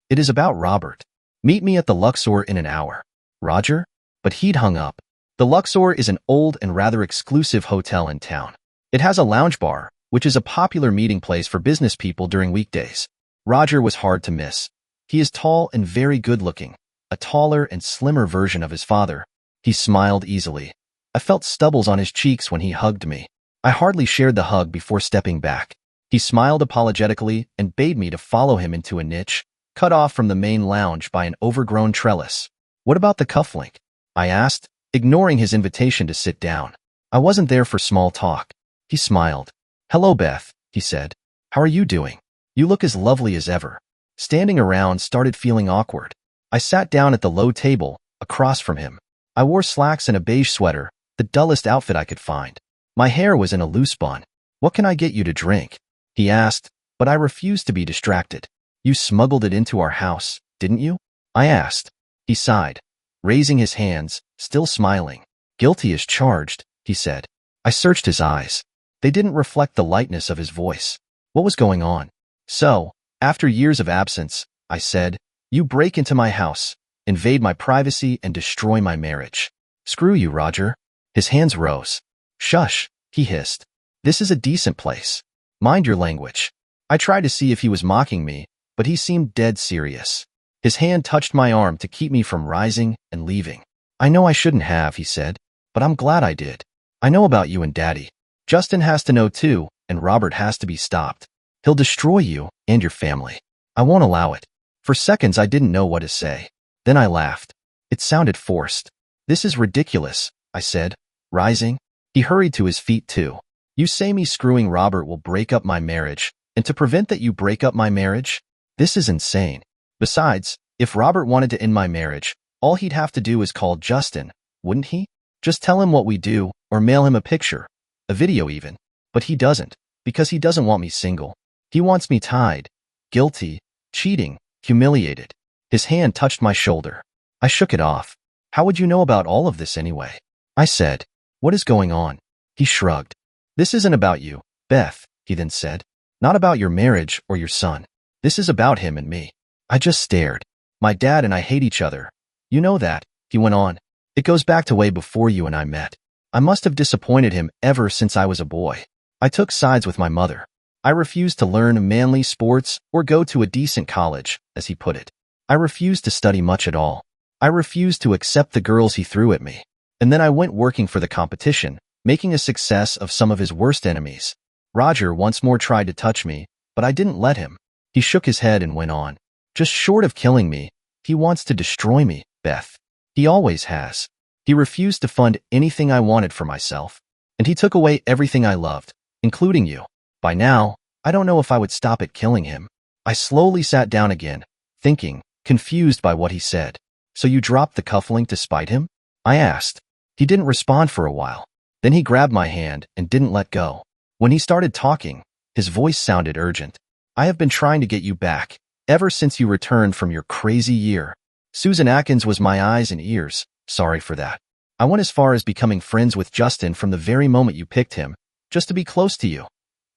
It is about Robert. Meet me at the Luxor in an hour. Roger? But he'd hung up. The Luxor is an old and rather exclusive hotel in town. It has a lounge bar, which is a popular meeting place for business people during weekdays. Roger was hard to miss. He is tall and very good-looking, a taller and slimmer version of his father. He smiled easily. I felt stubbles on his cheeks when he hugged me. I hardly shared the hug before stepping back. He smiled apologetically and bade me to follow him into a niche, cut off from the main lounge by an overgrown trellis. What about the cufflink? I asked, ignoring his invitation to sit down. I wasn't there for small talk. He smiled. Hello, Beth, he said. How are you doing? You look as lovely as ever. Standing around started feeling awkward. I sat down at the low table, across from him. I wore slacks and a beige sweater, the dullest outfit I could find. My hair was in a loose bun. What can I get you to drink? He asked, but I refused to be distracted. You smuggled it into our house, didn't you? I asked. He sighed, raising his hands, still smiling. Guilty as charged, he said. I searched his eyes. They didn't reflect the lightness of his voice. What was going on? So, after years of absence, I said, you break into my house, invade my privacy, and destroy my marriage. Screw you, Roger. His hands rose. Shush, he hissed. This is a decent place. Mind your language. I tried to see if he was mocking me, but he seemed dead serious. His hand touched my arm to keep me from rising and leaving. I know I shouldn't have, he said, but I'm glad I did. I know about you and Daddy. Justin has to know too, and Robert has to be stopped. He'll destroy you and your family. I won't allow it. For seconds, I didn't know what to say. Then I laughed. It sounded forced. This is ridiculous, I said, rising. He hurried to his feet too. You say me screwing Robert will break up my marriage, and to prevent that you break up my marriage? This is insane. Besides, if Robert wanted to end my marriage, all he'd have to do is call Justin, wouldn't he? Just tell him what we do, or mail him a picture, a video even. But he doesn't, because he doesn't want me single. He wants me tied, guilty, cheating, humiliated. His hand touched my shoulder. I shook it off. How would you know about all of this anyway? I said. What is going on? He shrugged. This isn't about you, Beth, he then said. Not about your marriage or your son. This is about him and me. I just stared. My dad and I hate each other. You know that, he went on. It goes back to way before you and I met. I must have disappointed him ever since I was a boy. I took sides with my mother. I refused to learn manly sports or go to a decent college, as he put it. I refused to study much at all. I refused to accept the girls he threw at me. And then I went working for the competition, making a success of some of his worst enemies. Roger once more tried to touch me, but I didn't let him. He shook his head and went on. Just short of killing me, he wants to destroy me, Beth. He always has. He refused to fund anything I wanted for myself. And he took away everything I loved, including you. By now, I don't know if I would stop at killing him. I slowly sat down again, thinking, confused by what he said. So you dropped the cufflink to spite him? I asked. He didn't respond for a while. Then he grabbed my hand and didn't let go. When he started talking, his voice sounded urgent. I have been trying to get you back, ever since you returned from your crazy year. Susan Atkins was my eyes and ears. Sorry for that. I went as far as becoming friends with Justin from the very moment you picked him, just to be close to you.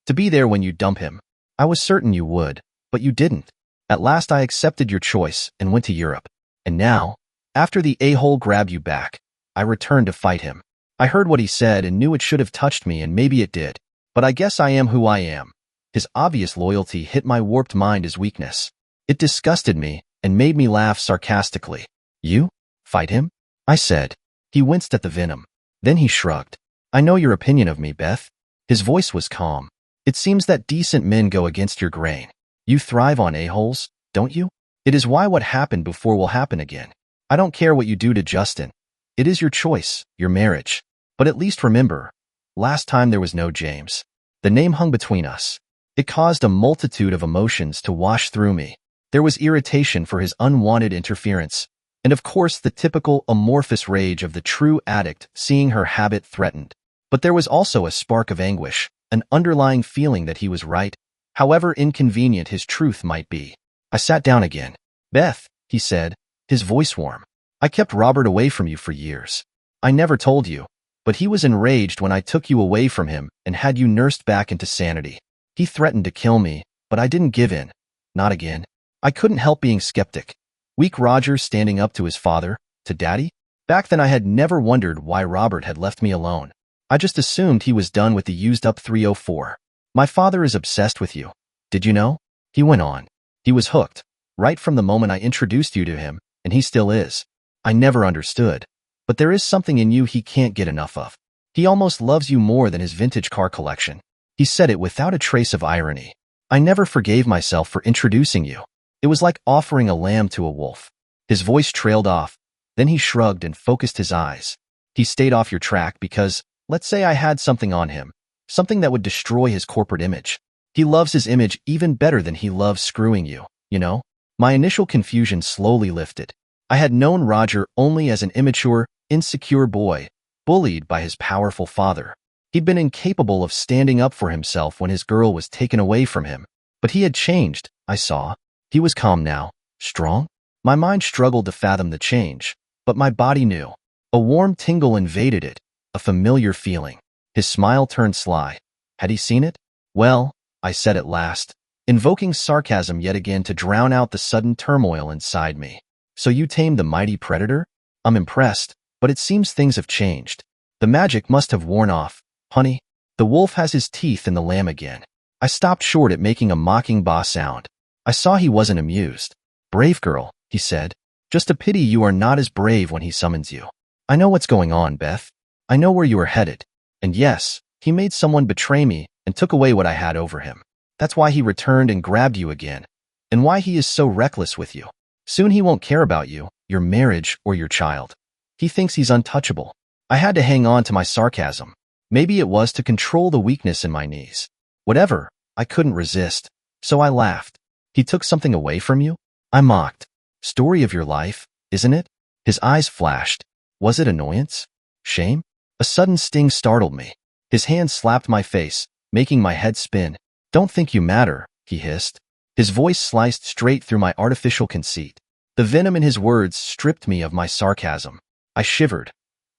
To be there when you dump him. I was certain you would, but you didn't. At last I accepted your choice and went to Europe. And now, after the a-hole grabbed you back, I returned to fight him. I heard what he said and knew it should have touched me, and maybe it did. But I guess I am who I am. His obvious loyalty hit my warped mind as weakness. It disgusted me and made me laugh sarcastically. You? Fight him? I said. He winced at the venom. Then he shrugged. I know your opinion of me, Beth. His voice was calm. It seems that decent men go against your grain. You thrive on a-holes, don't you? It is why what happened before will happen again. I don't care what you do to Justin. It is your choice, your marriage. But at least remember, last time there was no James. The name hung between us. It caused a multitude of emotions to wash through me. There was irritation for his unwanted interference, and of course the typical amorphous rage of the true addict seeing her habit threatened. But there was also a spark of anguish, an underlying feeling that he was right, however inconvenient his truth might be. I sat down again. Beth, he said, his voice warm. I kept Robert away from you for years. I never told you, but he was enraged when I took you away from him and had you nursed back into sanity. He threatened to kill me, but I didn't give in. Not again. I couldn't help being skeptic. Weak Roger standing up to his father, to Daddy? Back then I had never wondered why Robert had left me alone. I just assumed he was done with the used-up 304. My father is obsessed with you. Did you know? He went on. He was hooked, right from the moment I introduced you to him, and he still is. I never understood, but there is something in you he can't get enough of. He almost loves you more than his vintage car collection. He said it without a trace of irony. I never forgave myself for introducing you. It was like offering a lamb to a wolf. His voice trailed off. Then he shrugged and focused his eyes. He stayed off your track because, let's say I had something on him, something that would destroy his corporate image. He loves his image even better than he loves screwing you, you know? My initial confusion slowly lifted. I had known Roger only as an immature, insecure boy, bullied by his powerful father. He'd been incapable of standing up for himself when his girl was taken away from him. But he had changed, I saw. He was calm now, strong. My mind struggled to fathom the change, but my body knew. A warm tingle invaded it, a familiar feeling. His smile turned sly. Had he seen it? Well, I said at last, invoking sarcasm yet again to drown out the sudden turmoil inside me. So you tamed the mighty predator? I'm impressed, but it seems things have changed. The magic must have worn off. Honey, the wolf has his teeth in the lamb again. I stopped short at making a mocking bah sound. I saw he wasn't amused. Brave girl, he said. Just a pity you are not as brave when he summons you. I know what's going on, Beth. I know where you are headed. And yes, he made someone betray me and took away what I had over him. That's why he returned and grabbed you again, and why he is so reckless with you. Soon he won't care about you, your marriage, or your child. He thinks he's untouchable. I had to hang on to my sarcasm. Maybe it was to control the weakness in my knees. Whatever, I couldn't resist. So I laughed. He took something away from you? I mocked. Story of your life, isn't it? His eyes flashed. Was it annoyance? Shame? A sudden sting startled me. His hand slapped my face, making my head spin. Don't think you matter, he hissed. His voice sliced straight through my artificial conceit. The venom in his words stripped me of my sarcasm. I shivered.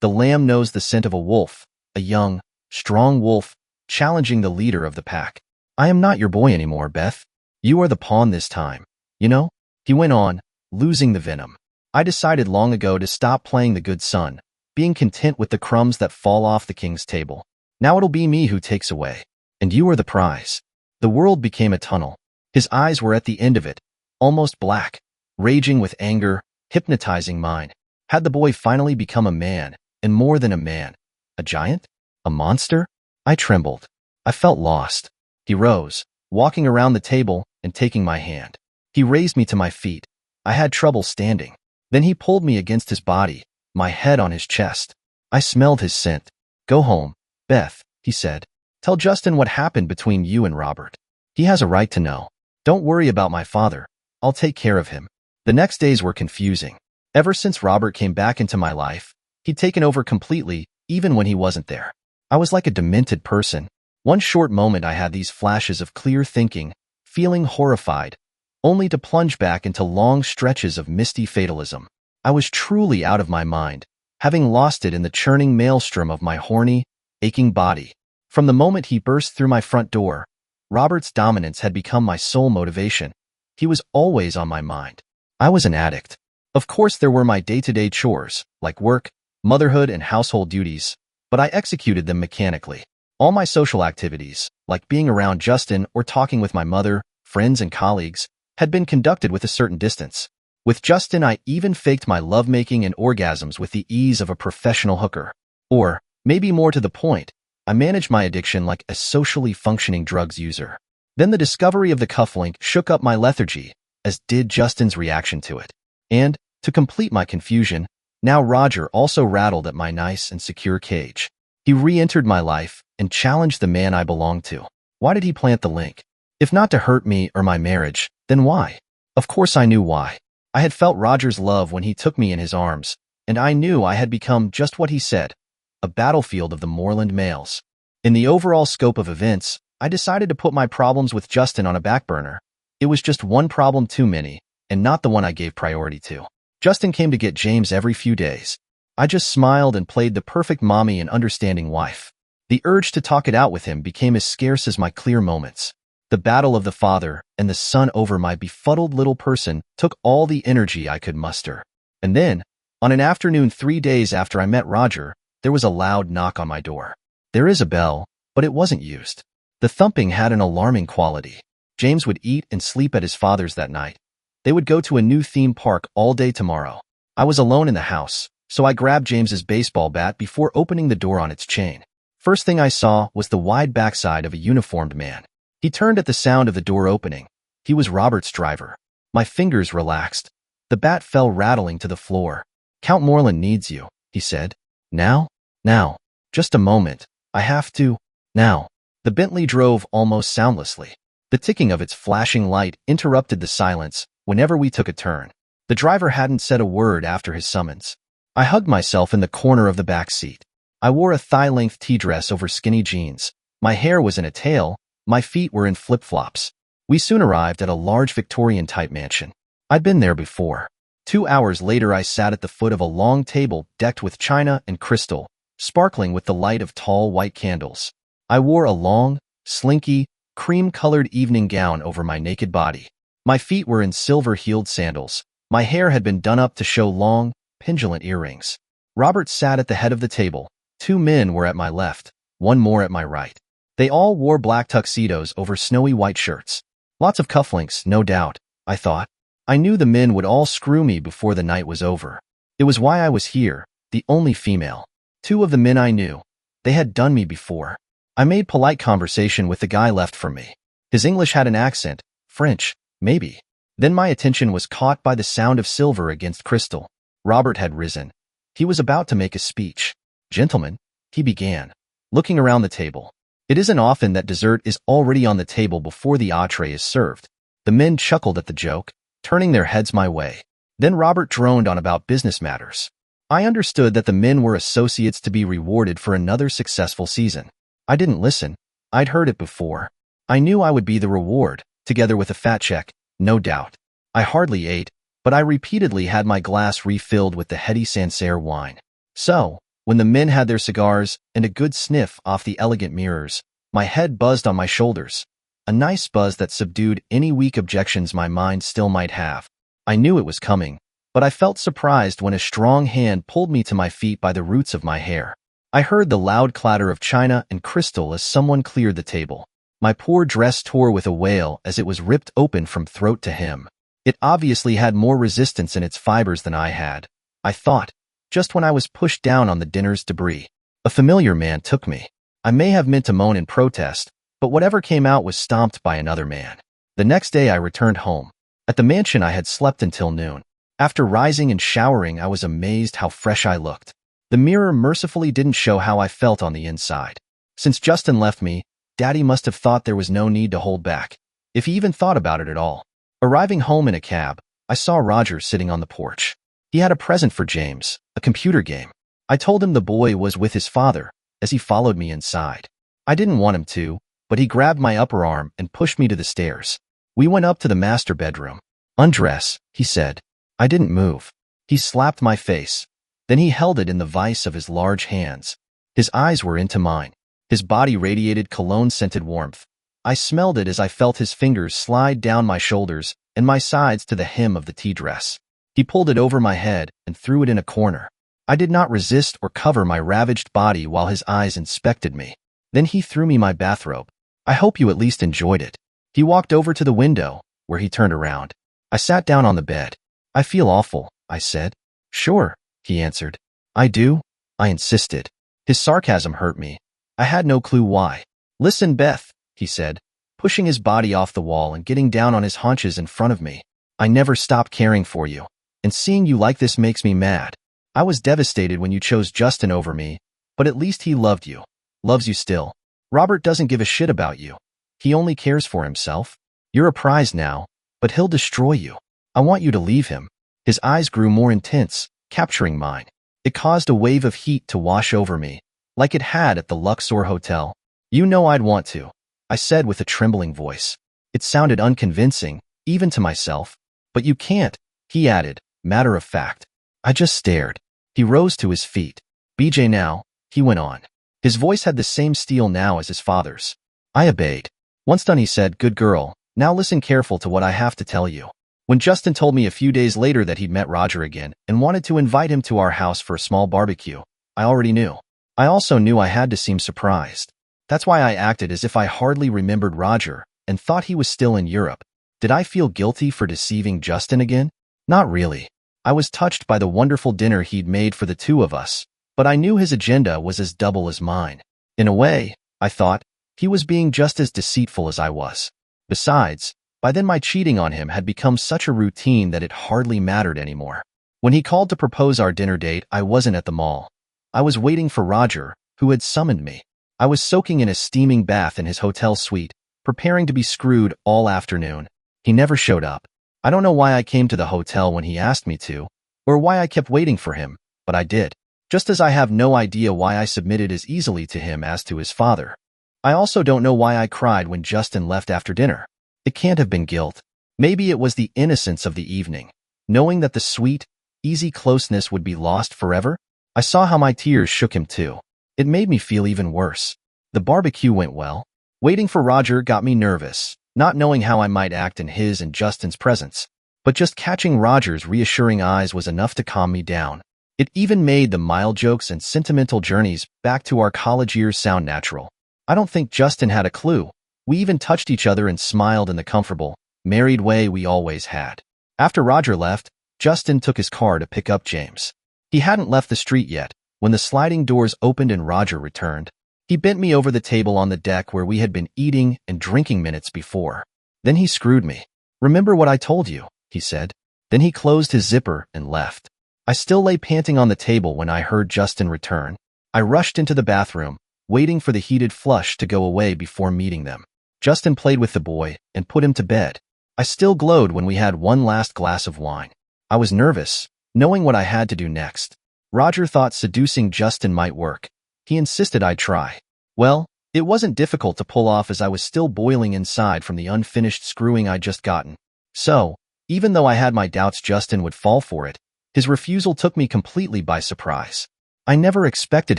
The lamb knows the scent of a wolf, a young, strong wolf, challenging the leader of the pack. I am not your boy anymore, Beth. You are the pawn this time. You know? He went on, losing the venom. I decided long ago to stop playing the good son, being content with the crumbs that fall off the king's table. Now it'll be me who takes away. And you are the prize. The world became a tunnel. His eyes were at the end of it, almost black, raging with anger, hypnotizing mine. Had the boy finally become a man, and more than a man? A giant? A monster? I trembled. I felt lost. He rose, walking around the table and taking my hand. He raised me to my feet. I had trouble standing. Then he pulled me against his body, my head on his chest. I smelled his scent. Go home, Beth, he said. Tell Justin what happened between you and Robert. He has a right to know. Don't worry about my father. I'll take care of him. The next days were confusing. Ever since Robert came back into my life, he'd taken over completely, even when he wasn't there. I was like a demented person. One short moment I had these flashes of clear thinking, feeling horrified, only to plunge back into long stretches of misty fatalism. I was truly out of my mind, having lost it in the churning maelstrom of my horny, aching body. From the moment he burst through my front door, Robert's dominance had become my sole motivation. He was always on my mind. I was an addict. Of course there were my day-to-day chores, like work, motherhood, and household duties, but I executed them mechanically. All my social activities, like being around Justin or talking with my mother, friends, and colleagues, had been conducted with a certain distance. With Justin, I even faked my lovemaking and orgasms with the ease of a professional hooker. Or, maybe more to the point, I managed my addiction like a socially functioning drugs user. Then the discovery of the cufflink shook up my lethargy, as did Justin's reaction to it. And, to complete my confusion, now Roger also rattled at my nice and secure cage. He re-entered my life and challenged the man I belonged to. Why did he plant the link? If not to hurt me or my marriage, then why? Of course I knew why. I had felt Roger's love when he took me in his arms, and I knew I had become just what he said, a battlefield of the moorland males. In the overall scope of events, I decided to put my problems with Justin on a back burner. It was just one problem too many, and not the one I gave priority to. Justin came to get James every few days. I just smiled and played the perfect mommy and understanding wife. The urge to talk it out with him became as scarce as my clear moments. The battle of the father and the son over my befuddled little person took all the energy I could muster. And then, on an afternoon 3 days after I met Roger, there was a loud knock on my door. There is a bell, but it wasn't used. The thumping had an alarming quality. James would eat and sleep at his father's that night. They would go to a new theme park all day tomorrow. I was alone in the house, so I grabbed James's baseball bat before opening the door on its chain. First thing I saw was the wide backside of a uniformed man. He turned at the sound of the door opening. He was Robert's driver. My fingers relaxed. The bat fell rattling to the floor. "Count Moreland needs you," he said. "Now? Now. Just a moment. I have to. Now." The Bentley drove almost soundlessly. The ticking of its flashing light interrupted the silence whenever we took a turn. The driver hadn't said a word after his summons. I hugged myself in the corner of the back seat. I wore a thigh-length tea dress over skinny jeans. My hair was in a tail. My feet were in flip-flops. We soon arrived at a large Victorian-type mansion. I'd been there before. 2 hours later, I sat at the foot of a long table decked with china and crystal, sparkling with the light of tall white candles. I wore a long, slinky, cream-colored evening gown over my naked body. My feet were in silver-heeled sandals. My hair had been done up to show long, pendulant earrings. Robert sat at the head of the table. 2 men were at my left, 1 more at my right. They all wore black tuxedos over snowy white shirts. Lots of cufflinks, no doubt, I thought. I knew the men would all screw me before the night was over. It was why I was here, the only female. 2 of the men I knew. They had done me before. I made polite conversation with the guy left for me. His English had an accent, French, maybe. Then my attention was caught by the sound of silver against crystal. Robert had risen. He was about to make a speech. "Gentlemen," he began, looking around the table. It isn't often that dessert is already on the table before the entree is served. The men chuckled at the joke, turning their heads my way. Then Robert droned on about business matters. I understood that the men were associates to be rewarded for another successful season. I didn't listen. I'd heard it before. I knew I would be the reward, together with a fat check, no doubt. I hardly ate, but I repeatedly had my glass refilled with the heady Sancerre wine. So, when the men had their cigars and a good sniff off the elegant mirrors, my head buzzed on my shoulders, a nice buzz that subdued any weak objections my mind still might have. I knew it was coming, but I felt surprised when a strong hand pulled me to my feet by the roots of my hair. I heard the loud clatter of china and crystal as someone cleared the table. My poor dress tore with a wail as it was ripped open from throat to hem. It obviously had more resistance in its fibers than I had, I thought, just when I was pushed down on the dinner's debris. A familiar man took me. I may have meant to moan in protest, but whatever came out was stomped by another man. The next day I returned home. At the mansion I had slept until noon. After rising and showering, I was amazed how fresh I looked. The mirror mercifully didn't show how I felt on the inside. Since Justin left me, Daddy must have thought there was no need to hold back, if he even thought about it at all. Arriving home in a cab, I saw Roger sitting on the porch. He had a present for James, a computer game. I told him the boy was with his father, as he followed me inside. I didn't want him to, but he grabbed my upper arm and pushed me to the stairs. We went up to the master bedroom. "Undress," he said. I didn't move. He slapped my face. Then he held it in the vice of his large hands. His eyes were into mine. His body radiated cologne-scented warmth. I smelled it as I felt his fingers slide down my shoulders and my sides to the hem of the tea dress. He pulled it over my head and threw it in a corner. I did not resist or cover my ravaged body while his eyes inspected me. Then he threw me my bathrobe. I hope you at least enjoyed it. He walked over to the window, where he turned around. I sat down on the bed. I feel awful, I said. Sure, he answered. I do, I insisted. His sarcasm hurt me. I had no clue why. Listen, Beth, he said, pushing his body off the wall and getting down on his haunches in front of me. I never stopped caring for you, and seeing you like this makes me mad. I was devastated when you chose Justin over me, but at least he loved you. Loves you still. Robert doesn't give a shit about you. He only cares for himself. You're a prize now, but he'll destroy you. I want you to leave him. His eyes grew more intense, capturing mine. It caused a wave of heat to wash over me, like it had at the Luxor Hotel. You know I'd want to, I said with a trembling voice. It sounded unconvincing, even to myself. But you can't, he added, matter of fact. I just stared. He rose to his feet. BJ now, he went on. His voice had the same steel now as his father's. I obeyed. Once done, he said, good girl, now listen careful to what I have to tell you. When Justin told me a few days later that he'd met Roger again and wanted to invite him to our house for a small barbecue, I already knew. I also knew I had to seem surprised. That's why I acted as if I hardly remembered Roger and thought he was still in Europe. Did I feel guilty for deceiving Justin again? Not really. I was touched by the wonderful dinner he'd made for the two of us, but I knew his agenda was as double as mine. In a way, I thought, he was being just as deceitful as I was. Besides, by then my cheating on him had become such a routine that it hardly mattered anymore. When he called to propose our dinner date, I wasn't at the mall. I was waiting for Roger, who had summoned me. I was soaking in a steaming bath in his hotel suite, preparing to be screwed all afternoon. He never showed up. I don't know why I came to the hotel when he asked me to, or why I kept waiting for him, but I did. Just as I have no idea why I submitted as easily to him as to his father. I also don't know why I cried when Justin left after dinner. It can't have been guilt. Maybe it was the innocence of the evening, knowing that the sweet, easy closeness would be lost forever. I saw how my tears shook him too. It made me feel even worse. The barbecue went well. Waiting for Roger got me nervous, not knowing how I might act in his and Justin's presence. But just catching Roger's reassuring eyes was enough to calm me down. It even made the mild jokes and sentimental journeys back to our college years sound natural. I don't think Justin had a clue. We even touched each other and smiled in the comfortable, married way we always had. After Roger left, Justin took his car to pick up James. He hadn't left the street yet when the sliding doors opened and Roger returned. He bent me over the table on the deck where we had been eating and drinking minutes before. Then he screwed me. Remember what I told you, he said. Then he closed his zipper and left. I still lay panting on the table when I heard Justin return. I rushed into the bathroom, waiting for the heated flush to go away before meeting them. Justin played with the boy and put him to bed. I still glowed when we had one last glass of wine. I was nervous, knowing what I had to do next. Roger thought seducing Justin might work. He insisted I try. Well, it wasn't difficult to pull off as I was still boiling inside from the unfinished screwing I'd just gotten. So, even though I had my doubts Justin would fall for it, his refusal took me completely by surprise. I never expected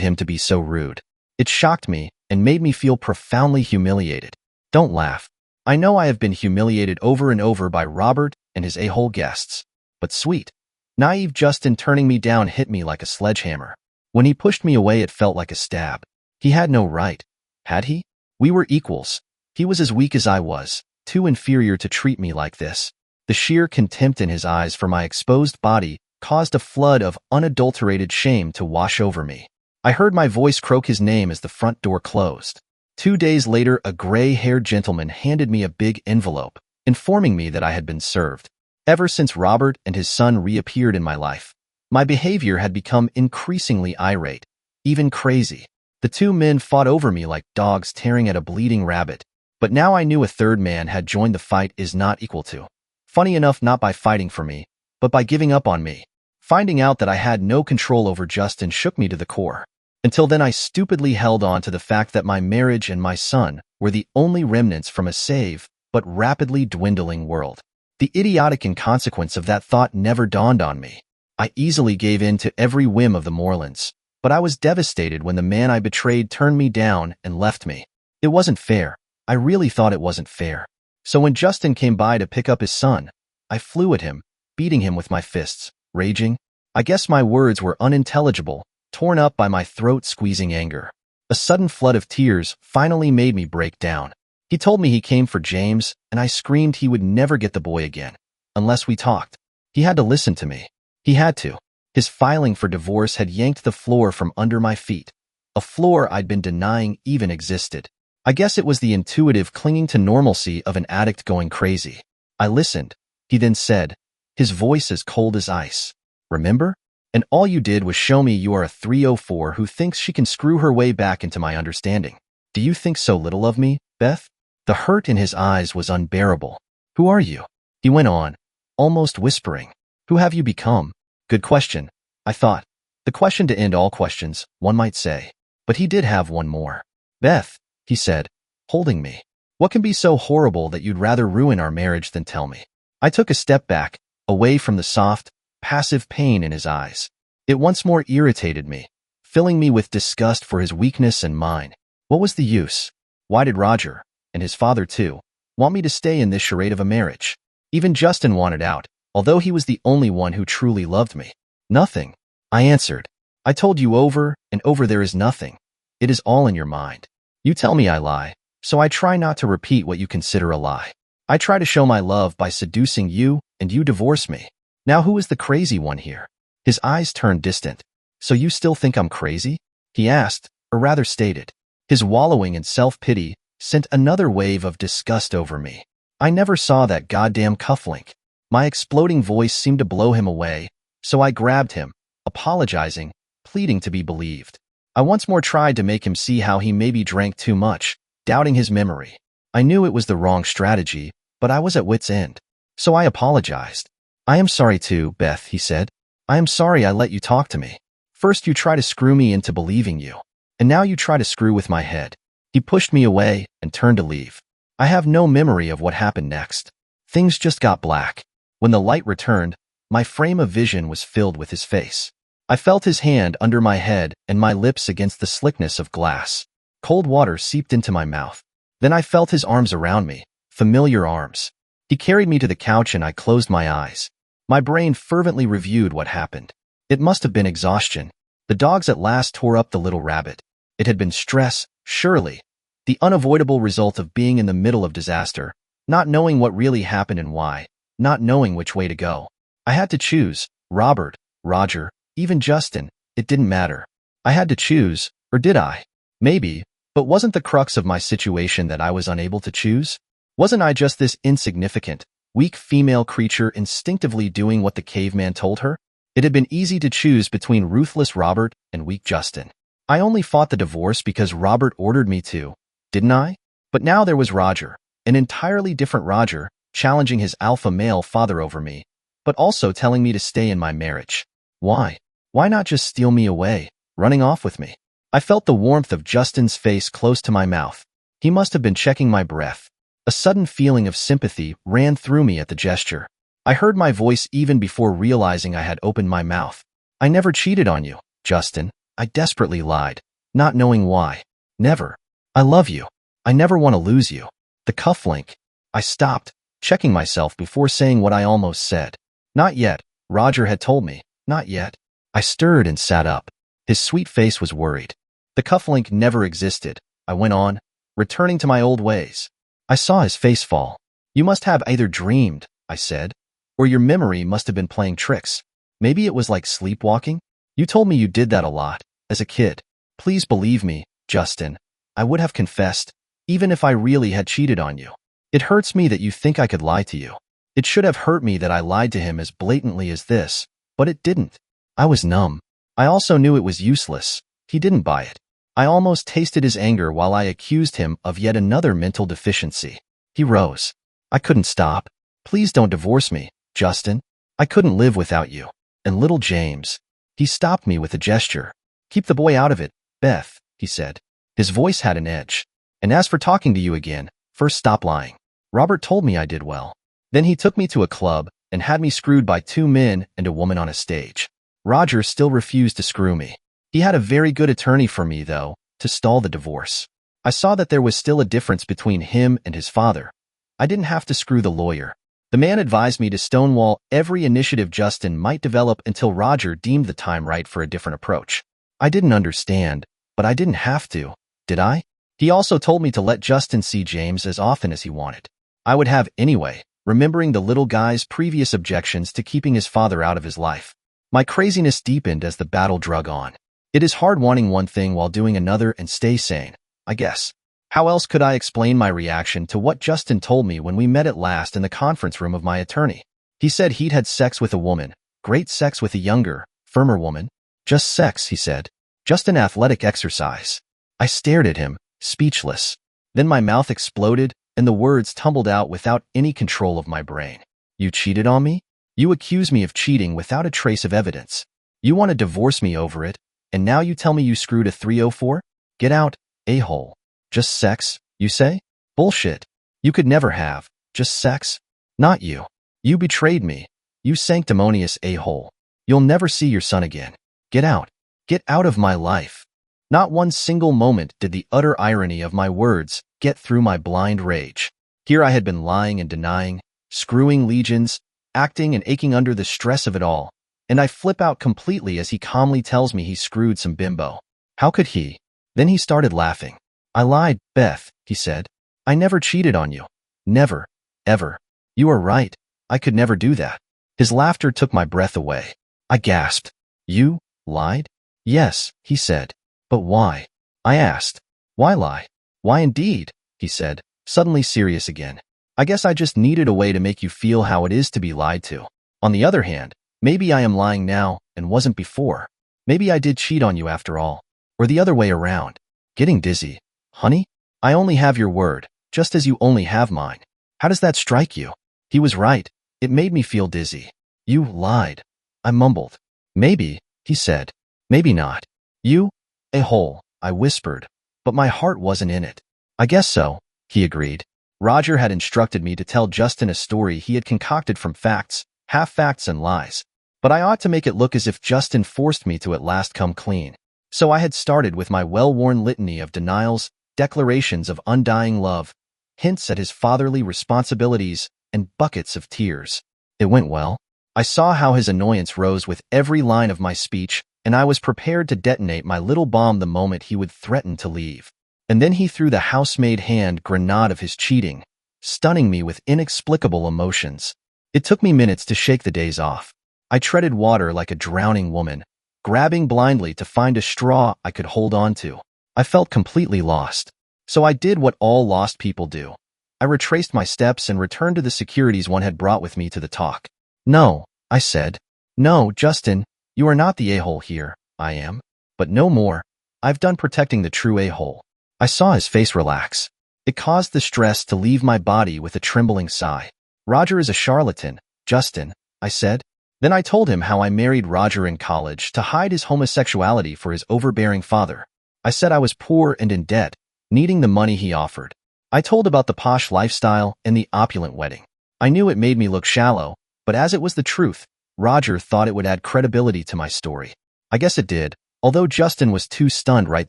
him to be so rude. It shocked me and made me feel profoundly humiliated. Don't laugh. I know I have been humiliated over and over by Robert and his a-hole guests. But sweet, naive Justin turning me down hit me like a sledgehammer. When he pushed me away, it felt like a stab. He had no right. Had he? We were equals. He was as weak as I was, too inferior to treat me like this. The sheer contempt in his eyes for my exposed body caused a flood of unadulterated shame to wash over me. I heard my voice croak his name as the front door closed. 2 days later, a gray-haired gentleman handed me a big envelope, informing me that I had been served. Ever since Robert and his son reappeared in my life, my behavior had become increasingly irate, even crazy. The two men fought over me like dogs tearing at a bleeding rabbit, but now I knew a third man had joined the fight is not equal to. Funny enough, not by fighting for me, but by giving up on me. Finding out that I had no control over Justin shook me to the core. Until then, I stupidly held on to the fact that my marriage and my son were the only remnants from a safe but rapidly dwindling world. The idiotic inconsequence of that thought never dawned on me. I easily gave in to every whim of the Morelands, but I was devastated when the man I betrayed turned me down and left me. It wasn't fair. I really thought it wasn't fair. So when Justin came by to pick up his son, I flew at him, beating him with my fists, raging. I guess my words were unintelligible, torn up by my throat-squeezing anger. A sudden flood of tears finally made me break down. He told me he came for James, and I screamed he would never get the boy again, unless we talked. He had to listen to me. He had to. His filing for divorce had yanked the floor from under my feet, a floor I'd been denying even existed. I guess it was the intuitive clinging to normalcy of an addict going crazy. I listened. He then said, his voice as cold as ice, "Remember? And all you did was show me you are a 304 who thinks she can screw her way back into my understanding. Do you think so little of me, Beth?" The hurt in his eyes was unbearable. "Who are you?" he went on, almost whispering. "Who have you become?" Good question, I thought. The question to end all questions, one might say. But he did have one more. "Beth," he said, holding me. "What can be so horrible that you'd rather ruin our marriage than tell me?" I took a step back, away from the soft, passive pain in his eyes. It once more irritated me, filling me with disgust for his weakness and mine. What was the use? Why did Roger, and his father too, want me to stay in this charade of a marriage? Even Justin wanted out, although he was the only one who truly loved me. "Nothing," I answered. "I told you over and over there is nothing. It is all in your mind. You tell me I lie, so I try not to repeat what you consider a lie. I try to show my love by seducing you, and you divorce me. Now who is the crazy one here?" His eyes turned distant. "So you still think I'm crazy?" he asked, or rather stated. His wallowing in self-pity sent another wave of disgust over me. I never saw that goddamn cufflink. My exploding voice seemed to blow him away, so I grabbed him, apologizing, pleading to be believed. I once more tried to make him see how he maybe drank too much, doubting his memory. I knew it was the wrong strategy, but I was at wit's end. So I apologized. "I am sorry too, Beth," he said. "I am sorry I let you talk to me. First you try to screw me into believing you, and now you try to screw with my head." He pushed me away and turned to leave. I have no memory of what happened next. Things just got black. When the light returned, my frame of vision was filled with his face. I felt his hand under my head and my lips against the slickness of glass. Cold water seeped into my mouth. Then I felt his arms around me, familiar arms. He carried me to the couch and I closed my eyes. My brain fervently reviewed what happened. It must have been exhaustion. The dogs at last tore up the little rabbit. It had been stress, surely. The unavoidable result of being in the middle of disaster, not knowing what really happened and why, not knowing which way to go. I had to choose, Robert, Roger, even Justin, it didn't matter. I had to choose, or did I? Maybe, but wasn't the crux of my situation that I was unable to choose? Wasn't I just this insignificant, weak female creature instinctively doing what the caveman told her? It had been easy to choose between ruthless Robert and weak Justin. I only fought the divorce because Robert ordered me to, didn't I? But now there was Roger, an entirely different Roger, challenging his alpha male father over me, but also telling me to stay in my marriage. Why? Why not just steal me away, running off with me? I felt the warmth of Justin's face close to my mouth. He must have been checking my breath. A sudden feeling of sympathy ran through me at the gesture. I heard my voice even before realizing I had opened my mouth. "I never cheated on you, Justin," I desperately lied, not knowing why. "Never. I love you. I never want to lose you." The cufflink. I stopped, checking myself before saying what I almost said. "Not yet," Roger had told me. "Not yet." I stirred and sat up. His sweet face was worried. "The cufflink never existed," I went on, returning to my old ways. I saw his face fall. "You must have either dreamed," I said, "or your memory must have been playing tricks. Maybe it was like sleepwalking? You told me you did that a lot, as a kid. Please believe me, Justin. I would have confessed, even if I really had cheated on you. It hurts me that you think I could lie to you. It should have hurt me that I lied to him as blatantly as this, but it didn't. I was numb. I also knew it was useless. He didn't buy it. I almost tasted his anger while I accused him of yet another mental deficiency. He rose. I couldn't stop. "Please don't divorce me, Justin. I couldn't live without you. And little James." He stopped me with a gesture. "Keep the boy out of it, Beth," he said. His voice had an edge. "And as for talking to you again, first stop lying. Robert told me I did well. Then he took me to a club and had me screwed by 2 men and a woman on a stage. Roger still refused to screw me. He had a very good attorney for me, though, to stall the divorce. I saw that there was still a difference between him and his father. I didn't have to screw the lawyer. The man advised me to stonewall every initiative Justin might develop until Roger deemed the time right for a different approach. I didn't understand, but I didn't have to. Did I? He also told me to let Justin see James as often as he wanted. I would have anyway, remembering the little guy's previous objections to keeping his father out of his life. My craziness deepened as the battle drug on. It is hard wanting one thing while doing another and stay sane, I guess. How else could I explain my reaction to what Justin told me when we met at last in the conference room of my attorney? He said he'd had sex with a woman, great sex with a younger, firmer woman. Just sex, he said. Just an athletic exercise. I stared at him, speechless. Then my mouth exploded, and the words tumbled out without any control of my brain. You cheated on me? You accuse me of cheating without a trace of evidence. You want to divorce me over it, and now you tell me you screwed a 304? Get out, a-hole. Just sex, you say? Bullshit. You could never have. Just sex? Not you. You betrayed me. You sanctimonious a-hole. You'll never see your son again. Get out. Get out of my life. Not one single moment did the utter irony of my words get through my blind rage. Here I had been lying and denying, screwing legions, acting and aching under the stress of it all, and I flip out completely as he calmly tells me he screwed some bimbo. How could he? Then he started laughing. I lied, Beth, he said. I never cheated on you. Never. Ever. You are right. I could never do that. His laughter took my breath away. I gasped. You lied? Yes, he said. But why? I asked. Why lie? Why indeed, he said, suddenly serious again. I guess I just needed a way to make you feel how it is to be lied to. On the other hand, maybe I am lying now and wasn't before. Maybe I did cheat on you after all. Or the other way around. Getting dizzy. Honey? I only have your word, just as you only have mine. How does that strike you? He was right. It made me feel dizzy. You lied. I mumbled. Maybe, he said. Maybe not. You? A hole, I whispered. But my heart wasn't in it. I guess so, he agreed. Roger had instructed me to tell Justin a story he had concocted from facts, half-facts and lies. But I ought to make it look as if Justin forced me to at last come clean. So I had started with my well-worn litany of denials, declarations of undying love, hints at his fatherly responsibilities, and buckets of tears. It went well. I saw how his annoyance rose with every line of my speech, and I was prepared to detonate my little bomb the moment he would threaten to leave. And then he threw the house-made hand grenade of his cheating, stunning me with inexplicable emotions. It took me minutes to shake the days off. I treaded water like a drowning woman, grabbing blindly to find a straw I could hold on to. I felt completely lost. So I did what all lost people do. I retraced my steps and returned to the securities one had brought with me to the talk. No, I said. No, Justin, you are not the a-hole here. I am. But no more. I've done protecting the true a-hole. I saw his face relax. It caused the stress to leave my body with a trembling sigh. Roger is a charlatan, Justin, I said. Then I told him how I married Roger in college to hide his homosexuality for his overbearing father. I said I was poor and in debt, needing the money he offered. I told about the posh lifestyle and the opulent wedding. I knew it made me look shallow, but as it was the truth, Roger thought it would add credibility to my story. I guess it did, although Justin was too stunned right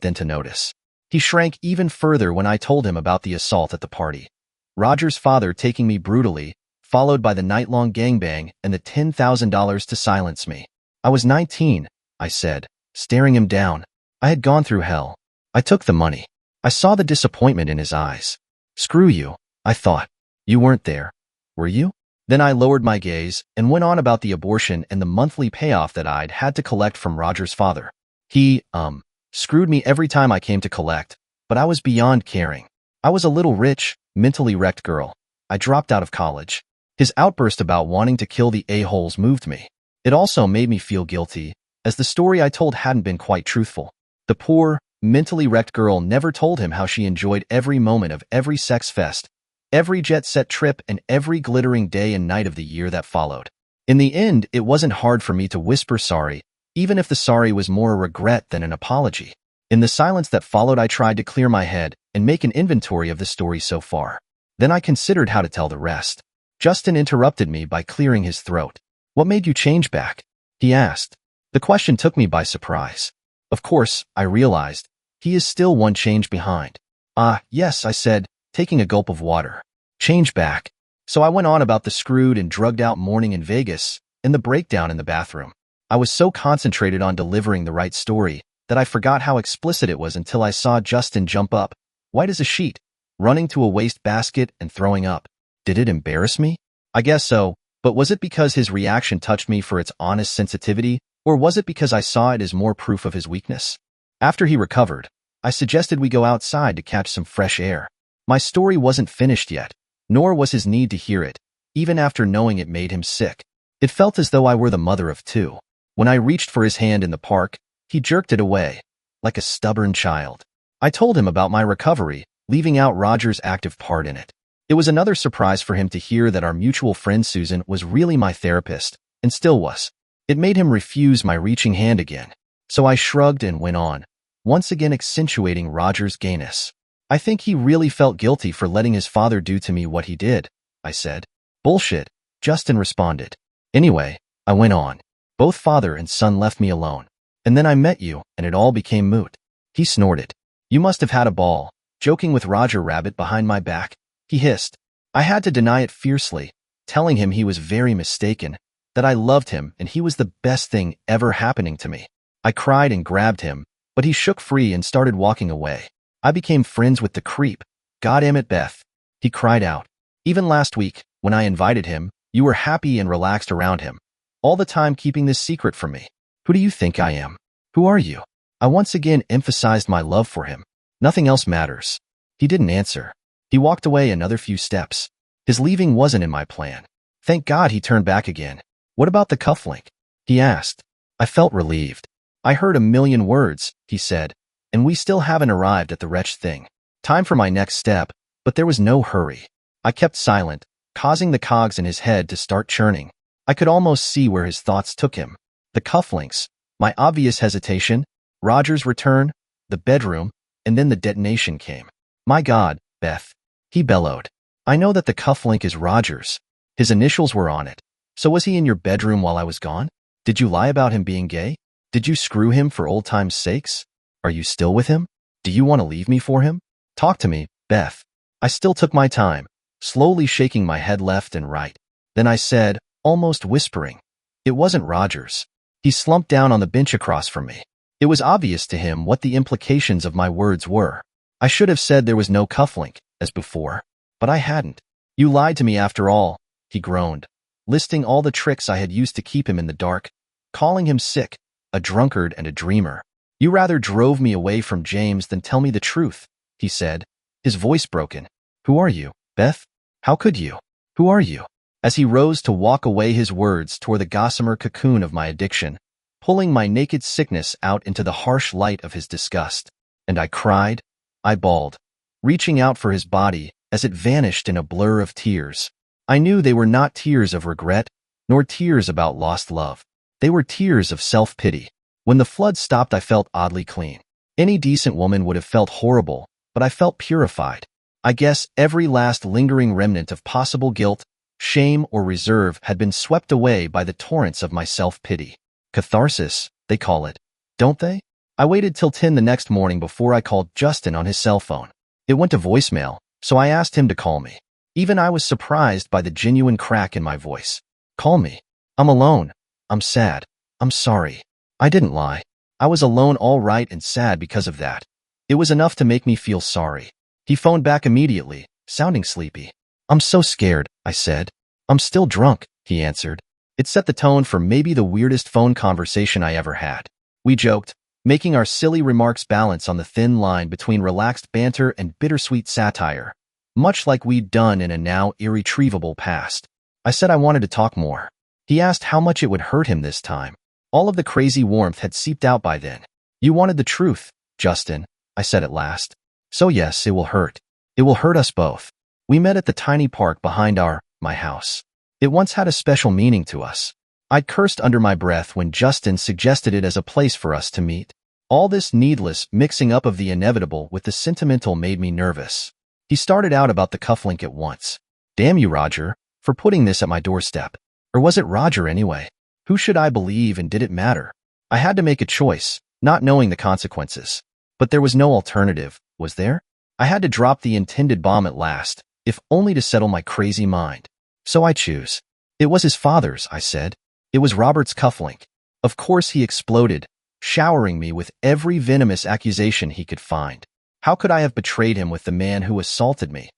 then to notice. He shrank even further when I told him about the assault at the party. Roger's father taking me brutally, followed by the night-long gangbang and the $10,000 to silence me. I was 19, I said, staring him down. I had gone through hell. I took the money. I saw the disappointment in his eyes. Screw you, I thought. You weren't there, were you? Then I lowered my gaze and went on about the abortion and the monthly payoff that I'd had to collect from Roger's father. He, screwed me every time I came to collect, but I was beyond caring. I was a little rich, mentally wrecked girl. I dropped out of college. His outburst about wanting to kill the a-holes moved me. It also made me feel guilty, as the story I told hadn't been quite truthful. The poor, mentally wrecked girl never told him how she enjoyed every moment of every sex fest, every jet-set trip, and every glittering day and night of the year that followed. In the end, it wasn't hard for me to whisper sorry, even if the sorry was more a regret than an apology. In the silence that followed, I tried to clear my head and make an inventory of the story so far. Then I considered how to tell the rest. Justin interrupted me by clearing his throat. What made you change back? He asked. The question took me by surprise. Of course, I realized, he is still one change behind. Yes, I said, taking a gulp of water. Change back. So I went on about the screwed and drugged out morning in Vegas and the breakdown in the bathroom. I was so concentrated on delivering the right story that I forgot how explicit it was until I saw Justin jump up, white as a sheet, running to a wastebasket and throwing up. Did it embarrass me? I guess so, but was it because his reaction touched me for its honest sensitivity, or was it because I saw it as more proof of his weakness? After he recovered, I suggested we go outside to catch some fresh air. My story wasn't finished yet, nor was his need to hear it, even after knowing it made him sick. It felt as though I were the mother of two. When I reached for his hand in the park, he jerked it away, like a stubborn child. I told him about my recovery, leaving out Roger's active part in it. It was another surprise for him to hear that our mutual friend Susan was really my therapist, and still was. It made him refuse my reaching hand again. So I shrugged and went on, once again accentuating Roger's gayness. I think he really felt guilty for letting his father do to me what he did, I said. Bullshit, Justin responded. Anyway, I went on. Both father and son left me alone. And then I met you, and it all became moot. He snorted. You must have had a ball, joking with Roger Rabbit behind my back. He hissed. I had to deny it fiercely, telling him he was very mistaken, that I loved him and he was the best thing ever happening to me. I cried and grabbed him, but he shook free and started walking away. I became friends with the creep. Goddamn it, Beth. He cried out. Even last week, when I invited him, you were happy and relaxed around him, all the time keeping this secret from me. Who do you think I am? Who are you? I once again emphasized my love for him. Nothing else matters. He didn't answer. He walked away another few steps. His leaving wasn't in my plan. Thank God he turned back again. What about the cufflink? He asked. I felt relieved. I heard a million words, he said, and we still haven't arrived at the wretched thing. Time for my next step, but there was no hurry. I kept silent, causing the cogs in his head to start churning. I could almost see where his thoughts took him. The cufflinks, my obvious hesitation, Roger's return, the bedroom, and then the detonation came. My God, Beth. He bellowed. I know that the cufflink is Roger's. His initials were on it. So was he in your bedroom while I was gone? Did you lie about him being gay? Did you screw him for old time's sakes? Are you still with him? Do you want to leave me for him? Talk to me, Beth. I still took my time, slowly shaking my head left and right. Then I said, almost whispering, it wasn't Roger's. He slumped down on the bench across from me. It was obvious to him what the implications of my words were. I should have said there was no cufflink, as before, but I hadn't. You lied to me after all, he groaned, listing all the tricks I had used to keep him in the dark, calling him sick, a drunkard and a dreamer. You rather drove me away from James than tell me the truth, he said, his voice broken. Who are you, Beth? How could you? Who are you? As he rose to walk away, his words tore the gossamer cocoon of my addiction, pulling my naked sickness out into the harsh light of his disgust. And I cried, I bawled, reaching out for his body as it vanished in a blur of tears. I knew they were not tears of regret, nor tears about lost love. They were tears of self-pity. When the flood stopped, I felt oddly clean. Any decent woman would have felt horrible, but I felt purified. I guess every last lingering remnant of possible guilt, shame, or reserve had been swept away by the torrents of my self-pity. Catharsis, they call it, don't they? I waited till 10 the next morning before I called Justin on his cell phone. It went to voicemail, so I asked him to call me. Even I was surprised by the genuine crack in my voice. Call me. I'm alone. I'm sad. I'm sorry. I didn't lie. I was alone, all right, and sad because of that. It was enough to make me feel sorry. He phoned back immediately, sounding sleepy. I'm so scared, I said. I'm still drunk, he answered. It set the tone for maybe the weirdest phone conversation I ever had. We joked, making our silly remarks balance on the thin line between relaxed banter and bittersweet satire, much like we'd done in a now irretrievable past. I said I wanted to talk more. He asked how much it would hurt him this time. All of the crazy warmth had seeped out by then. You wanted the truth, Justin, I said at last. So yes, it will hurt. It will hurt us both. We met at the tiny park behind my house. It once had a special meaning to us. I'd cursed under my breath when Justin suggested it as a place for us to meet. All this needless mixing up of the inevitable with the sentimental made me nervous. He started out about the cufflink at once. Damn you, Roger, for putting this at my doorstep. Or was it Roger anyway? Who should I believe, and did it matter? I had to make a choice, not knowing the consequences. But there was no alternative, was there? I had to drop the intended bomb at last, if only to settle my crazy mind. So I choose. It was his father's, I said. It was Robert's cufflink. Of course, he exploded, showering me with every venomous accusation he could find. How could I have betrayed him with the man who assaulted me?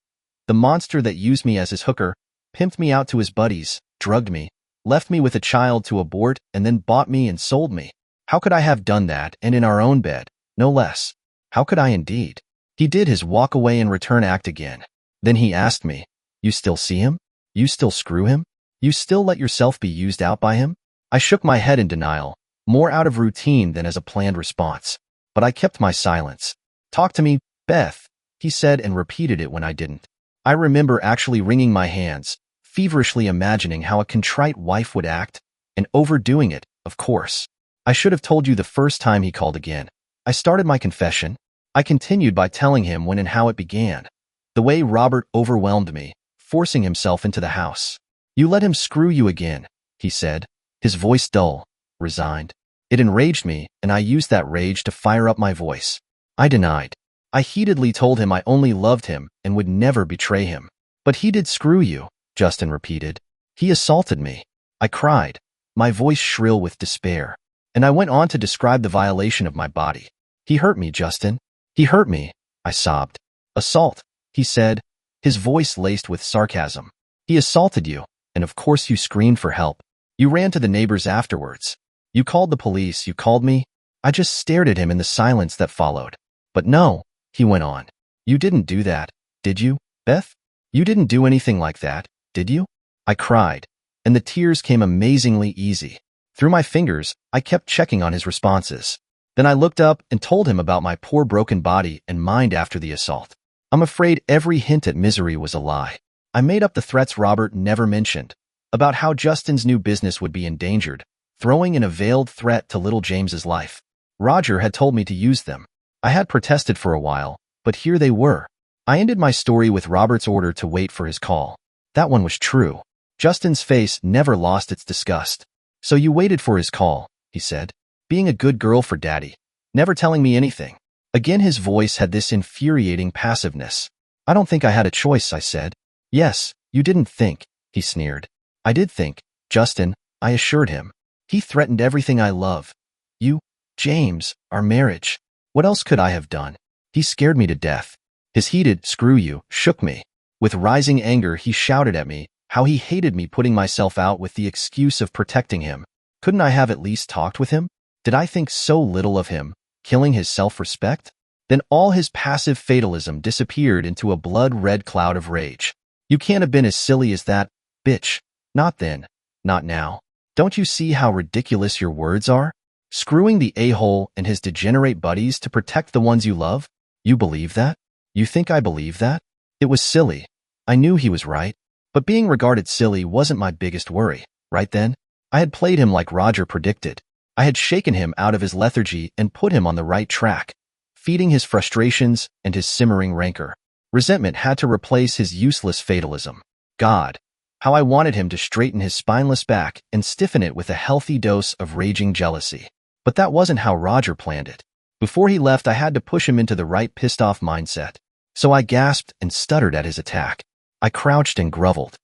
The monster that used me as his hooker, pimped me out to his buddies, drugged me, left me with a child to abort, and then bought me and sold me. How could I have done that, and in our own bed, no less? How could I indeed? He did his walk away and return act again. Then he asked me, "You still see him? You still screw him? You still let yourself be used out by him?" I shook my head in denial, more out of routine than as a planned response. But I kept my silence. "Talk to me, Beth," he said, and repeated it when I didn't. I remember actually wringing my hands, feverishly imagining how a contrite wife would act, and overdoing it, of course. I should have told you the first time he called again. I started my confession. I continued by telling him when and how it began. The way Robert overwhelmed me, forcing himself into the house. "You let him screw you again," he said, his voice dull, resigned. It enraged me, and I used that rage to fire up my voice. I denied. I heatedly told him I only loved him and would never betray him. "But he did screw you," Justin repeated. "He assaulted me." I cried, my voice shrill with despair, and I went on to describe the violation of my body. "He hurt me, Justin. He hurt me," I sobbed. "Assault," he said, his voice laced with sarcasm. "He assaulted you, and of course you screamed for help. You ran to the neighbors afterwards. You called the police, you called me." I just stared at him in the silence that followed. "But no," he went on. "You didn't do that, did you, Beth? You didn't do anything like that, did you?" I cried, and the tears came amazingly easy. Through my fingers, I kept checking on his responses. Then I looked up and told him about my poor broken body and mind after the assault. I'm afraid every hint at misery was a lie. I made up the threats Robert never mentioned, about how Justin's new business would be endangered, throwing in a veiled threat to little James's life. Roger had told me to use them. I had protested for a while, but here they were. I ended my story with Robert's order to wait for his call. That one was true. Justin's face never lost its disgust. "So you waited for his call," he said, "being a good girl for Daddy, never telling me anything." Again his voice had this infuriating passiveness. "I don't think I had a choice," I said. "Yes, you didn't think," he sneered. "I did think, Justin," I assured him. "He threatened everything I love. You, James, our marriage. What else could I have done? He scared me to death." His heated "screw you" shook me. With rising anger, he shouted at me how he hated me putting myself out with the excuse of protecting him. Couldn't I have at least talked with him? Did I think so little of him, killing his self-respect? Then all his passive fatalism disappeared into a blood-red cloud of rage. "You can't have been as silly as that, bitch. Not then. Not now. Don't you see how ridiculous your words are? Screwing the a-hole and his degenerate buddies to protect the ones you love? You believe that? You think I believe that?" It was silly. I knew he was right. But being regarded silly wasn't my biggest worry, right then. I had played him like Roger predicted. I had shaken him out of his lethargy and put him on the right track, feeding his frustrations and his simmering rancor. Resentment had to replace his useless fatalism. God, how I wanted him to straighten his spineless back and stiffen it with a healthy dose of raging jealousy. But that wasn't how Roger planned it. Before he left, I had to push him into the right pissed-off mindset. So I gasped and stuttered at his attack. I crouched and groveled.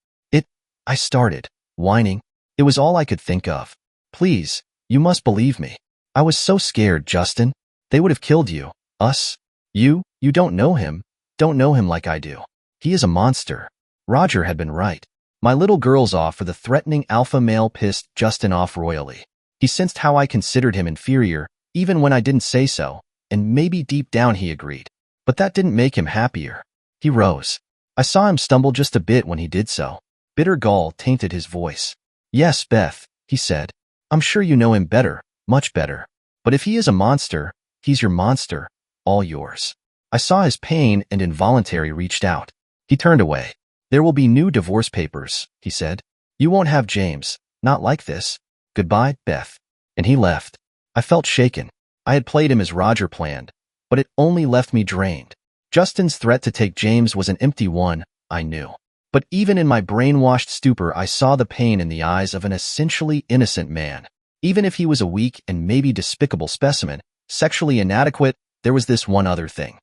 I started, whining. It was all I could think of. "Please, you must believe me. I was so scared, Justin. They would have killed you. Us. You don't know him. Don't know him like I do. He is a monster." Roger had been right. My little girl's off for the threatening alpha male pissed Justin off royally. He sensed how I considered him inferior, even when I didn't say so, and maybe deep down he agreed. But that didn't make him happier. He rose. I saw him stumble just a bit when he did so. Bitter gall tainted his voice. "Yes, Beth," he said. "I'm sure you know him better, much better. But if he is a monster, he's your monster, all yours." I saw his pain and involuntarily reached out. He turned away. "There will be new divorce papers," he said. "You won't have James, not like this. Goodbye, Beth." And he left. I felt shaken. I had played him as Roger planned, but it only left me drained. Justin's threat to take James was an empty one, I knew. But even in my brainwashed stupor, I saw the pain in the eyes of an essentially innocent man. Even if he was a weak and maybe despicable specimen, sexually inadequate, there was this one other thing.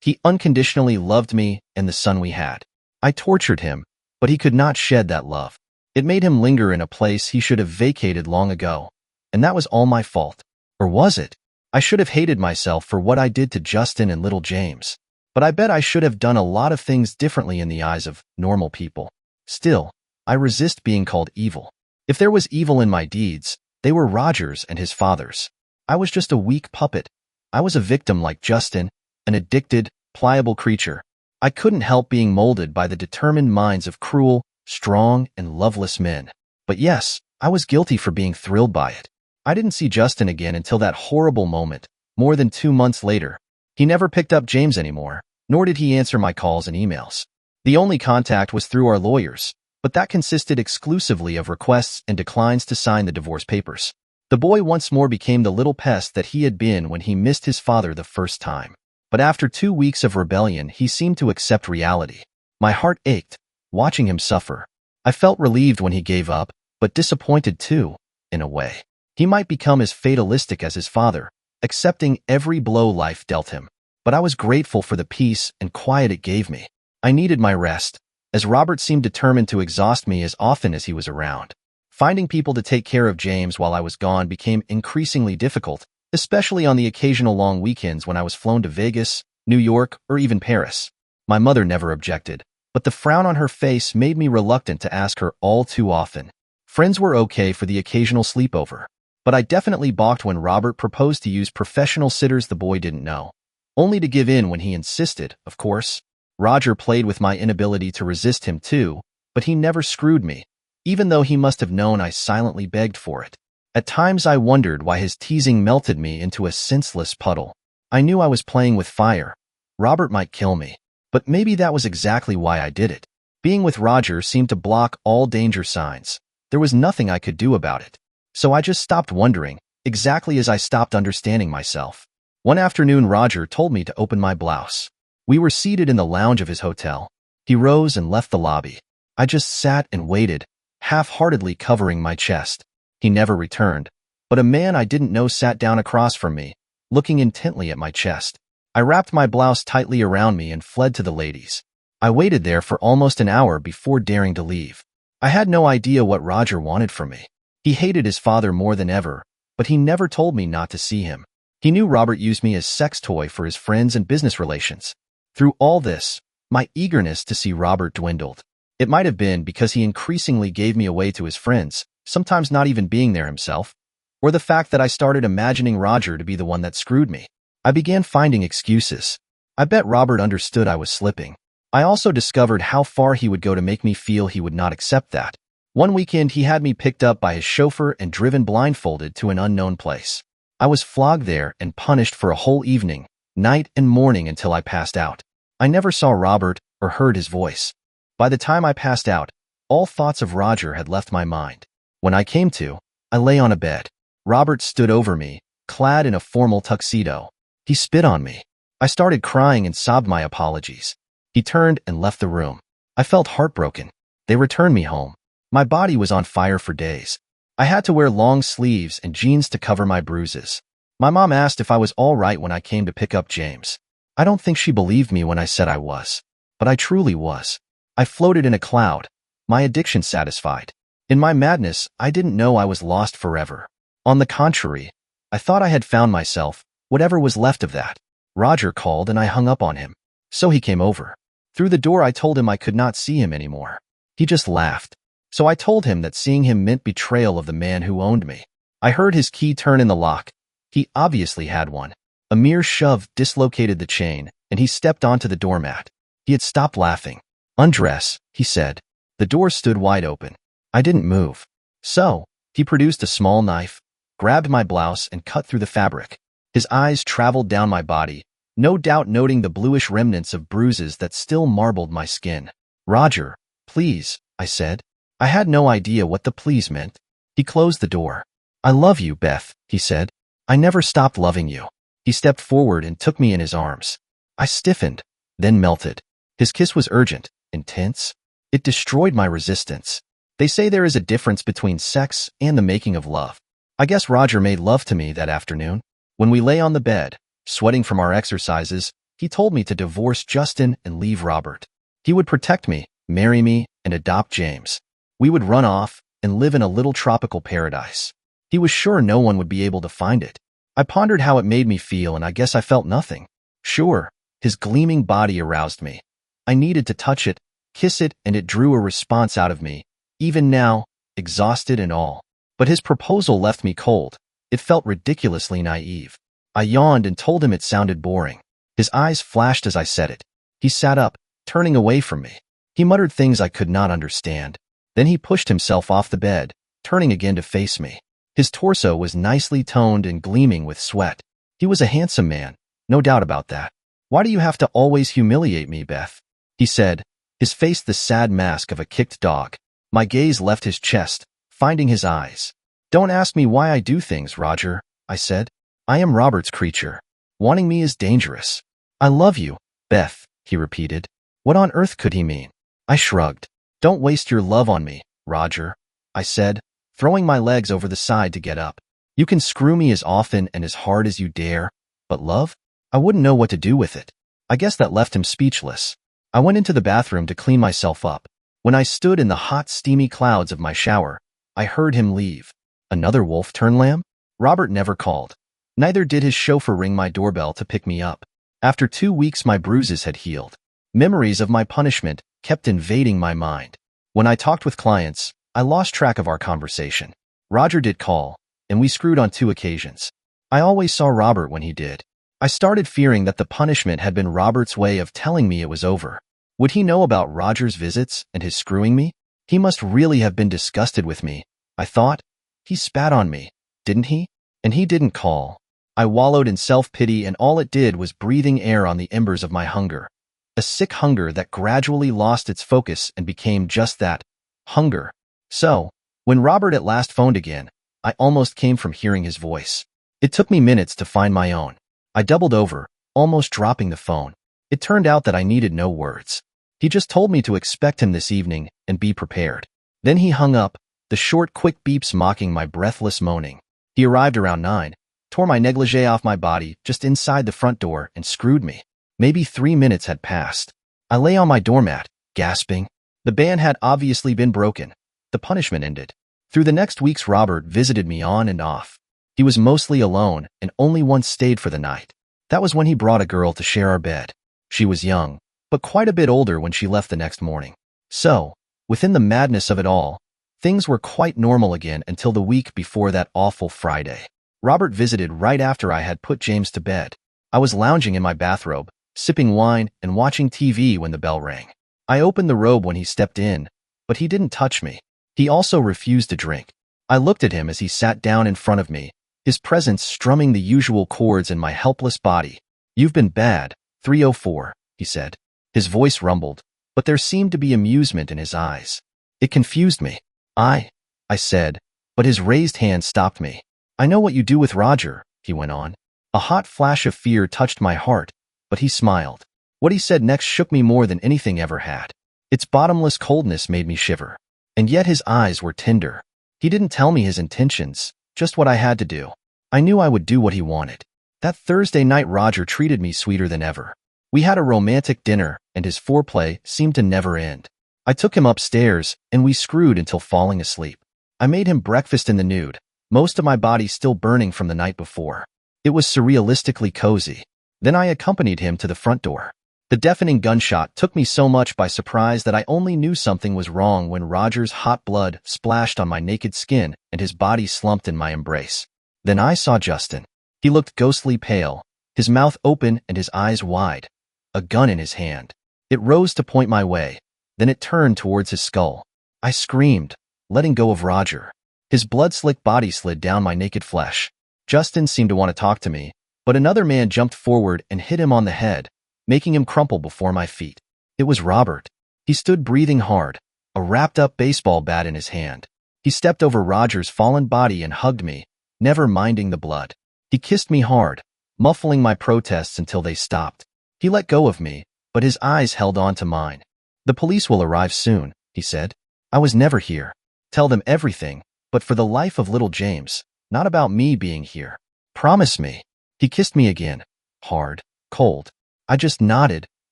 He unconditionally loved me and the son we had. I tortured him, but he could not shed that love. It made him linger in a place he should have vacated long ago. And that was all my fault. Or was it? I should have hated myself for what I did to Justin and little James. But I bet I should have done a lot of things differently in the eyes of normal people. Still, I resist being called evil. If there was evil in my deeds, they were Roger's and his father's. I was just a weak puppet. I was a victim like Justin, an addicted, pliable creature. I couldn't help being molded by the determined minds of cruel, strong, and loveless men. But yes, I was guilty for being thrilled by it. I didn't see Justin again until that horrible moment, more than 2 months later. He never picked up James anymore, nor did he answer my calls and emails. The only contact was through our lawyers, but that consisted exclusively of requests and declines to sign the divorce papers. The boy once more became the little pest that he had been when he missed his father the first time. But after 2 weeks of rebellion, he seemed to accept reality. My heart ached, watching him suffer. I felt relieved when he gave up, but disappointed too, in a way. He might become as fatalistic as his father, accepting every blow life dealt him. But I was grateful for the peace and quiet it gave me. I needed my rest, as Robert seemed determined to exhaust me as often as he was around. Finding people to take care of James while I was gone became increasingly difficult, especially on the occasional long weekends when I was flown to Vegas, New York, or even Paris. My mother never objected, but the frown on her face made me reluctant to ask her all too often. Friends were okay for the occasional sleepover, but I definitely balked when Robert proposed to use professional sitters the boy didn't know, only to give in when he insisted, of course. Roger played with my inability to resist him too, but he never screwed me, even though he must have known I silently begged for it. At times I wondered why his teasing melted me into a senseless puddle. I knew I was playing with fire. Robert might kill me, but maybe that was exactly why I did it. Being with Roger seemed to block all danger signs. There was nothing I could do about it. So I just stopped wondering, exactly as I stopped understanding myself. One afternoon, Roger told me to open my blouse. We were seated in the lounge of his hotel. He rose and left the lobby. I just sat and waited, half-heartedly covering my chest. He never returned, but a man I didn't know sat down across from me, looking intently at my chest. I wrapped my blouse tightly around me and fled to the ladies. I waited there for almost an hour before daring to leave. I had no idea what Roger wanted from me. He hated his father more than ever, but he never told me not to see him. He knew Robert used me as sex toy for his friends and business relations. Through all this, my eagerness to see Robert dwindled. It might have been because he increasingly gave me away to his friends, sometimes not even being there himself, or the fact that I started imagining Roger to be the one that screwed me. I began finding excuses. I bet Robert understood I was slipping. I also discovered how far he would go to make me feel he would not accept that. One weekend, he had me picked up by his chauffeur and driven blindfolded to an unknown place. I was flogged there and punished for a whole evening, night and morning until I passed out. I never saw Robert or heard his voice. By the time I passed out, all thoughts of Roger had left my mind. When I came to, I lay on a bed. Robert stood over me, clad in a formal tuxedo. He spit on me. I started crying and sobbed my apologies. He turned and left the room. I felt heartbroken. They returned me home. My body was on fire for days. I had to wear long sleeves and jeans to cover my bruises. My mom asked if I was all right when I came to pick up James. I don't think she believed me when I said I was, but I truly was. I floated in a cloud, my addiction satisfied. In my madness, I didn't know I was lost forever. On the contrary, I thought I had found myself, whatever was left of that. Roger called and I hung up on him. So he came over. Through the door, I told him I could not see him anymore. He just laughed. So I told him that seeing him meant betrayal of the man who owned me. I heard his key turn in the lock. He obviously had one. A mere shove dislocated the chain, and he stepped onto the doormat. He had stopped laughing. "Undress," he said. The door stood wide open. I didn't move. So, he produced a small knife, grabbed my blouse, and cut through the fabric. His eyes traveled down my body, no doubt noting the bluish remnants of bruises that still marbled my skin. "Roger, please," I said. I had no idea what the please meant. He closed the door. "I love you, Beth," he said. "I never stopped loving you." He stepped forward and took me in his arms. I stiffened, then melted. His kiss was urgent, intense. It destroyed my resistance. They say there is a difference between sex and the making of love. I guess Roger made love to me that afternoon. When we lay on the bed, sweating from our exercises, he told me to divorce Justin and leave Robert. He would protect me, marry me, and adopt James. We would run off and live in a little tropical paradise. He was sure no one would be able to find it. I pondered how it made me feel, and I guess I felt nothing. Sure, his gleaming body aroused me. I needed to touch it, kiss it, and it drew a response out of me, even now, exhausted and all. But his proposal left me cold. It felt ridiculously naive. I yawned and told him it sounded boring. His eyes flashed as I said it. He sat up, turning away from me. He muttered things I could not understand. Then he pushed himself off the bed, turning again to face me. His torso was nicely toned and gleaming with sweat. He was a handsome man, no doubt about that. "Why do you have to always humiliate me, Beth?" he said, his face the sad mask of a kicked dog. My gaze left his chest, finding his eyes. "Don't ask me why I do things, Roger," I said. "I am Robert's creature. Wanting me is dangerous." "I love you, Beth," he repeated. What on earth could he mean? I shrugged. "Don't waste your love on me, Roger," I said, throwing my legs over the side to get up. "You can screw me as often and as hard as you dare, but love? I wouldn't know what to do with it." I guess that left him speechless. I went into the bathroom to clean myself up. When I stood in the hot, steamy clouds of my shower, I heard him leave. Another wolf turn lamb? Robert never called. Neither did his chauffeur ring my doorbell to pick me up. After 2 weeks, my bruises had healed. Memories of my punishment kept invading my mind. When I talked with clients, I lost track of our conversation. Roger did call, and we screwed on 2 occasions. I always saw Robert when he did. I started fearing that the punishment had been Robert's way of telling me it was over. Would he know about Roger's visits and his screwing me? He must really have been disgusted with me, I thought. He spat on me, didn't he? And he didn't call. I wallowed in self-pity, and all it did was breathing air on the embers of my hunger. A sick hunger that gradually lost its focus and became just that, hunger. So, when Robert at last phoned again, I almost came from hearing his voice. It took me minutes to find my own. I doubled over, almost dropping the phone. It turned out that I needed no words. He just told me to expect him this evening and be prepared. Then he hung up, the short, quick beeps mocking my breathless moaning. He arrived around 9, tore my negligee off my body just inside the front door, and screwed me. Maybe 3 minutes had passed. I lay on my doormat, gasping. The ban had obviously been broken. The punishment ended. Through the next weeks, Robert visited me on and off. He was mostly alone and only once stayed for the night. That was when he brought a girl to share our bed. She was young, but quite a bit older when she left the next morning. So, within the madness of it all, things were quite normal again until the week before that awful Friday. Robert visited right after I had put James to bed. I was lounging in my bathrobe, sipping wine and watching TV when the bell rang. I opened the robe when he stepped in, but he didn't touch me. He also refused to drink. I looked at him as he sat down in front of me, his presence strumming the usual chords in my helpless body. "You've been bad, 304, he said. His voice rumbled, but there seemed to be amusement in his eyes. It confused me. I said, but his raised hand stopped me. "I know what you do with Roger," he went on. A hot flash of fear touched my heart, but he smiled. What he said next shook me more than anything ever had. Its bottomless coldness made me shiver. And yet his eyes were tender. He didn't tell me his intentions, just what I had to do. I knew I would do what he wanted. That Thursday night, Roger treated me sweeter than ever. We had a romantic dinner, and his foreplay seemed to never end. I took him upstairs, and we screwed until falling asleep. I made him breakfast in the nude, most of my body still burning from the night before. It was surrealistically cozy. Then I accompanied him to the front door. The deafening gunshot took me so much by surprise that I only knew something was wrong when Roger's hot blood splashed on my naked skin and his body slumped in my embrace. Then I saw Justin. He looked ghostly pale, his mouth open and his eyes wide, a gun in his hand. It rose to point my way, then it turned towards his skull. I screamed, letting go of Roger. His blood-slick body slid down my naked flesh. Justin seemed to want to talk to me, but another man jumped forward and hit him on the head, making him crumple before my feet. It was Robert. He stood breathing hard, a wrapped-up baseball bat in his hand. He stepped over Roger's fallen body and hugged me, never minding the blood. He kissed me hard, muffling my protests until they stopped. He let go of me, but his eyes held on to mine. "The police will arrive soon," he said. "I was never here. Tell them everything, but for the life of little James, not about me being here. Promise me." He kissed me again, hard, cold. I just nodded,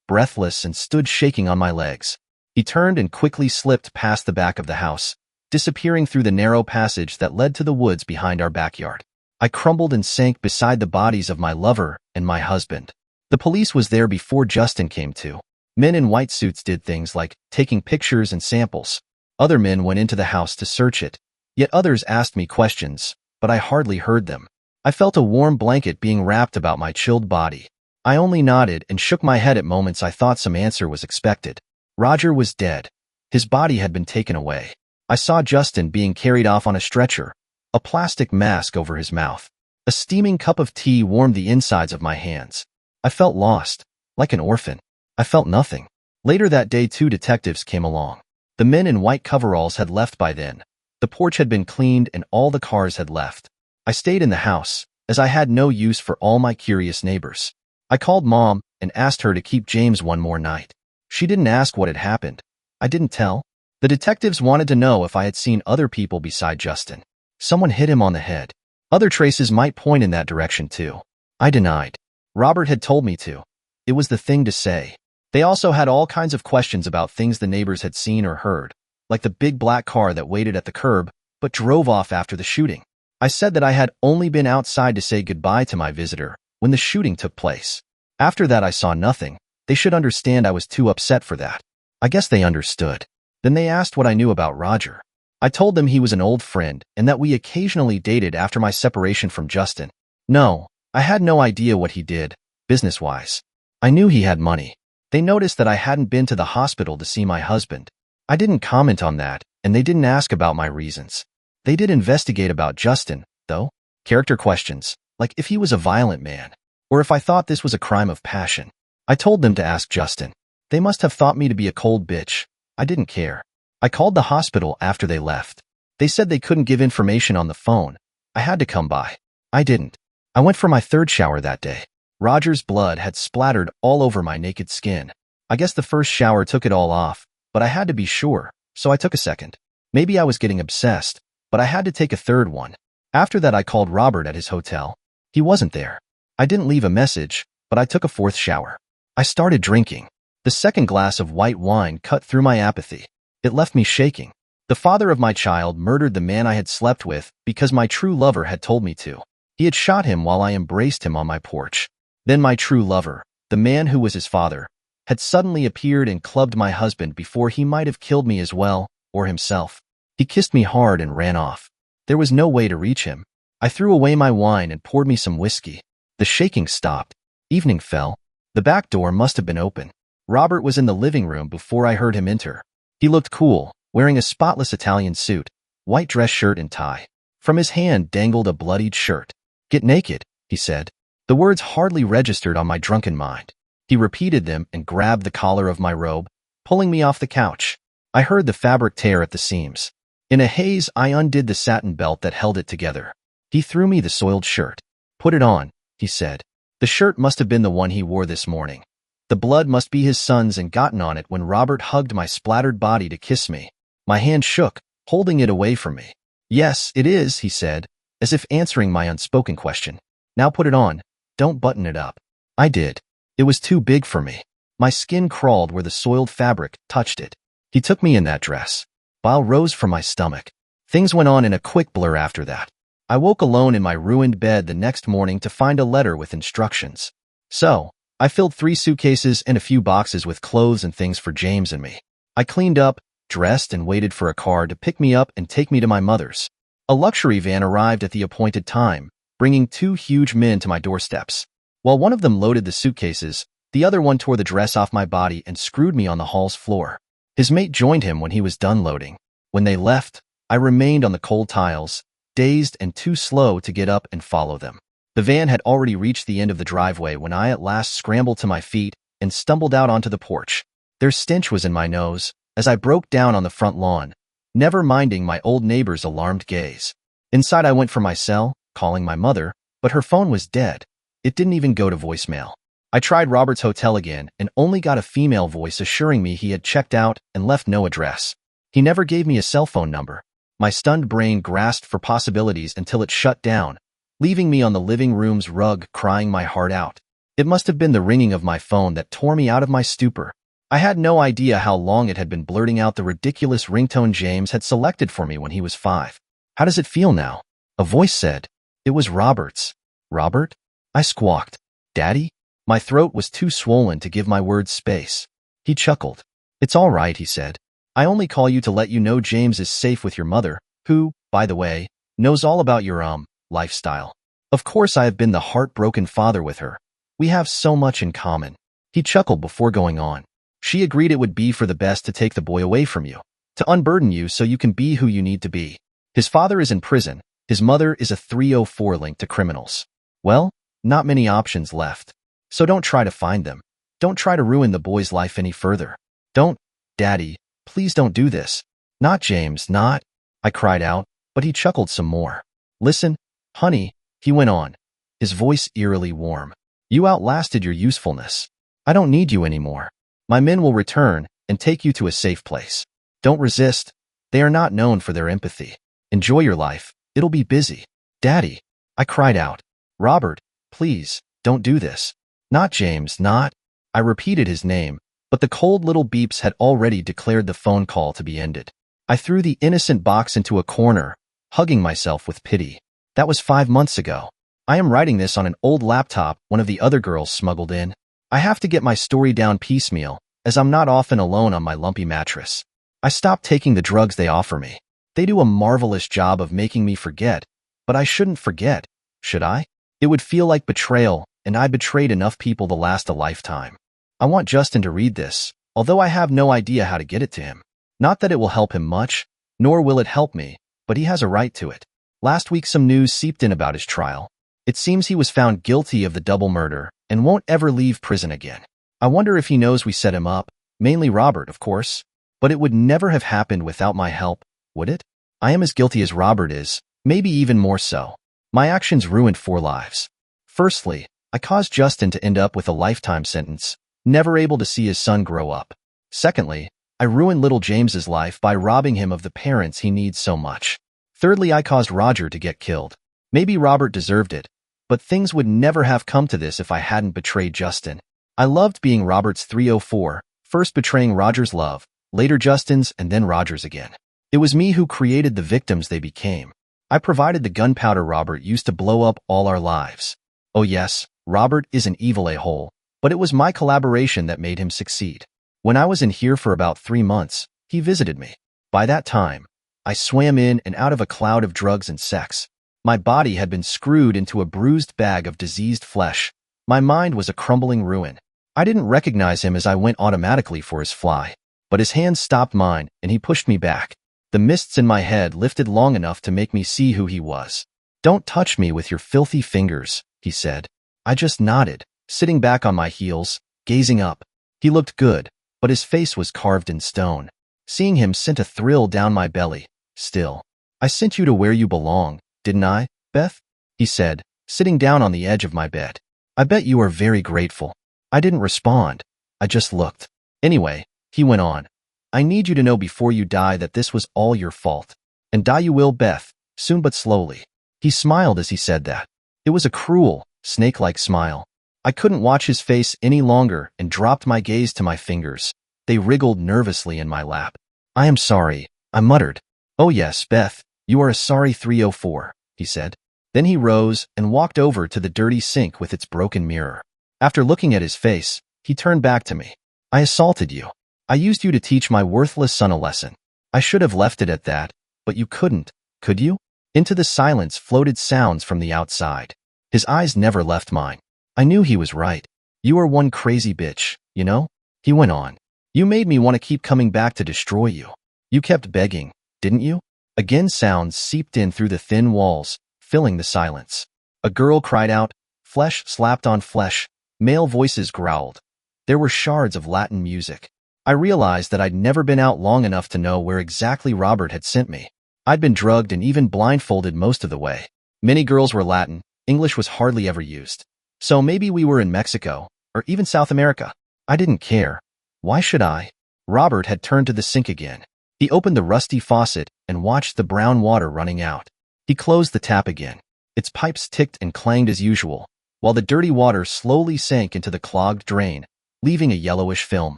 breathless, and stood shaking on my legs. He turned and quickly slipped past the back of the house, disappearing through the narrow passage that led to the woods behind our backyard. I crumbled and sank beside the bodies of my lover and my husband. The police was there before Justin came to. Men in white suits did things like taking pictures and samples. Other men went into the house to search it. Yet others asked me questions, but I hardly heard them. I felt a warm blanket being wrapped about my chilled body. I only nodded and shook my head at moments I thought some answer was expected. Roger was dead. His body had been taken away. I saw Justin being carried off on a stretcher, a plastic mask over his mouth. A steaming cup of tea warmed the insides of my hands. I felt lost, like an orphan. I felt nothing. Later that day, 2 detectives came along. The men in white coveralls had left by then. The porch had been cleaned and all the cars had left. I stayed in the house, as I had no use for all my curious neighbors. I called Mom and asked her to keep James one more night. She didn't ask what had happened. I didn't tell. The detectives wanted to know if I had seen other people beside Justin. Someone hit him on the head. Other traces might point in that direction too. I denied. Robert had told me to. It was the thing to say. They also had all kinds of questions about things the neighbors had seen or heard, like the big black car that waited at the curb but drove off after the shooting. I said that I had only been outside to say goodbye to my visitor when the shooting took place. After that I saw nothing. They should understand I was too upset for that. I guess they understood. Then they asked what I knew about Roger. I told them he was an old friend and that we occasionally dated after my separation from Justin. No, I had no idea what he did, business-wise. I knew he had money. They noticed that I hadn't been to the hospital to see my husband. I didn't comment on that, and they didn't ask about my reasons. They did investigate about Justin, though. Character questions, like if he was a violent man, or if I thought this was a crime of passion. I told them to ask Justin. They must have thought me to be a cold bitch. I didn't care. I called the hospital after they left. They said they couldn't give information on the phone. I had to come by. I didn't. I went for my 3rd shower that day. Roger's blood had splattered all over my naked skin. I guess the first shower took it all off, but I had to be sure, so I took a second. Maybe I was getting obsessed, but I had to take a 3rd one. After that I called Robert at his hotel. He wasn't there. I didn't leave a message, but I took a 4th shower. I started drinking. The 2nd glass of white wine cut through my apathy. It left me shaking. The father of my child murdered the man I had slept with because my true lover had told me to. He had shot him while I embraced him on my porch. Then my true lover, the man who was his father, had suddenly appeared and clubbed my husband before he might have killed me as well, or himself. He kissed me hard and ran off. There was no way to reach him. I threw away my wine and poured me some whiskey. The shaking stopped. Evening fell. The back door must have been open. Robert was in the living room before I heard him enter. He looked cool, wearing a spotless Italian suit, white dress shirt and tie. From his hand dangled a bloodied shirt. "Get naked," he said. The words hardly registered on my drunken mind. He repeated them and grabbed the collar of my robe, pulling me off the couch. I heard the fabric tear at the seams. In a haze, I undid the satin belt that held it together. He threw me the soiled shirt. "Put it on," he said. The shirt must have been the one he wore this morning. The blood must be his son's and gotten on it when Robert hugged my splattered body to kiss me. My hand shook, holding it away from me. "Yes, it is," he said, as if answering my unspoken question. "Now put it on. Don't button it up." I did. It was too big for me. My skin crawled where the soiled fabric touched it. He took me in that dress. Bile rose from my stomach. Things went on in a quick blur after that. I woke alone in my ruined bed the next morning to find a letter with instructions. So, I filled 3 suitcases and a few boxes with clothes and things for James and me. I cleaned up, dressed, and waited for a car to pick me up and take me to my mother's. A luxury van arrived at the appointed time, bringing 2 huge men to my doorsteps. While one of them loaded the suitcases, the other one tore the dress off my body and screwed me on the hall's floor. His mate joined him when he was done loading. When they left, I remained on the cold tiles, dazed and too slow to get up and follow them. The van had already reached the end of the driveway when I at last scrambled to my feet and stumbled out onto the porch. Their stench was in my nose as I broke down on the front lawn, never minding my old neighbor's alarmed gaze. Inside I went for my cell, calling my mother, but her phone was dead. It didn't even go to voicemail. I tried Robert's hotel again and only got a female voice assuring me he had checked out and left no address. He never gave me a cell phone number. My stunned brain grasped for possibilities until it shut down, leaving me on the living room's rug crying my heart out. It must have been the ringing of my phone that tore me out of my stupor. I had no idea how long it had been blurting out the ridiculous ringtone James had selected for me when he was 5. "How does it feel now?" a voice said. It was Robert's. Robert? I squawked. Daddy? My throat was too swollen to give my words space. He chuckled. It's all right, he said. I only call you to let you know James is safe with your mother, who, by the way, knows all about your, lifestyle. Of course I have been the heartbroken father with her. We have so much in common. He chuckled before going on. She agreed it would be for the best to take the boy away from you, to unburden you so you can be who you need to be. His father is in prison. His mother is a 304 linked to criminals. Well, not many options left. So don't try to find them. Don't try to ruin the boy's life any further. Don't, Daddy, please don't do this. Not James, not. I cried out, but he chuckled some more. Listen, honey, he went on, his voice eerily warm. You outlasted your usefulness. I don't need you anymore. My men will return and take you to a safe place. Don't resist. They are not known for their empathy. Enjoy your life. It'll be busy. Daddy, I cried out. Robert, please, don't do this. Not James, not. I repeated his name, but the cold little beeps had already declared the phone call to be ended. I threw the innocent box into a corner, hugging myself with pity. That was 5 months ago. I am writing this on an old laptop one of the other girls smuggled in. I have to get my story down piecemeal, as I'm not often alone on my lumpy mattress. I stopped taking the drugs they offer me. They do a marvelous job of making me forget, but I shouldn't forget, should I? It would feel like betrayal, and I betrayed enough people to last a lifetime. I want Justin to read this, although I have no idea how to get it to him. Not that it will help him much, nor will it help me, but he has a right to it. Last week some news seeped in about his trial. It seems he was found guilty of the double murder and won't ever leave prison again. I wonder if he knows we set him up, mainly Robert, of course. But it would never have happened without my help, would it? I am as guilty as Robert is, maybe even more so. My actions ruined 4 lives. Firstly, I caused Justin to end up with a lifetime sentence, never able to see his son grow up. Secondly, I ruined little James's life by robbing him of the parents he needs so much. Thirdly, I caused Roger to get killed. Maybe Robert deserved it, but things would never have come to this if I hadn't betrayed Justin. I loved being Robert's 304, first betraying Roger's love, later Justin's, and then Roger's again. It was me who created the victims they became. I provided the gunpowder Robert used to blow up all our lives. Oh yes, Robert is an evil a-hole, but it was my collaboration that made him succeed. When I was in here for about 3 months, he visited me. By that time, I swam in and out of a cloud of drugs and sex. My body had been screwed into a bruised bag of diseased flesh. My mind was a crumbling ruin. I didn't recognize him as I went automatically for his fly, but his hand stopped mine and he pushed me back. The mists in my head lifted long enough to make me see who he was. Don't touch me with your filthy fingers, he said. I just nodded, sitting back on my heels, gazing up. He looked good, but his face was carved in stone. Seeing him sent a thrill down my belly. Still, I sent you to where you belong, didn't I, Beth? He said, sitting down on the edge of my bed. I bet you are very grateful. I didn't respond. I just looked. Anyway, he went on. I need you to know before you die that this was all your fault. And die you will, Beth, soon but slowly. He smiled as he said that. It was a cruel, snake-like smile. I couldn't watch his face any longer and dropped my gaze to my fingers. They wriggled nervously in my lap. I am sorry, I muttered. Oh yes, Beth, you are a sorry 304, he said. Then he rose and walked over to the dirty sink with its broken mirror. After looking at his face, he turned back to me. I assaulted you. I used you to teach my worthless son a lesson. I should have left it at that, but you couldn't, could you? Into the silence floated sounds from the outside. His eyes never left mine. I knew he was right. You are one crazy bitch, you know? He went on. You made me want to keep coming back to destroy you. You kept begging, didn't you? Again sounds seeped in through the thin walls, filling the silence. A girl cried out, flesh slapped on flesh, male voices growled. There were shards of Latin music. I realized that I'd never been out long enough to know where exactly Robert had sent me. I'd been drugged and even blindfolded most of the way. Many girls were Latin, English was hardly ever used. So maybe we were in Mexico, or even South America. I didn't care. Why should I? Robert had turned to the sink again. He opened the rusty faucet and watched the brown water running out. He closed the tap again. Its pipes ticked and clanged as usual, while the dirty water slowly sank into the clogged drain, leaving a yellowish film.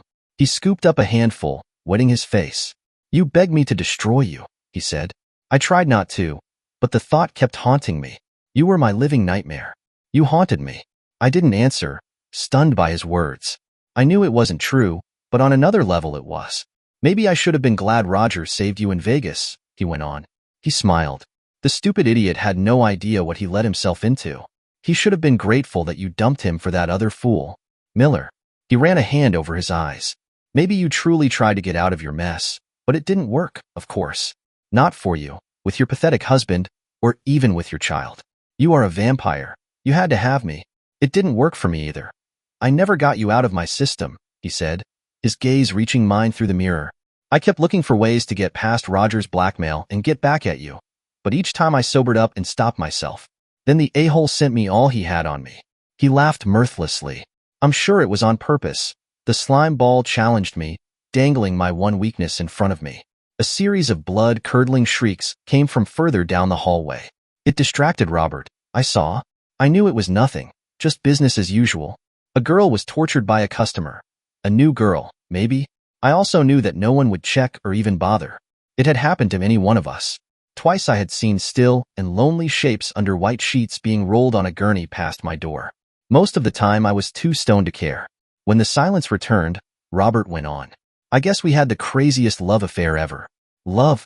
He scooped up a handful, wetting his face. You begged me to destroy you, he said. I tried not to, but the thought kept haunting me. You were my living nightmare. You haunted me. I didn't answer, stunned by his words. I knew it wasn't true, but on another level it was. Maybe I should have been glad Roger saved you in Vegas, he went on. He smiled. The stupid idiot had no idea what he let himself into. He should have been grateful that you dumped him for that other fool, Miller. He ran a hand over his eyes. Maybe you truly tried to get out of your mess, but it didn't work, of course. Not for you, with your pathetic husband, or even with your child. You are a vampire. You had to have me. It didn't work for me either. I never got you out of my system, he said, his gaze reaching mine through the mirror. I kept looking for ways to get past Roger's blackmail and get back at you, but each time I sobered up and stopped myself. Then the a-hole sent me all he had on me. He laughed mirthlessly. I'm sure it was on purpose. The slime ball challenged me, dangling my one weakness in front of me. A series of blood-curdling shrieks came from further down the hallway. It distracted Robert. I saw. I knew it was nothing, just business as usual. A girl was tortured by a customer. A new girl, maybe. I also knew that no one would check or even bother. It had happened to any one of us. Twice I had seen still and lonely shapes under white sheets being rolled on a gurney past my door. Most of the time I was too stoned to care. When the silence returned, Robert went on. I guess we had the craziest love affair ever. Love?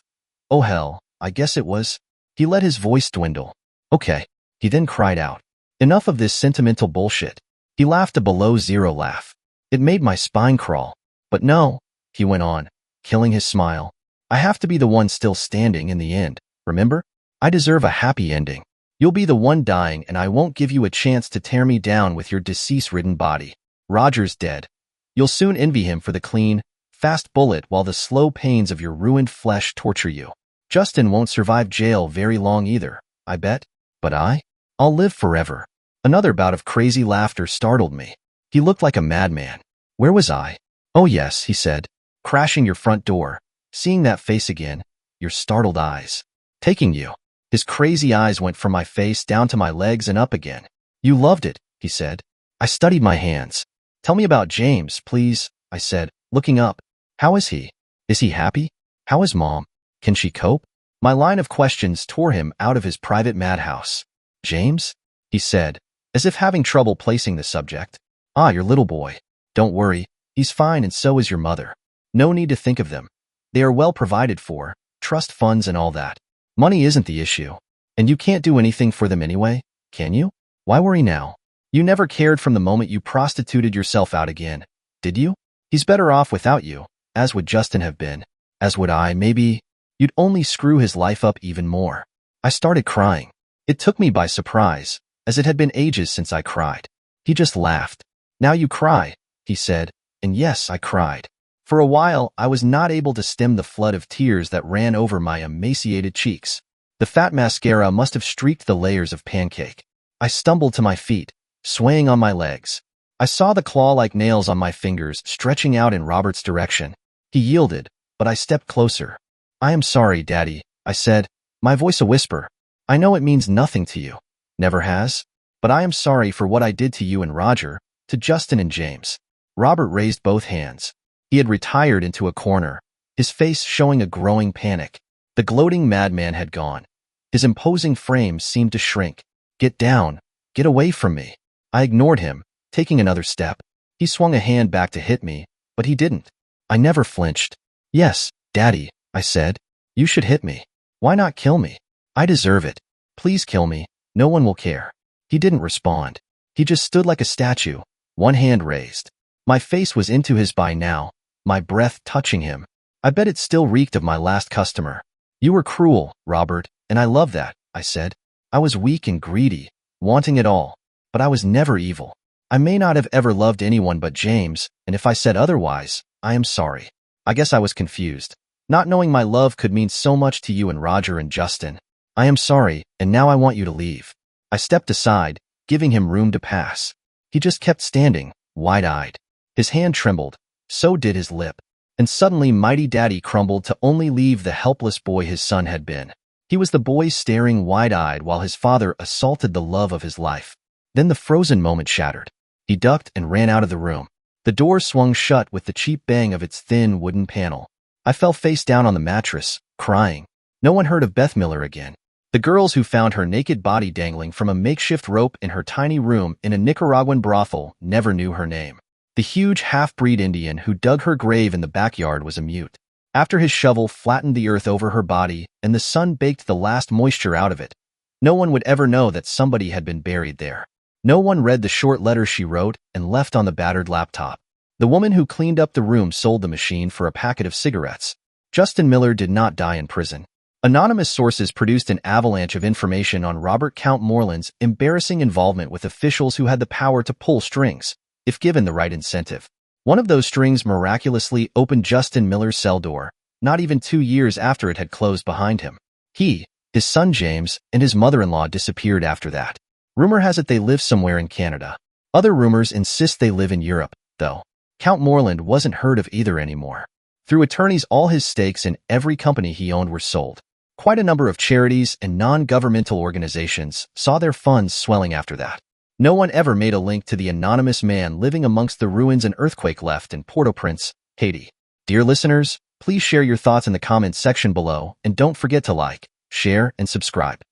Oh hell, I guess it was. He let his voice dwindle. Okay. He then cried out. Enough of this sentimental bullshit. He laughed a below-zero laugh. It made my spine crawl. But no, he went on, killing his smile. I have to be the one still standing in the end, remember? I deserve a happy ending. You'll be the one dying and I won't give you a chance to tear me down with your disease-ridden body. Roger's dead. You'll soon envy him for the clean, fast bullet while the slow pains of your ruined flesh torture you. Justin won't survive jail very long either, I bet. But I'll live forever. Another bout of crazy laughter startled me. He looked like a madman. Where was I? Oh yes, he said, crashing your front door. Seeing that face again, your startled eyes. Taking you. His crazy eyes went from my face down to my legs and up again. You loved it, he said. I studied my hands. Tell me about James, please, I said, looking up. How is he? Is he happy? How is Mom? Can she cope? My line of questions tore him out of his private madhouse. James? He said, as if having trouble placing the subject. Ah, your little boy. Don't worry, he's fine and so is your mother. No need to think of them. They are well provided for, trust funds and all that. Money isn't the issue. And you can't do anything for them anyway, can you? Why worry now? You never cared from the moment you prostituted yourself out again, did you? He's better off without you, as would Justin have been. As would I, maybe. You'd only screw his life up even more. I started crying. It took me by surprise, as it had been ages since I cried. He just laughed. Now you cry, he said, and yes, I cried. For a while, I was not able to stem the flood of tears that ran over my emaciated cheeks. The fat mascara must have streaked the layers of pancake. I stumbled to my feet, swaying on my legs. I saw the claw-like nails on my fingers stretching out in Robert's direction. He yielded, but I stepped closer. I am sorry, Daddy, I said, my voice a whisper. I know it means nothing to you. Never has. But I am sorry for what I did to you and Roger, to Justin and James. Robert raised both hands. He had retired into a corner, his face showing a growing panic. The gloating madman had gone. His imposing frame seemed to shrink. Get down. Get away from me. I ignored him, taking another step. He swung a hand back to hit me, but he didn't. I never flinched. Yes, Daddy, I said. You should hit me. Why not kill me? I deserve it. Please kill me. No one will care. He didn't respond. He just stood like a statue, one hand raised. My face was into his by now, my breath touching him. I bet it still reeked of my last customer. You were cruel, Robert, and I love that, I said. I was weak and greedy, wanting it all. But I was never evil. I may not have ever loved anyone but James, and if I said otherwise, I am sorry. I guess I was confused, not knowing my love could mean so much to you and Roger and Justin. I am sorry, and now I want you to leave. I stepped aside, giving him room to pass. He just kept standing, wide-eyed. His hand trembled, so did his lip. And suddenly Mighty Daddy crumbled to only leave the helpless boy his son had been. He was the boy staring wide-eyed while his father assaulted the love of his life. Then the frozen moment shattered. He ducked and ran out of the room. The door swung shut with the cheap bang of its thin wooden panel. I fell face down on the mattress, crying. No one heard of Beth Miller again. The girls who found her naked body dangling from a makeshift rope in her tiny room in a Nicaraguan brothel never knew her name. The huge half-breed Indian who dug her grave in the backyard was a mute. After his shovel flattened the earth over her body and the sun baked the last moisture out of it, no one would ever know that somebody had been buried there. No one read the short letters she wrote and left on the battered laptop. The woman who cleaned up the room sold the machine for a packet of cigarettes. Justin Miller did not die in prison. Anonymous sources produced an avalanche of information on Robert Count Moreland's embarrassing involvement with officials who had the power to pull strings, if given the right incentive. One of those strings miraculously opened Justin Miller's cell door, not even 2 years after it had closed behind him. He, his son James, and his mother-in-law disappeared after that. Rumor has it they live somewhere in Canada. Other rumors insist they live in Europe, though. Count Moreland wasn't heard of either anymore. Through attorneys, all his stakes in every company he owned were sold. Quite a number of charities and non-governmental organizations saw their funds swelling after that. No one ever made a link to the anonymous man living amongst the ruins an earthquake left in Port-au-Prince, Haiti. Dear listeners, please share your thoughts in the comments section below and don't forget to like, share, and subscribe.